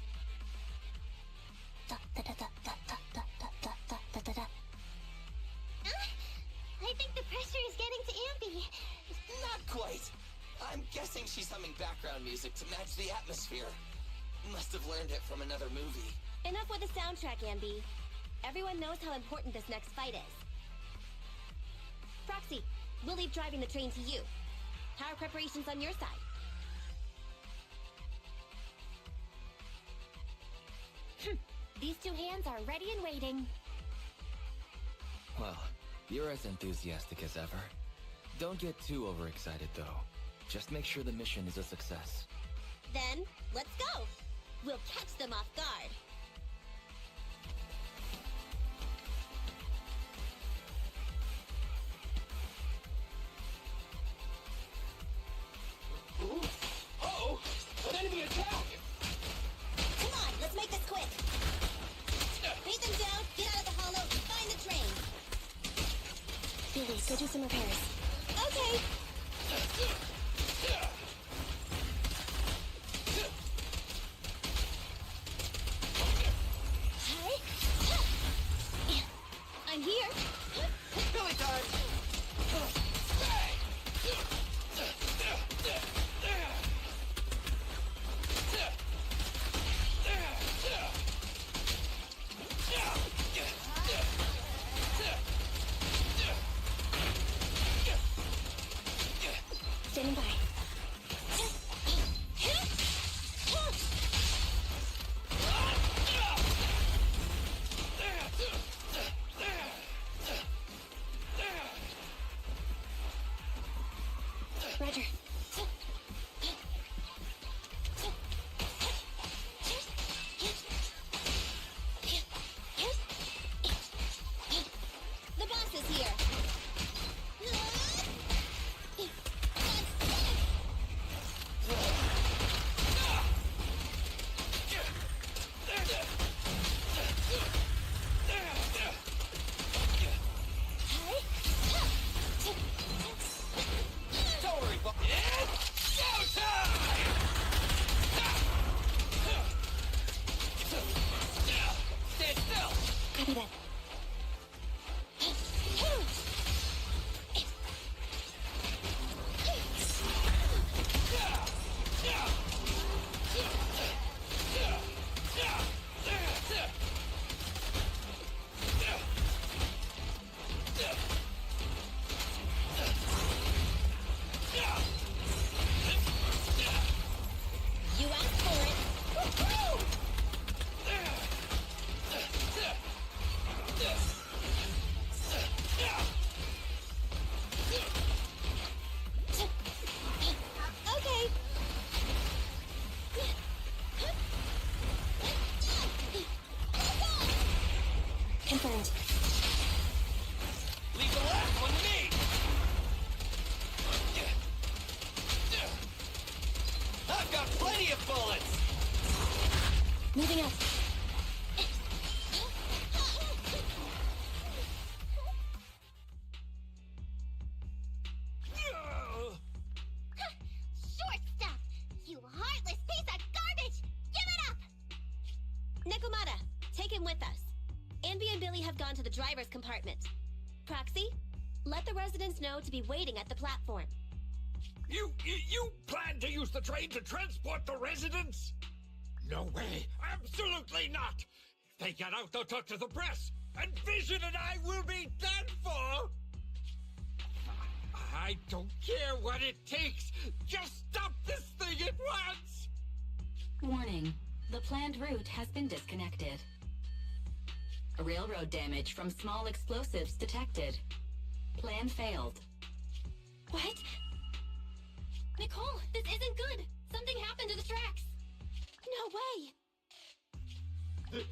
I think the pressure is getting to Ambi. Not quite. I'm guessing she's humming background music to match the atmosphere. Must have learned it from another movie. Enough with the soundtrack, Ambi. Everyone knows how important this next fight is. Proxy, we'll leave driving the train to you. How are preparations on your side? These two hands are ready and waiting. Well, you're as enthusiastic as ever. Don't get too overexcited, though. Just make sure the mission is a success. Then, let's go! We'll catch them off guard. Uh-oh! An enemy attack! Come on, let's make this quick. Beat them down, get out of the hollow, and find the train. Billy, go do some repairs. Okay. I'm here. Billy time! Standing by. Roger. The boss is here. Don't worry, Bob. It's showtime! Stand still! Copy that. You asked for it. Woo-hoo! Okay. Confirmed. Leave the last one to me! I've got plenty of bullets! Moving up. Short stuff! You heartless piece of garbage! Give it up! Nekomata, take him with us. Anby and Billy have gone to the driver's compartment. Proxy, let the residents know to be waiting at the platform. You plan to use the train to transport the residents? No way! Absolutely not! If they get out, they'll talk to the press, and Vision and I will be done for! I don't care what it takes! Just stop this thing at once! Warning. The planned route has been disconnected. Railroad damage from small explosives detected. Plan failed. What? Nicole, this isn't good! Something happened to the tracks! No way!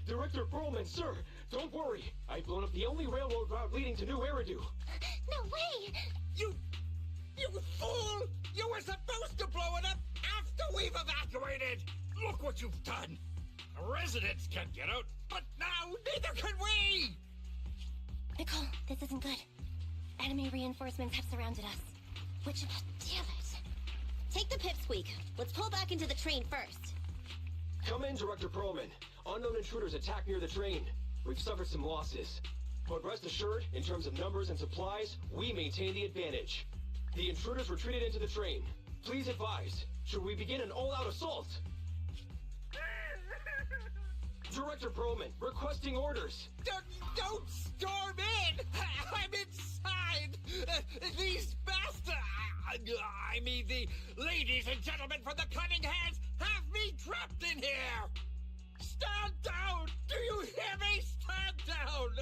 Director Perlman, sir, don't worry. I've blown up the only railroad route leading to New Eridu. No way! You fool! You were supposed to blow it up after we've evacuated! Look what you've done! Residents can get out, but now neither can we! Nicole, this isn't good. Enemy reinforcements have surrounded us. Which... damn it. Take the pipsqueak. Let's pull back into the train first. Come in, Director Perlman. Unknown intruders attacked near the train. We've suffered some losses. But rest assured, in terms of numbers and supplies, we maintain the advantage. The intruders retreated into the train. Please advise, should we begin an all-out assault? Director Perlman, requesting orders. Don't storm in! I'm inside! These bastards... I mean, the ladies and gentlemen from the Cunning Hands have me trapped in here! Stand down! Do you hear me? Stand down!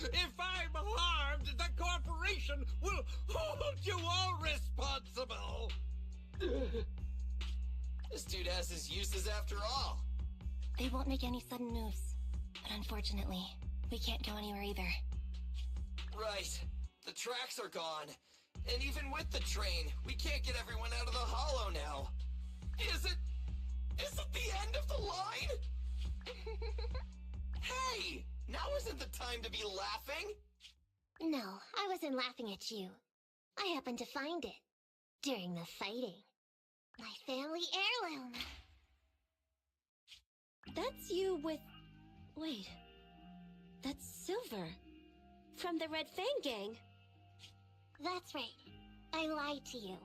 If I'm harmed, the corporation will hold you all responsible! This dude has his uses after all. They won't make any sudden moves. But unfortunately, we can't go anywhere either. Right. The tracks are gone. And even with the train, we can't get everyone out of the hollow now. Is it the end of the line? Hey! Now isn't the time to be laughing! No, I wasn't laughing at you. I happened to find it. During the fighting. My family heirloom. That's you with... Wait. That's Silver. From the Red Fang Gang. That's right. I lied to you.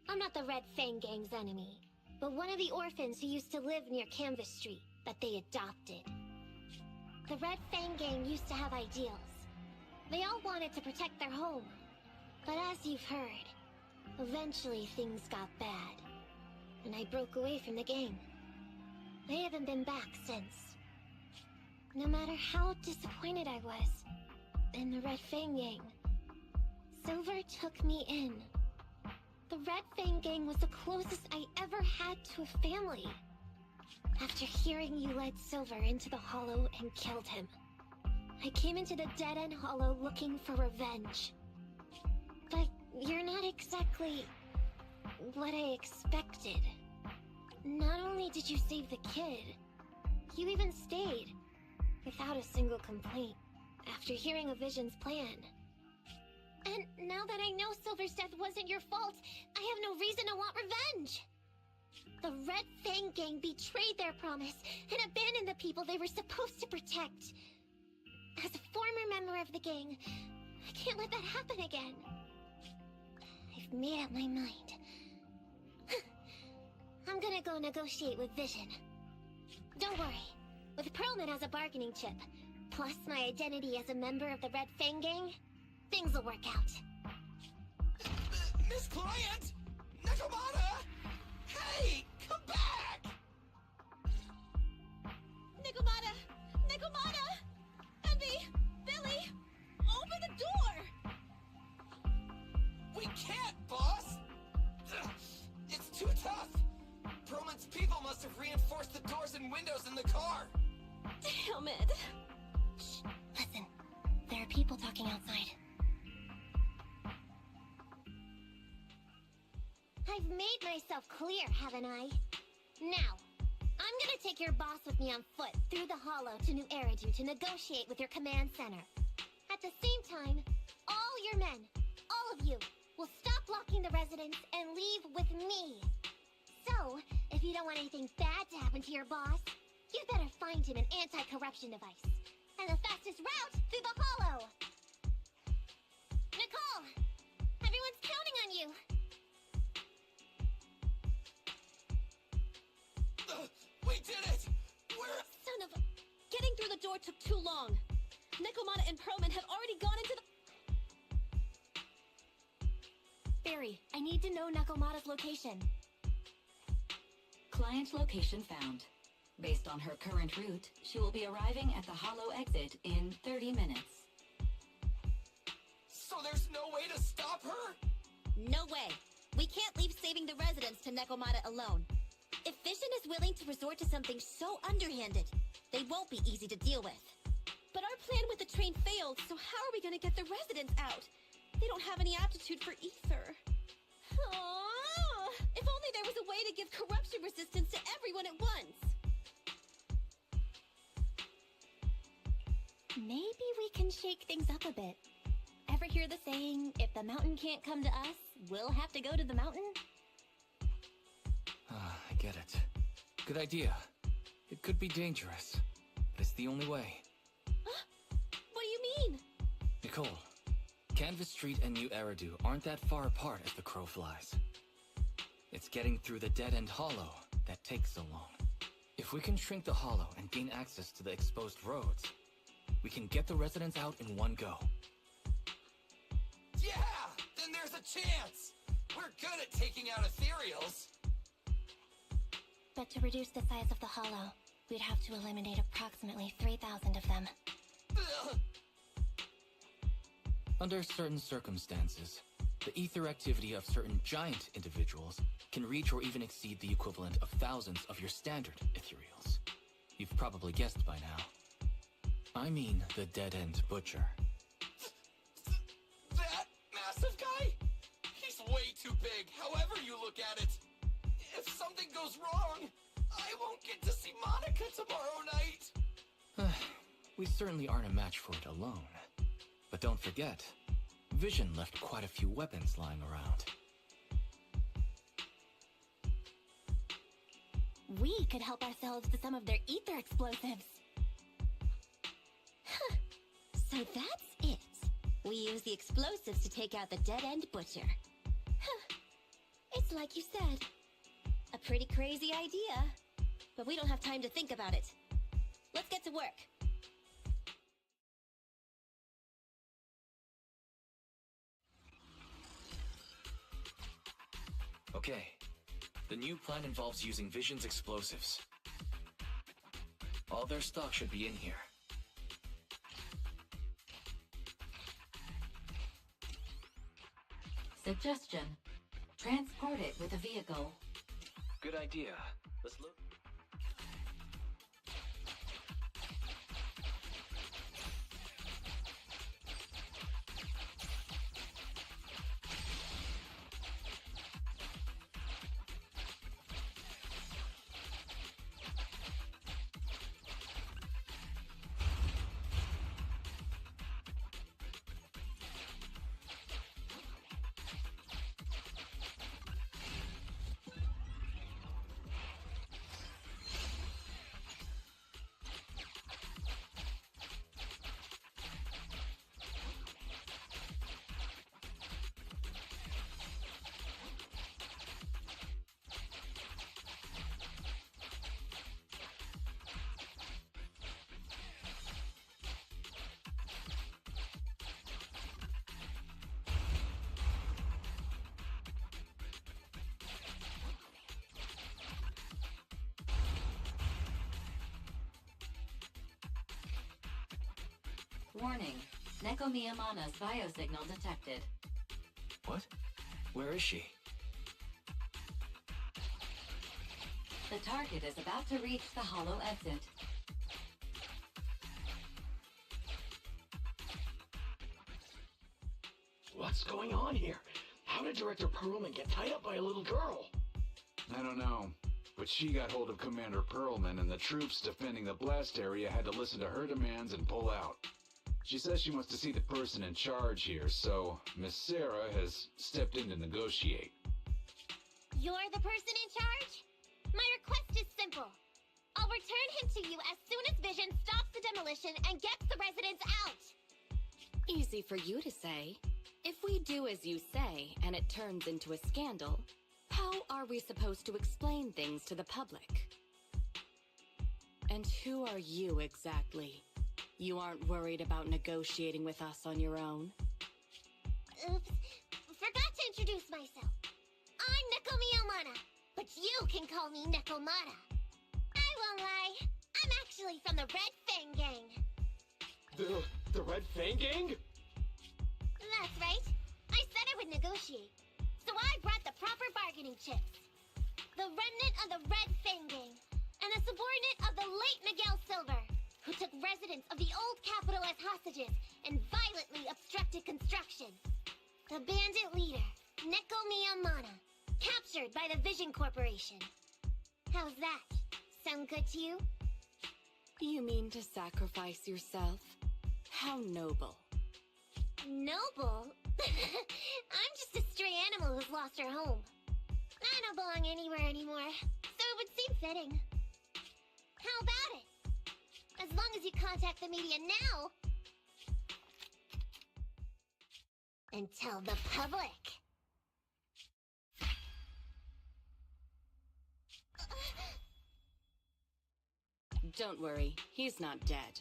I'm not the Red Fang Gang's enemy, but one of the orphans who used to live near Canvas Street that they adopted. The Red Fang Gang used to have ideals. They all wanted to protect their home. But as you've heard, eventually things got bad, and I broke away from the gang. I haven't been back since. No matter how disappointed I was in the Red Fang Gang, Silver took me in. The Red Fang Gang was the closest I ever had to a family. After hearing you led Silver into the Hollow and killed him, I came into the dead-end Hollow looking for revenge. But you're not exactly what I expected. Not only did you save the kid, you even stayed, without a single complaint, after hearing a Vision's plan. And now that I know Silver's death wasn't your fault, I have no reason to want revenge! The Red Fang Gang betrayed their promise and abandoned the people they were supposed to protect. As a former member of the gang, I can't let that happen again. I've made up my mind. I'm gonna go negotiate with Vision. Don't worry. With Perlman as a bargaining chip, plus my identity as a member of the Red Fang Gang, things will work out. Miss Client! Nakamata! Hey! Come back! Nikomata! Nikomata! Envy! Billy! Open the door! We can't, boss! It's too tough! Perlman's people must have reinforced the doors and windows in the car! Damn it! Shh, listen. There are people talking outside. I've made myself clear, haven't I? Now, I'm gonna take your boss with me on foot through the Hollow to New Eridu to negotiate with your command center. At the same time, all your men, all of you, will stop blocking the residents and leave with me. So, if you don't want anything bad to happen to your boss, you better find him an anti-corruption device. And the fastest route through the Hollow! Nicole! Everyone's counting on you! We did it! We're... Son of a... Getting through the door took too long. Nikomata and Perlman have already gone into the... Barry, I need to know Nakomata's location. Client location found. Based on her current route, she will be arriving at the Hollow exit in 30 minutes. So there's no way to stop her? No way. We can't leave saving the residents to Nekomata alone. If Vision is willing to resort to something so underhanded, they won't be easy to deal with. But our plan with the train failed, so how are we gonna get the residents out? They don't have any aptitude for ether. Aww. If only there was a way to give corruption resistance to everyone at once. Maybe we can shake things up a bit. Ever hear the saying, if the mountain can't come to us, we'll have to go to the mountain? I get it. Good idea. It could be dangerous, but it's the only way. What do you mean? Nicole, Canvas Street and New Eridu aren't that far apart as the crow flies. It's getting through the dead-end hollow that takes so long. If we can shrink the hollow and gain access to the exposed roads, we can get the residents out in one go. Yeah! Then there's a chance! We're good at taking out ethereals! But to reduce the size of the hollow, we'd have to eliminate approximately 3,000 of them. Ugh. Under certain circumstances, the ether activity of certain giant individuals can reach or even exceed the equivalent of thousands of your standard ethereals. You've probably guessed by now. I mean the dead-end butcher. That massive guy? He's way too big, however you look at it. If something goes wrong, I won't get to see Monica tomorrow night. We certainly aren't a match for it alone. But don't forget, Vision left quite a few weapons lying around. We could help ourselves to some of their ether explosives. Huh. So that's it. We use the explosives to take out the dead-end butcher. Huh. It's like you said. A pretty crazy idea. But we don't have time to think about it. Let's get to work. Okay. The new plan involves using Vision's explosives. All their stock should be in here. Suggestion. Transport it with a vehicle. Good idea. Let's look. Warning. Nekomiyamana's biosignal detected. What? Where is she? The target is about to reach the hollow exit. What's going on here? How did Director Perlman get tied up by a little girl? I don't know, but she got hold of Commander Perlman, and the troops defending the blast area had to listen to her demands and pull out. She says she wants to see the person in charge here, so Miss Sarah has stepped in to negotiate. You're the person in charge? My request is simple. I'll return him to you as soon as Vision stops the demolition and gets the residents out. Easy for you to say. If we do as you say and it turns into a scandal, how are we supposed to explain things to the public? And who are you exactly? You aren't worried about negotiating with us on your own? Oops. Forgot to introduce myself. I'm Nekomiyamana, but you can call me Nekomata. I won't lie. I'm actually from the Red Fang Gang. The Red Fang Gang? That's right. I said I would negotiate. So I brought the proper bargaining chips. The remnant of the Red Fang Gang, and a subordinate of the late Miguel Silver, who took residents of the old capital as hostages and violently obstructed construction. The bandit leader, Neko Miyamana, captured by the Vision Corporation. How's that? Sound good to you? You mean to sacrifice yourself? How noble. Noble? I'm just a stray animal who's lost her home. I don't belong anywhere anymore, so it would seem fitting. How about it? As long as you contact the media now, and tell the public. Don't worry, he's not dead.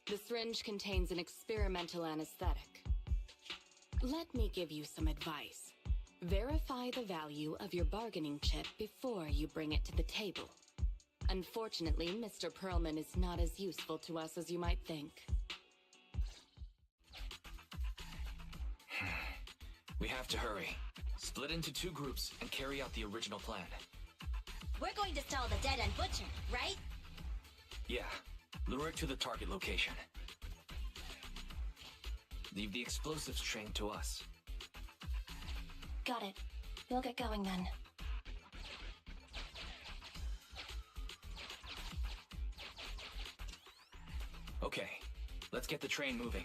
The syringe contains an experimental anesthetic. Let me give you some advice. Verify the value of your bargaining chip before you bring it to the table. Unfortunately, Mr. Perlman is not as useful to us as you might think. We have to hurry. Split into 2 groups and carry out the original plan. We're going to stall the Dead End Butcher, right? Yeah. Lure it to the target location. Leave the explosives train to us. Got it. We'll get going then. Okay, let's get the train moving.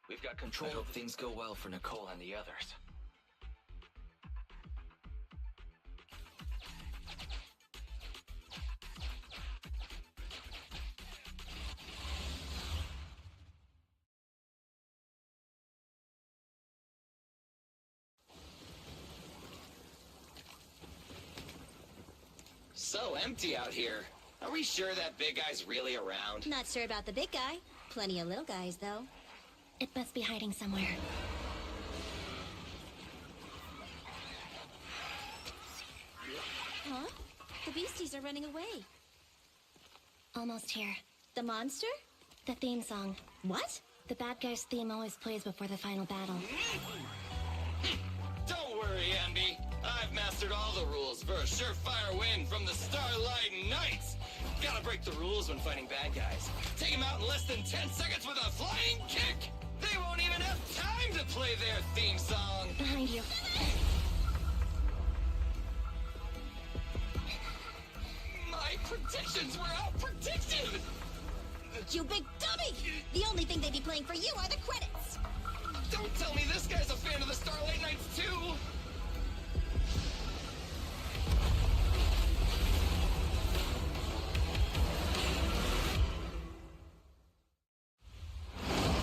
We've got control. I hope things go well for Nicole and the others. So empty out here. Are we sure that big guy's really around? Not sure about the big guy. Plenty of little guys, though. It must be hiding somewhere. Huh? The beasties are running away. Almost here. The monster? The theme song. What? The bad guy's theme always plays before the final battle. Don't worry, Ambi. I've mastered all the rules for a surefire win from the Starlight Knights. Gotta break the rules when fighting bad guys. Take them out in less than 10 seconds with a flying kick. They won't even have time to play their theme song. Behind you. My predictions were out-predicted! You big dummy! The only thing they'd be playing for you are the credits! Don't tell me this guy's a fan of the Starlight Knights, too!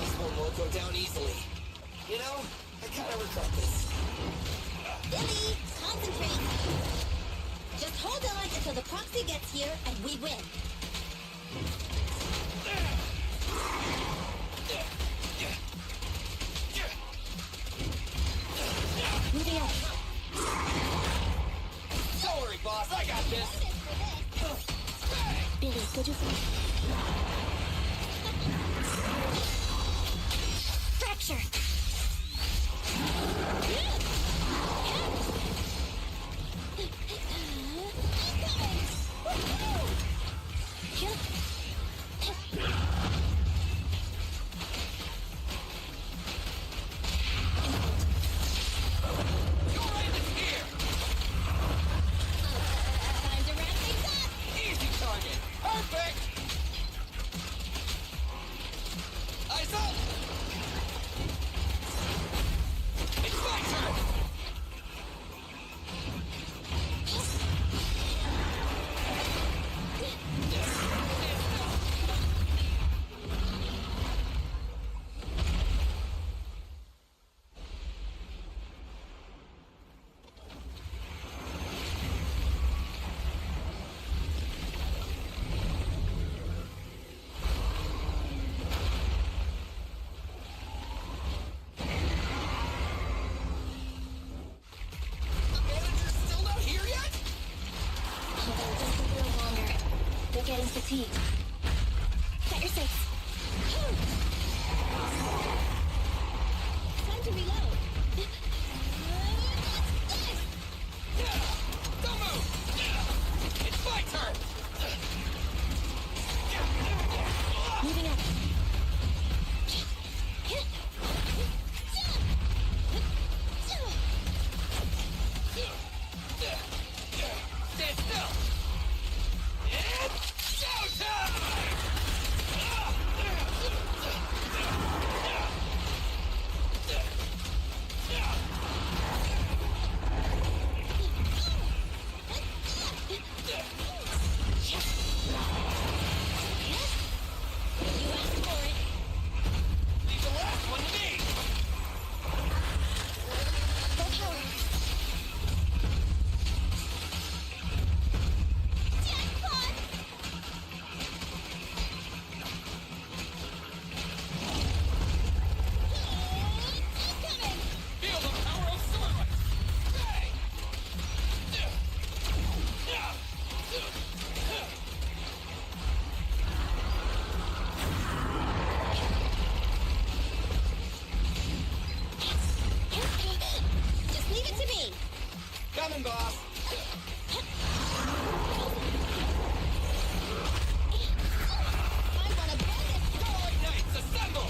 This one won't go down easily. You know, I kinda regret this. Billy, concentrate! Just hold on until the proxy gets here and we win. Moving up. Don't worry, boss, I got this. Billy, go do some... Fracture! Easy target. Perfect. Eyes up. It's my turn. Still not here yet? Hold on just a little longer. They're getting fatigued. Set yourself Coming, boss! I wanna bang it! Starlight Knights, assemble!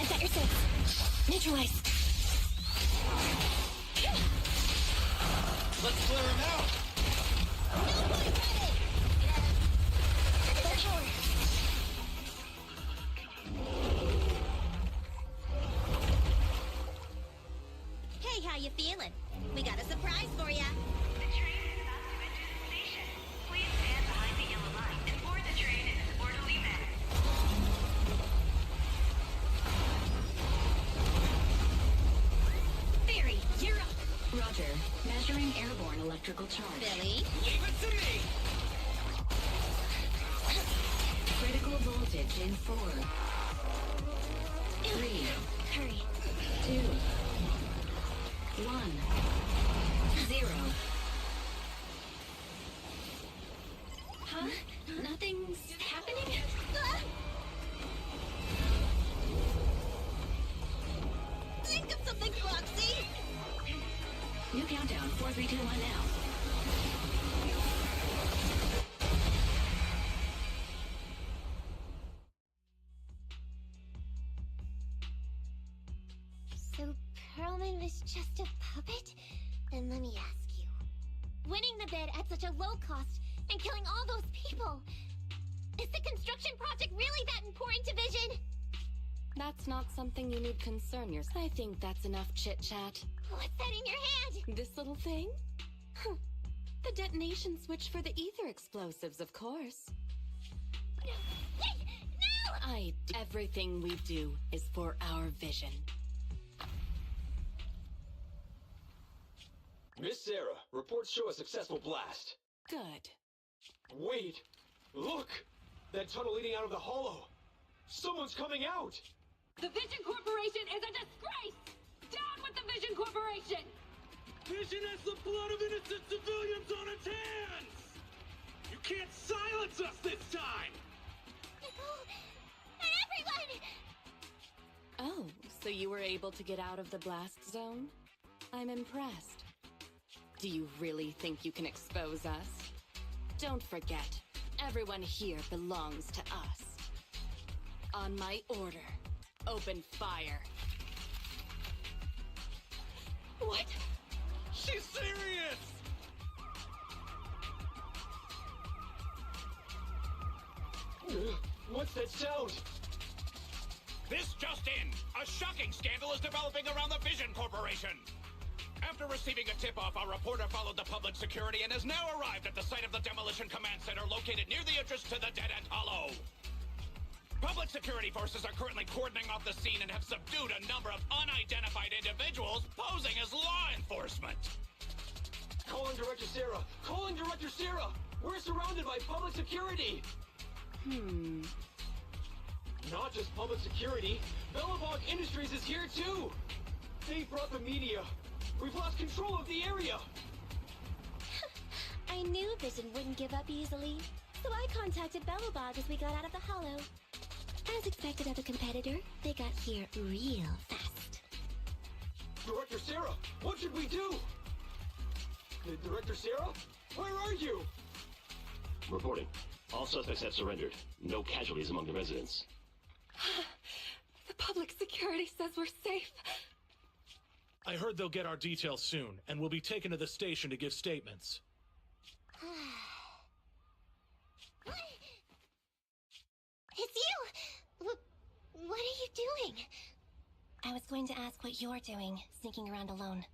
I've got your six. Neutralize. Let's clear him out! Full power. Hey, how you feeling? We got a surprise for ya. The train is about to enter the station. Please stand behind the yellow line and board the train in an orderly manner. Barry, you're up. Roger. Measuring airborne electrical charge. Billy? Leave it to me! Critical voltage in 4, 3, Hurry. 2, 1, 0. Huh? Nothing's happening? Think of something, Foxy! New countdown, 4, 3, 2, 1 now. So Perlman was just a puppet? Then let me ask you. Winning the bid at such a low cost and killing all those people! Is the construction project really that important to Vision? That's not something you need concern yourself. I think that's enough chit-chat. What's that in your hand? This little thing? Huh. The detonation switch for the ether explosives, of course. Wait! No! Everything we do is for our vision. Miss Sarah, reports show a successful blast. Good. Wait! Look! That tunnel leading out of the hollow! Someone's coming out! The Vision Corporation is a disgrace! Down with the Vision Corporation! Vision has the blood of innocent civilians on its hands! You can't silence us this time! And everyone! Oh, so you were able to get out of the blast zone? I'm impressed. Do you really think you can expose us? Don't forget, everyone here belongs to us. On my order, open fire. What? She's serious! What's that sound? This just in! A shocking scandal is developing around the Vision Corporation! After receiving a tip-off, our reporter followed the public security and has now arrived at the site of the Demolition Command Center located near the entrance to the Dead-End Hollow. Public security forces are currently cordoning off the scene and have subdued a number of unidentified individuals posing as law enforcement. Calling Director Sarah! Calling Director Sarah! We're surrounded by public security! Not just public security, Bellabog Industries is here too! They brought the media! We've lost control of the area! I knew Vision wouldn't give up easily, so I contacted Bellabog as we got out of the hollow. As expected of a competitor, they got here real fast. Director Sarah, what should we do? Director Sarah? Where are you? Reporting. All suspects have surrendered. No casualties among the residents. The public security says we're safe. I heard they'll get our details soon, and we'll be taken to the station to give statements. It's you! What are you doing? I was going to ask what you're doing, sneaking around alone.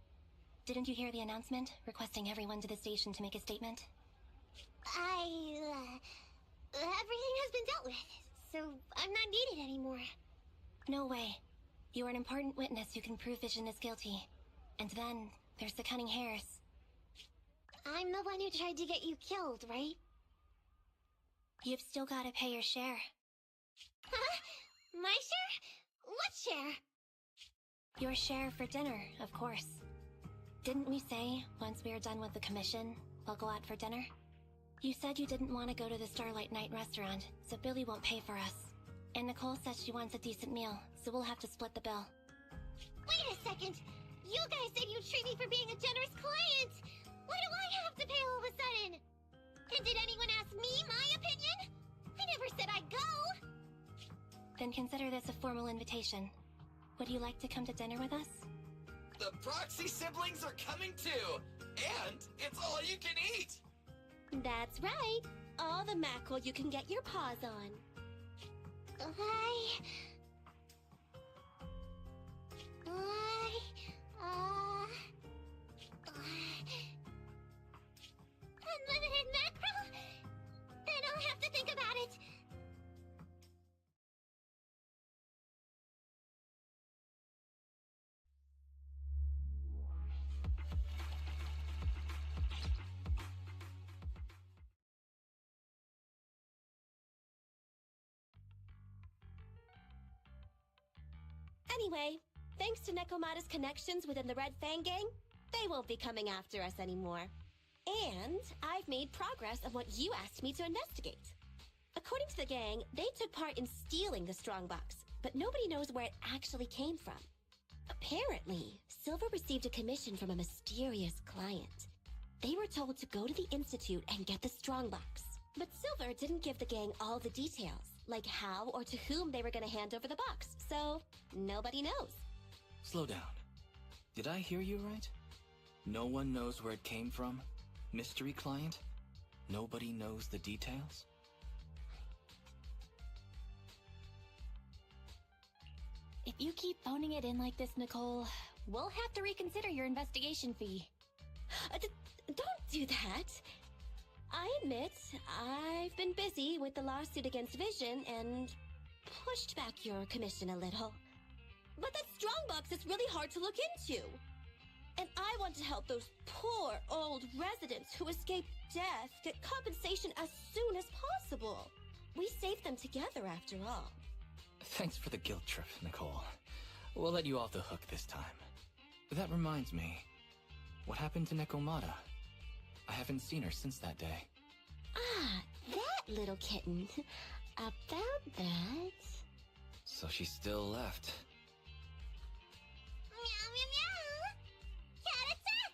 Didn't you hear the announcement, requesting everyone to the station to make a statement? Everything has been dealt with, so I'm not needed anymore. No way. You are an important witness who can prove Vision is guilty. And then, there's the Cunning Hares. I'm the one who tried to get you killed, right? You've still gotta pay your share. Huh? My share? What share? Your share for dinner, of course. Didn't we say, once we are done with the commission, We'll go out for dinner? You said you didn't want to go to the Starlight Night restaurant, so Billy won't pay for us. And Nicole says she wants a decent meal, so we'll have to split the bill. Wait a second! You guys said you'd treat me for being a generous client! Why do I have to pay all of a sudden? And did anyone ask me my opinion? I never said I'd go! Then consider this a formal invitation. Would you like to come to dinner with us? The Proxy siblings are coming too! And it's all you can eat! That's right. All the mackerel you can get your paws on. Unlimited mackerel? Then I'll have to think about it. Anyway, thanks to Nekomata's connections within the Red Fang gang, they won't be coming after us anymore. And I've made progress on what you asked me to investigate. According to the gang, they took part in stealing the strongbox, but nobody knows where it actually came from. Apparently, Silver received a commission from a mysterious client. They were told to go to the Institute and get the strongbox. But Silver didn't give the gang all the details, like how or to whom they were going to hand over the box, so nobody knows. Slow down. Did I hear you right? No one knows where it came from? Mystery client? Nobody knows the details? If you keep phoning it in like this, Nicole, we'll have to reconsider your investigation fee. Don't do that. I admit, I've been busy with the lawsuit against Vision and pushed back your commission a little. But that strongbox is really hard to look into. And I want to help those poor old residents who escaped death get compensation as soon as possible. We saved them together after all. Thanks for the guilt trip, Nicole. We'll let you off the hook this time. That reminds me, what happened to Nekomata? I haven't seen her since that day. Ah, that little kitten. About that... So she still left. Meow, meow, meow! Cat attack!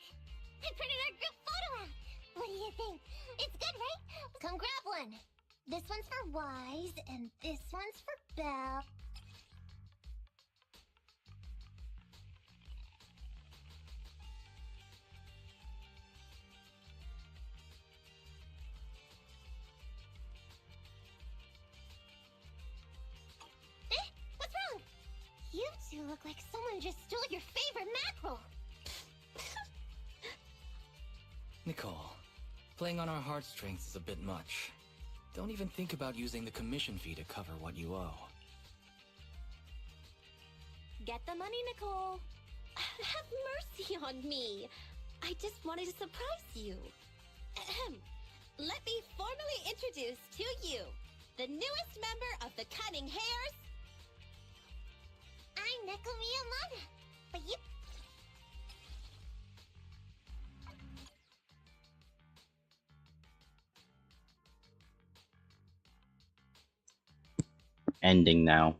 I printed our group photo out! What do you think? It's good, right? Come grab one! This one's for Wise, and this one's for Belle. What's wrong? You two look like someone just stole your favorite mackerel. Nicole, playing on our heartstrings is a bit much. Don't even think about using the commission fee to cover what you owe. Get the money, Nicole. Have mercy on me. I just wanted to surprise you. Ahem. Let me formally introduce to you the newest member of the Cunning Hares. I'm Neko Miyamada, but you... Ending now.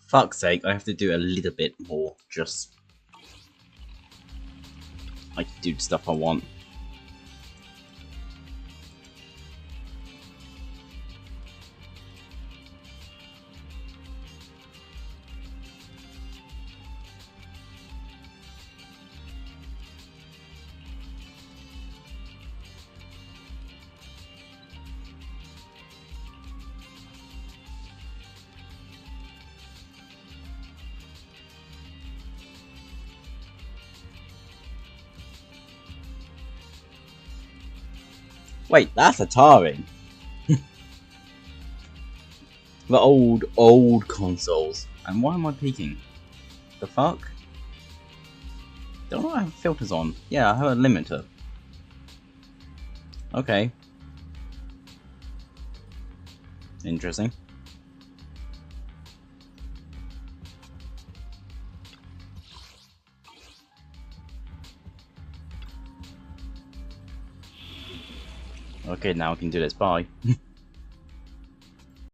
Fuck's sake, I have to do a little bit more, just... I can do the stuff I want. Wait, that's Atari. The old consoles. And why am I peeking? The fuck? Don't I have filters on? Yeah, I have a limiter. Okay. Interesting. Okay, now I can do this. Bye.